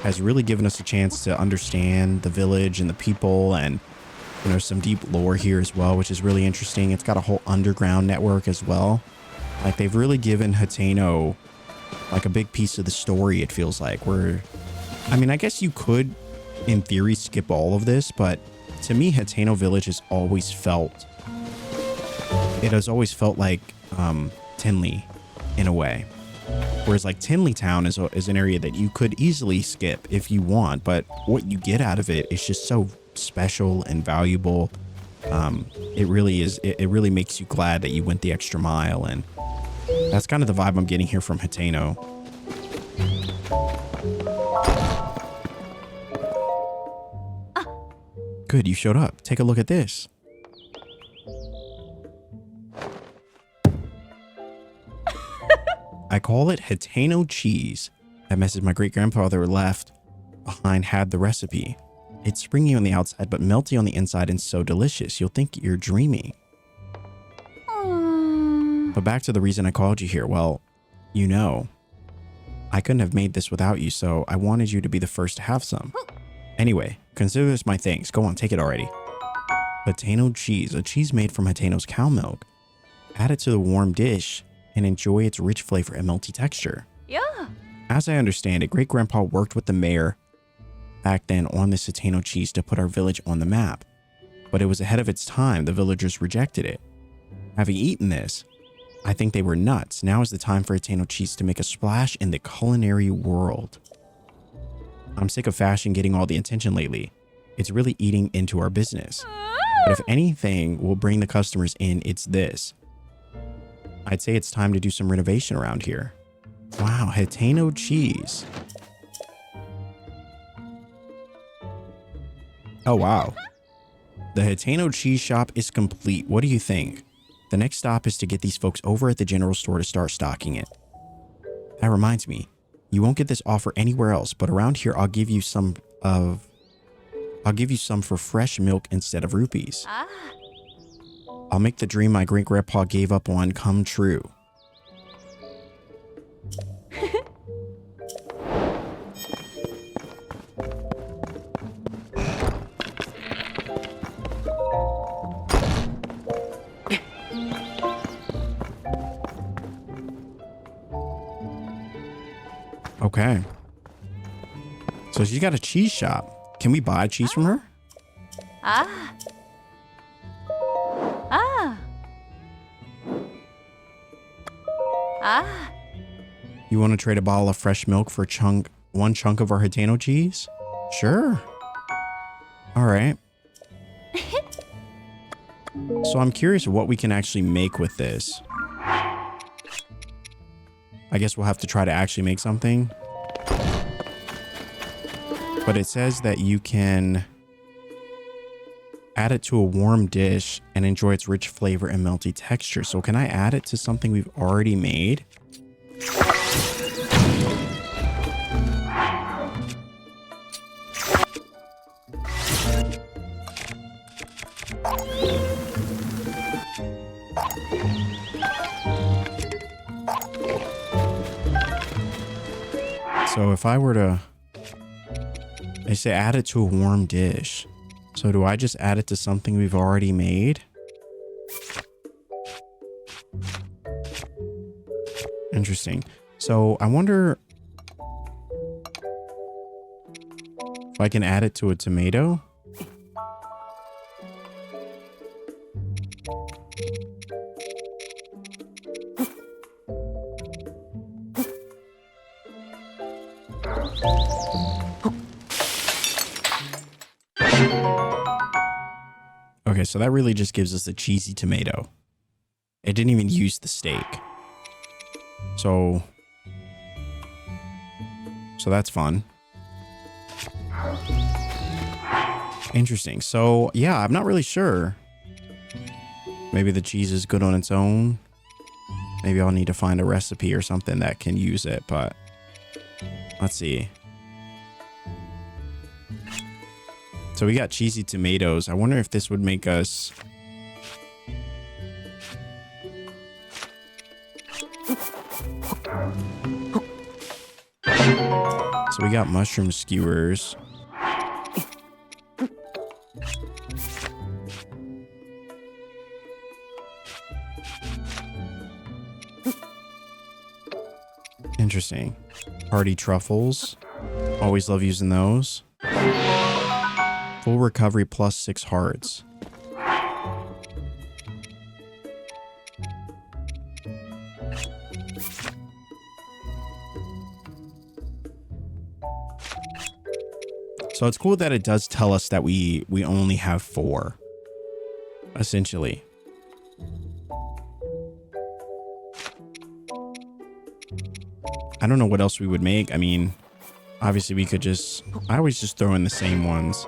has really given us a chance to understand the village and the people, and you know, some deep lore here as well, which is really interesting. It's got a whole underground network as well. Like, they've really given Hateno like a big piece of the story, it feels like. I mean, I guess you could in theory skip all of this, but to me, Hateno Village has always felt like Tinley in a way. Whereas like Tinley Town is an area that you could easily skip if you want, but what you get out of it is just so special and valuable. It really is. It really makes you glad that you went the extra mile, and that's kind of the vibe I'm getting here from Hateno. Good, you showed up. Take a look at this. I call it Hateno cheese. That message my great-grandfather left behind had the recipe. It's springy on the outside, but melty on the inside and so delicious. You'll think you're dreaming. But back to the reason I called you here. Well, you know, I couldn't have made this without you, so I wanted you to be the first to have some. Anyway, consider this my thanks. Go on, take it already. Hateno cheese, a cheese made from Hateno's cow milk. Add it to the warm dish and enjoy its rich flavor and melty texture. Yeah. As I understand it, Great-Grandpa worked with the mayor back then on this Hateno cheese to put our village on the map. But it was ahead of its time. The villagers rejected it. Having eaten this, I think they were nuts. Now is the time for Hateno cheese to make a splash in the culinary world. I'm sick of fashion getting all the attention lately. It's really eating into our business. But if anything will bring the customers in, it's this. I'd say it's time to do some renovation around here. Wow, Hateno cheese. Oh, wow. The Hateno cheese shop is complete. What do you think? The next stop is to get these folks over at the general store to start stocking it. That reminds me, you won't get this offer anywhere else, but around here I'll give you some for fresh milk instead of rupees. I'll make the dream my great-grandpa gave up on come true. Okay. So she's got a cheese shop. Can we buy cheese from her? Ah. Ah. Ah. You want to trade a bottle of fresh milk for one chunk of our Hateno cheese? Sure. All right. So I'm curious what we can actually make with this. I guess we'll have to try to actually make something. But it says that you can add it to a warm dish and enjoy its rich flavor and melty texture. So can I add it to something we've already made? So if I were to, they say add it to a warm dish. So do I just add it to something we've already made? Interesting. So I wonder if I can add it to a tomato. Okay, so that really just gives us a cheesy tomato. It didn't even use the steak. So that's fun. Interesting. So yeah, I'm not really sure. Maybe the cheese is good on its own. Maybe I'll need to find a recipe or something that can use it, but let's see. So we got cheesy tomatoes. I wonder if this would make us... So we got mushroom skewers. Interesting. Party truffles. Always love using those. Full recovery plus 6 hearts. So it's cool that it does tell us that we only have 4, essentially. I don't know what else we would make. I mean, obviously we could just, I always just throw in the same ones.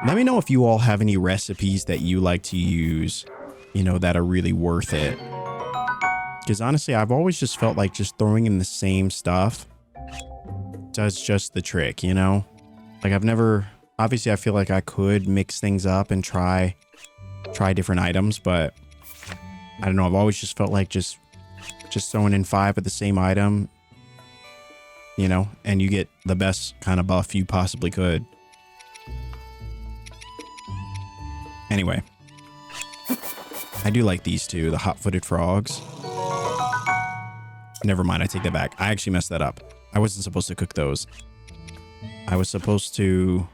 Let me know if you all have any recipes that you like to use, you know, that are really worth it. Because honestly, I've always just felt like just throwing in the same stuff does just the trick, you know? Like I've never, obviously I feel like I could mix things up and try different items, but I don't know. I've always just felt like just throwing in 5 of the same item, you know, and you get the best kind of buff you possibly could. Anyway, I do like these two, the hot-footed frogs. Never mind, I take that back. I actually messed that up. I wasn't supposed to cook those. I was supposed to...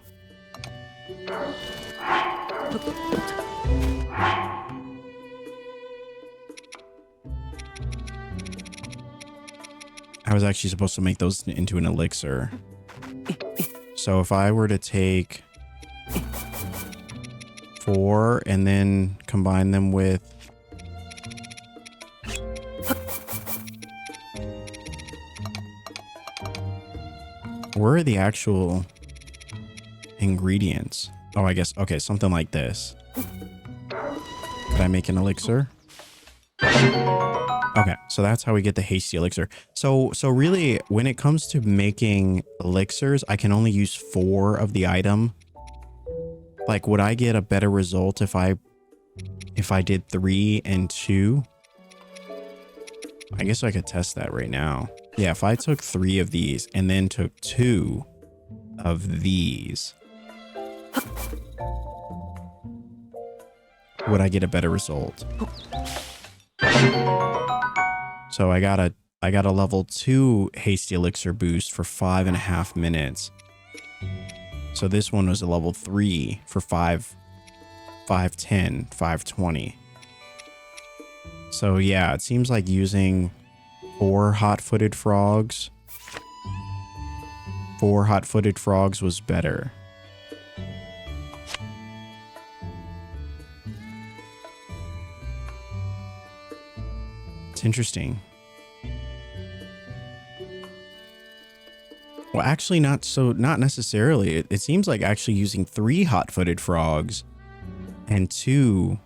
I was actually supposed to make those into an elixir. So if I were to take 4 and then combine them with... Where are the actual ingredients? Oh, I guess, okay, something like this. Could I make an elixir? Okay, so that's how we get the hasty elixir. So really, when it comes to making elixirs, I can only use 4 of the item. Like, would I get a better result if I did 3 and 2? I guess I could test that right now. Yeah, if I took 3 of these and then took 2 of these, would I get a better result? So I got I got a level 2 hasty elixir boost for 5.5 minutes. So this one was a level 3 for 5:10, 5:20. So yeah, it seems like using 4 hot-footed frogs. 4 hot-footed frogs was better. It's interesting. Well, actually not necessarily. It seems like actually using 3 hot-footed frogs and 2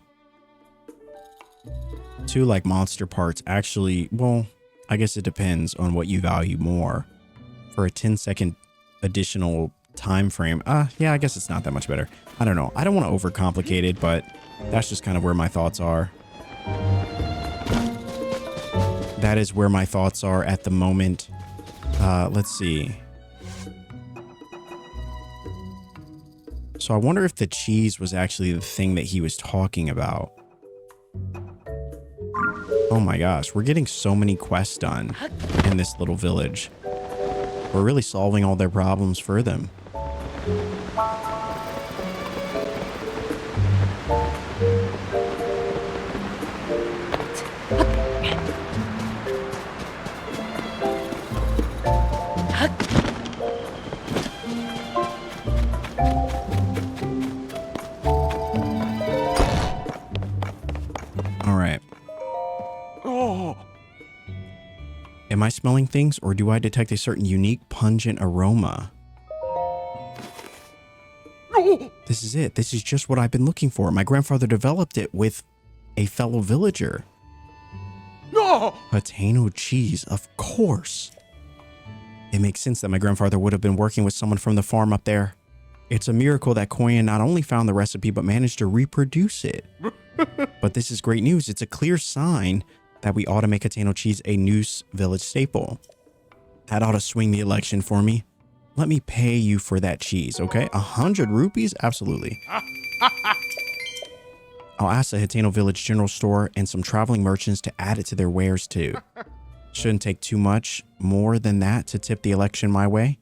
like monster parts actually, well, I guess it depends on what you value more. For a 10-second additional time frame, yeah, I guess it's not that much better. I don't know. I don't want to overcomplicate it, but that's just kind of where my thoughts are. That is where my thoughts are at the moment. Let's see. So I wonder if the cheese was actually the thing that he was talking about. Oh my gosh, we're getting so many quests done in this little village. We're really solving all their problems for them. All right. Oh. Am I smelling things, or do I detect a certain unique pungent aroma? This is it. This is just what I've been looking for. My grandfather developed it with a fellow villager. No. Hateno cheese, of course. It makes sense that my grandfather would have been working with someone from the farm up there. It's a miracle that Koyan not only found the recipe, but managed to reproduce it. But this is great news. It's a clear sign that we ought to make Hateno cheese a new village staple. That ought to swing the election for me. Let me pay you for that cheese, okay? 100 rupees? Absolutely. I'll ask the Hateno Village General Store and some traveling merchants to add it to their wares too. Shouldn't take too much more than that to tip the election my way.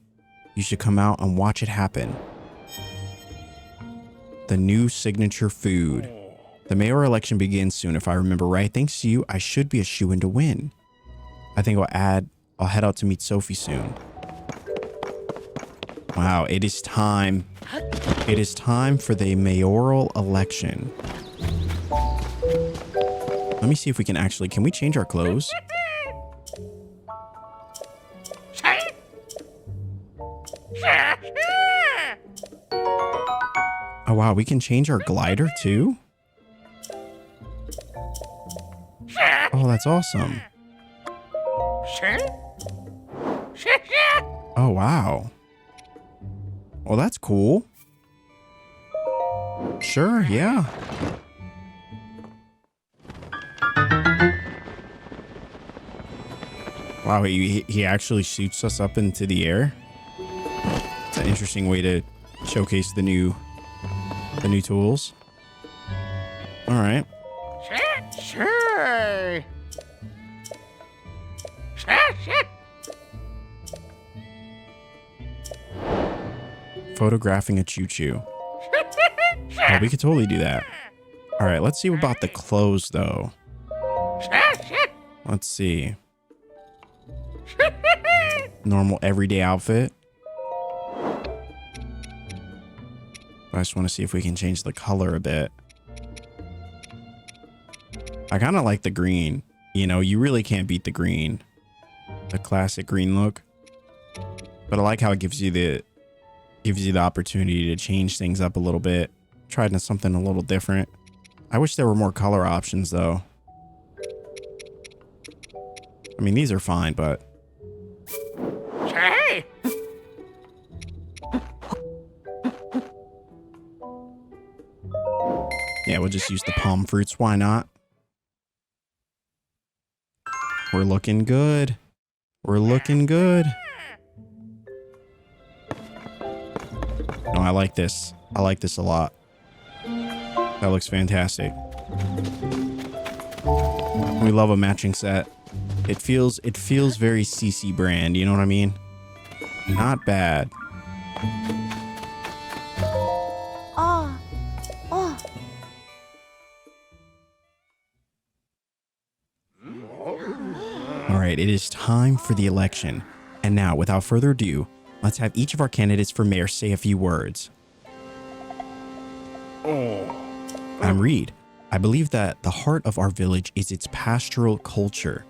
You should come out and watch it happen. The new signature food. The mayor election begins soon, if I remember right. Thanks to you, I should be a shoo-in to win. I think I'll head out to meet Sophie soon. Wow, it is time. It is time for the mayoral election. Let me see if we can actually, can we change our clothes? Oh wow, we can change our glider too? Oh, that's awesome. Oh, wow. Well, that's cool. Sure, yeah. Wow, he actually shoots us up into the air. It's an interesting way to showcase the new tools. All right. Sure. Photographing a choo-choo. Oh, we could totally do that. All right, let's see about the clothes, though. Let's see. Normal everyday outfit. I just want to see if we can change the color a bit. I kind of like the green. You know, you really can't beat the green. The classic green look. But I like how it gives you the opportunity to change things up a little bit. Try something a little different. I wish there were more color options though. I mean, these are fine, but Hey. yeah, we'll just use the palm fruits. Why not? We're looking good. We're looking good. No, I like this. I like this a lot. That looks fantastic. We love a matching set. It feels very Cece brand, you know what I mean? Not bad. Ah. Oh. All right, it is time for the election. And now, without further ado, let's have each of our candidates for mayor say a few words. I'm Reed. I believe that the heart of our village is its pastoral culture.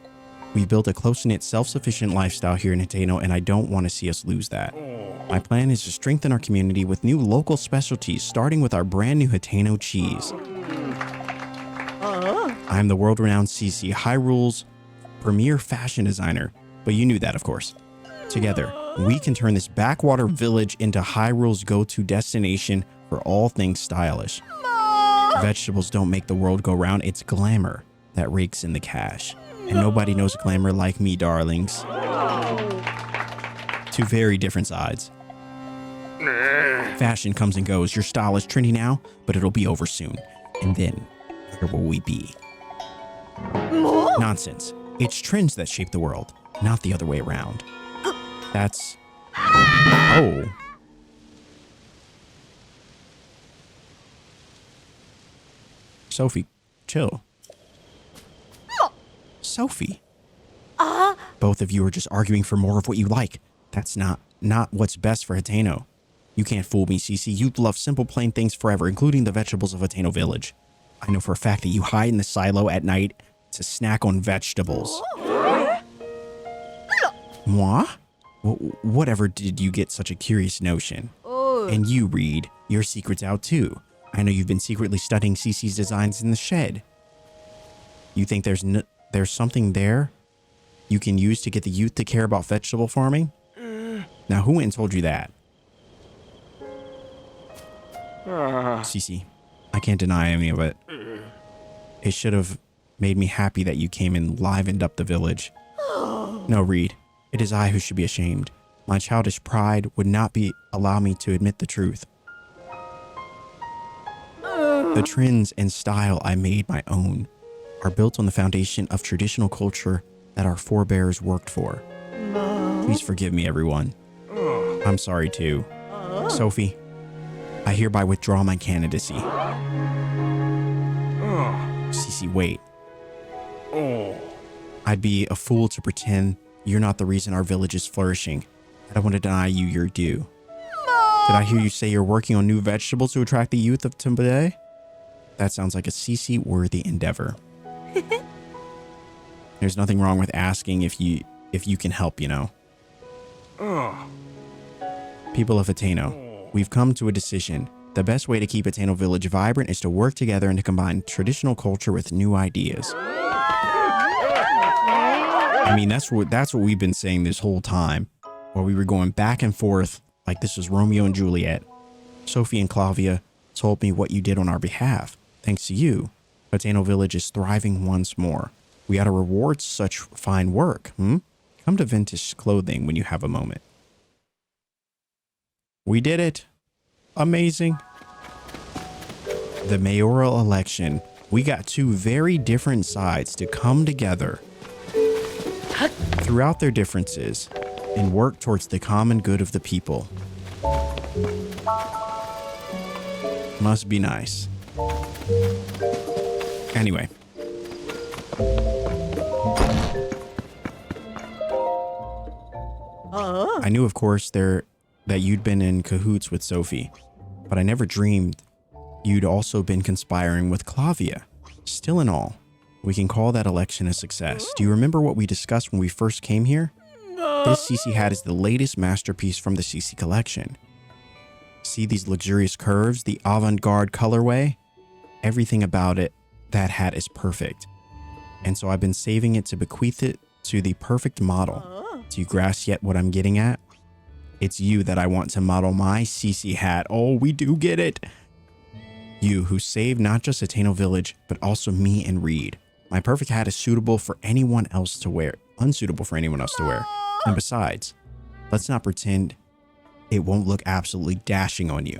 We built a close-knit, self-sufficient lifestyle here in Hateno, and I don't want to see us lose that. My plan is to strengthen our community with new local specialties, starting with our brand new Hateno cheese. I'm the world-renowned Cece, Hyrule's premier fashion designer, but you knew that, of course. Together, we can turn this backwater village into Hyrule's go-to destination for all things stylish. Vegetables don't make the world go round, it's glamour that rakes in the cash. And nobody knows glamour like me, darlings. Two very different sides. Fashion comes and goes. Your style is trendy now, but it'll be over soon. And then, where will we be? Nonsense. It's trends that shape the world, not the other way around. That's... Oh. Sophie, chill. Sophie. Both of you are just arguing for more of what you like. That's not what's best for Hateno. You can't fool me, Cece. You love simple, plain things forever, including the vegetables of Hateno Village. I know for a fact that you hide in the silo at night to snack on vegetables. Moi? Whatever did you get such a curious notion? And you, Reed, your secret's out too. I know you've been secretly studying Cece's designs in the shed. You think there's something there you can use to get the youth to care about vegetable farming? Now, who went and told you that? Cece, I can't deny any of it. It should have made me happy that you came and livened up the village. No, Reed, it is I who should be ashamed. My childish pride would not allow me to admit the truth. The trends and style I made my own are built on the foundation of traditional culture that our forebears worked for. Please forgive me, everyone. I'm sorry too. Sophie, I hereby withdraw my candidacy. Cece, wait. I'd be a fool to pretend you're not the reason our village is flourishing. I don't want to deny you your due. Did I hear you say you're working on new vegetables to attract the youth of today? That sounds like a Cece-worthy endeavor. There's nothing wrong with asking if you can help, you know. People of Hateno, we've come to a decision. The best way to keep Hateno Village vibrant is to work together and to combine traditional culture with new ideas. I mean, that's what we've been saying this whole time, while we were going back and forth like this was Romeo and Juliet. Sophie and Clavia told me what you did on our behalf. Thanks to you, Hateno Village is thriving once more. We ought to reward such fine work, Come to Vintage Clothing when you have a moment. We did it. Amazing. The mayoral election. We got two very different sides to come together throughout their differences and work towards the common good of the people. Must be nice. Anyway. I knew, of course, that you'd been in cahoots with Sophie, but I never dreamed you'd also been conspiring with Clavia. Still in all, we can call that election a success. Do you remember what we discussed when we first came here? This Cece hat is the latest masterpiece from the Cece collection. See these luxurious curves, the avant-garde colorway? Everything about it, that hat is perfect. And so I've been saving it to bequeath it to the perfect model. Do you grasp yet what I'm getting at? It's you that I want to model my Cece hat. Oh, we do get it. You who saved not just Hateno Village, but also me and Reed. My perfect hat is suitable for anyone else to wear, unsuitable for anyone else to wear. And besides, let's not pretend it won't look absolutely dashing on you.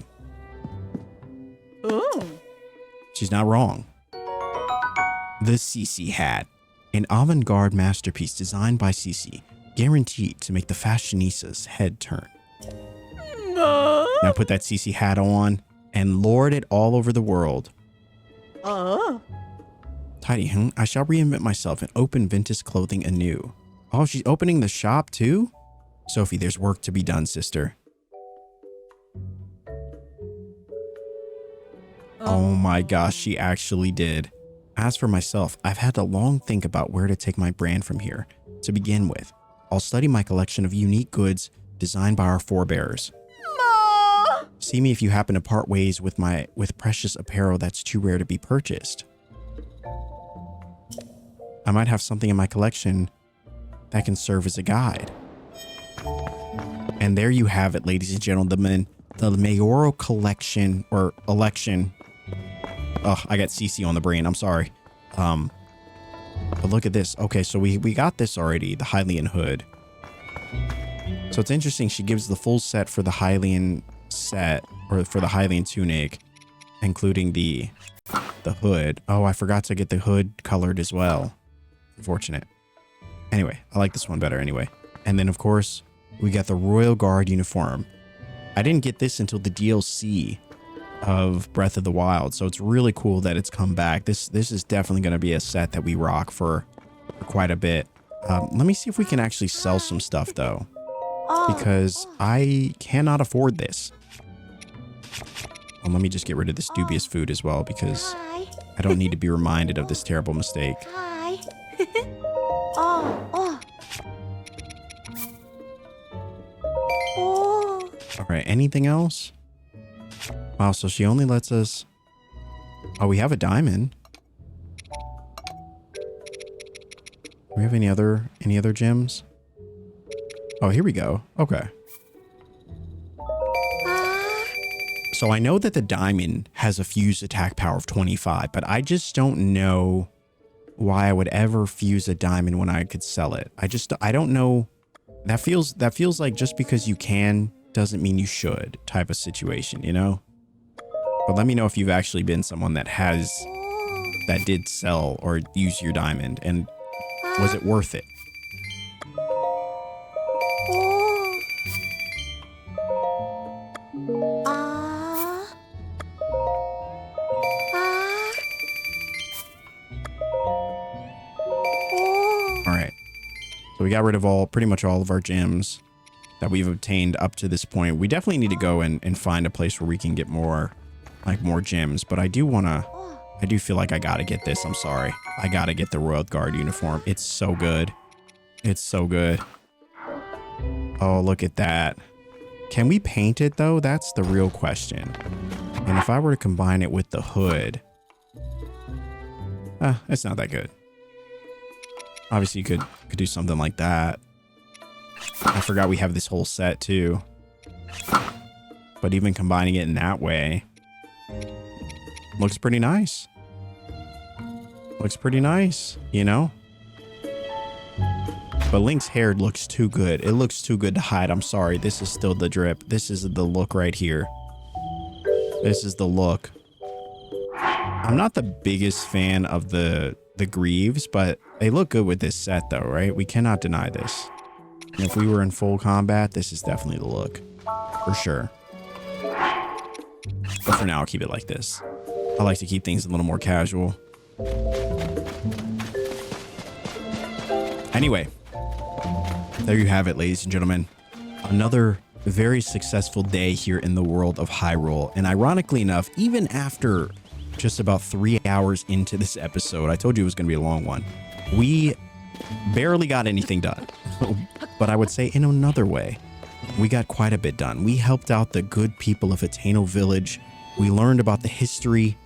She's not wrong. The Cece hat. An avant-garde masterpiece designed by Cece, guaranteed to make the fashionistas' head turn. No. Now put that Cece hat on and lord it all over the world. Tidy, I shall reinvent myself and open vintage clothing anew. Oh, she's opening the shop too? Sophie, there's work to be done, sister. Oh my gosh, she actually did. As for myself, I've had a long think about where to take my brand from here. To begin with, I'll study my collection of unique goods designed by our forebears. Ma. See me if you happen to part ways with precious apparel that's too rare to be purchased. I might have something in my collection that can serve as a guide. And there you have it, ladies and gentlemen, the mayoral collection or election. Oh, I got Cece on the brain. I'm sorry. But look at this. Okay, so we got this already, the Hylian hood. So it's interesting. She gives the full set for the Hylian set, or for the Hylian tunic, including the hood. Oh, I forgot to get the hood colored as well. Unfortunate. Anyway, I like this one better anyway. And then, of course, we got the Royal Guard uniform. I didn't get this until the DLC of Breath of the Wild, so it's really cool that it's come back. This is definitely going to be a set that we rock for quite a bit. Let me see if we can actually sell some stuff, though, because I cannot afford this. Well, let me just get rid of this dubious food as well, because I don't need to be reminded of this terrible mistake. Hi. All right, anything else? Wow, so she only lets us... Oh, we have a diamond. Do we have any other gems? Oh, here we go. Okay. So I know that the diamond has a fused attack power of 25, but I just don't know why I would ever fuse a diamond when I could sell it. I don't know. That feels like just because you can doesn't mean you should type of situation, you know? But let me know if you've actually been someone that did sell or use your diamond, and was it worth it? All right. So we got rid of pretty much all of our gems that we've obtained up to this point. We definitely need to go and find a place where we can get more gems, but I do feel like I gotta get this. I'm sorry. I gotta get the Royal Guard uniform. It's so good. It's so good. Oh, look at that. Can we paint it though? That's the real question. And if I were to combine it with the hood, it's not that good. Obviously you could do something like that. I forgot we have this whole set too. But even combining it in that way looks pretty nice. Looks pretty nice, you know? But Link's hair looks too good. It looks too good to hide. I'm sorry. This is still the drip. This is the look right here. This is the look. I'm not the biggest fan of the greaves, but they look good with this set though, right? We cannot deny this. And if we were in full combat, this is definitely the look. For sure. But for now, I'll keep it like this. I like to keep things a little more casual. Anyway, there you have it, ladies and gentlemen. Another very successful day here in the world of Hyrule. And ironically enough, even after just about 3 hours into this episode, I told you it was going to be a long one, we barely got anything done. But I would say in another way, we got quite a bit done. We helped out the good people of Hateno Village. We learned about the history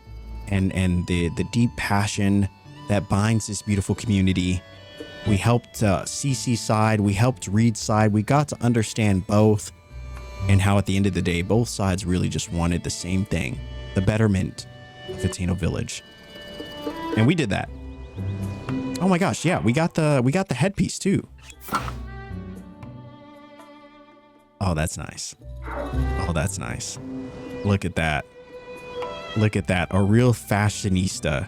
and the deep passion that binds this beautiful community. We helped Cece's side. We helped Reede's side. We got to understand both, and how at the end of the day, both sides really just wanted the same thing: the betterment of Hateno Village. And we did that. Oh my gosh, yeah, we got the headpiece too. Oh, that's nice. Oh, that's nice. Look at that. Look at that. A real fashionista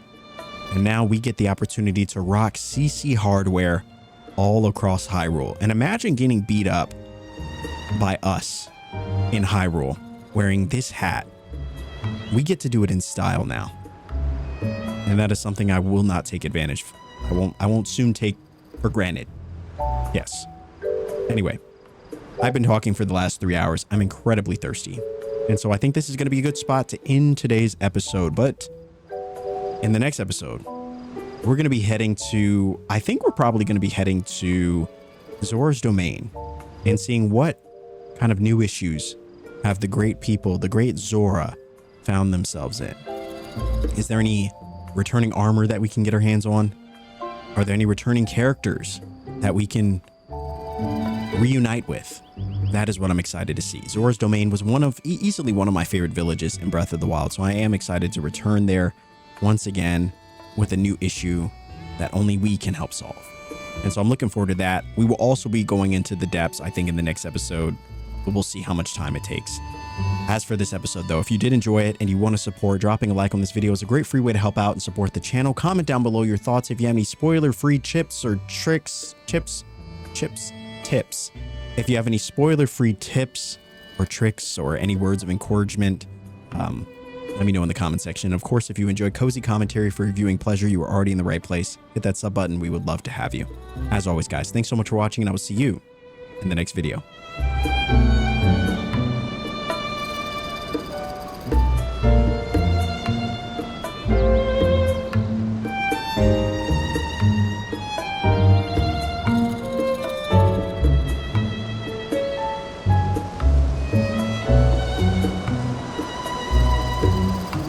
And now we get the opportunity to rock Cece hardware all across Hyrule. And imagine getting beat up by us in Hyrule wearing this hat. We get to do it in style now. And that is something I will not take advantage of. I won't soon take for granted. Yes. Anyway, I've been talking for the last 3 hours. I'm incredibly thirsty. And so I think this is going to be a good spot to end today's episode. But in the next episode, we're going to be heading to, I think we're probably going to be heading to Zora's Domain and seeing what kind of new issues have the great people, the great Zora, found themselves in. Is there any returning armor that we can get our hands on? Are there any returning characters that we can reunite with? That is what I'm excited to see. Zora's Domain was easily one of my favorite villages in Breath of the Wild, so I am excited to return there once again with a new issue that only we can help solve. And so I'm looking forward to that. We will also be going into the depths, I think, in the next episode, but we'll see how much time it takes. As for this episode, though, if you did enjoy it and you want to support, dropping a like on this video is a great free way to help out and support the channel. Comment down below your thoughts if you have any spoiler-free tips or tricks, tips. If you have any spoiler-free tips or tricks or any words of encouragement, let me know in the comment section. Of course, if you enjoy cozy commentary for reviewing pleasure, you are already in the right place. Hit that sub button. We would love to have you. As always, guys, thanks so much for watching, and I will see you in the next video.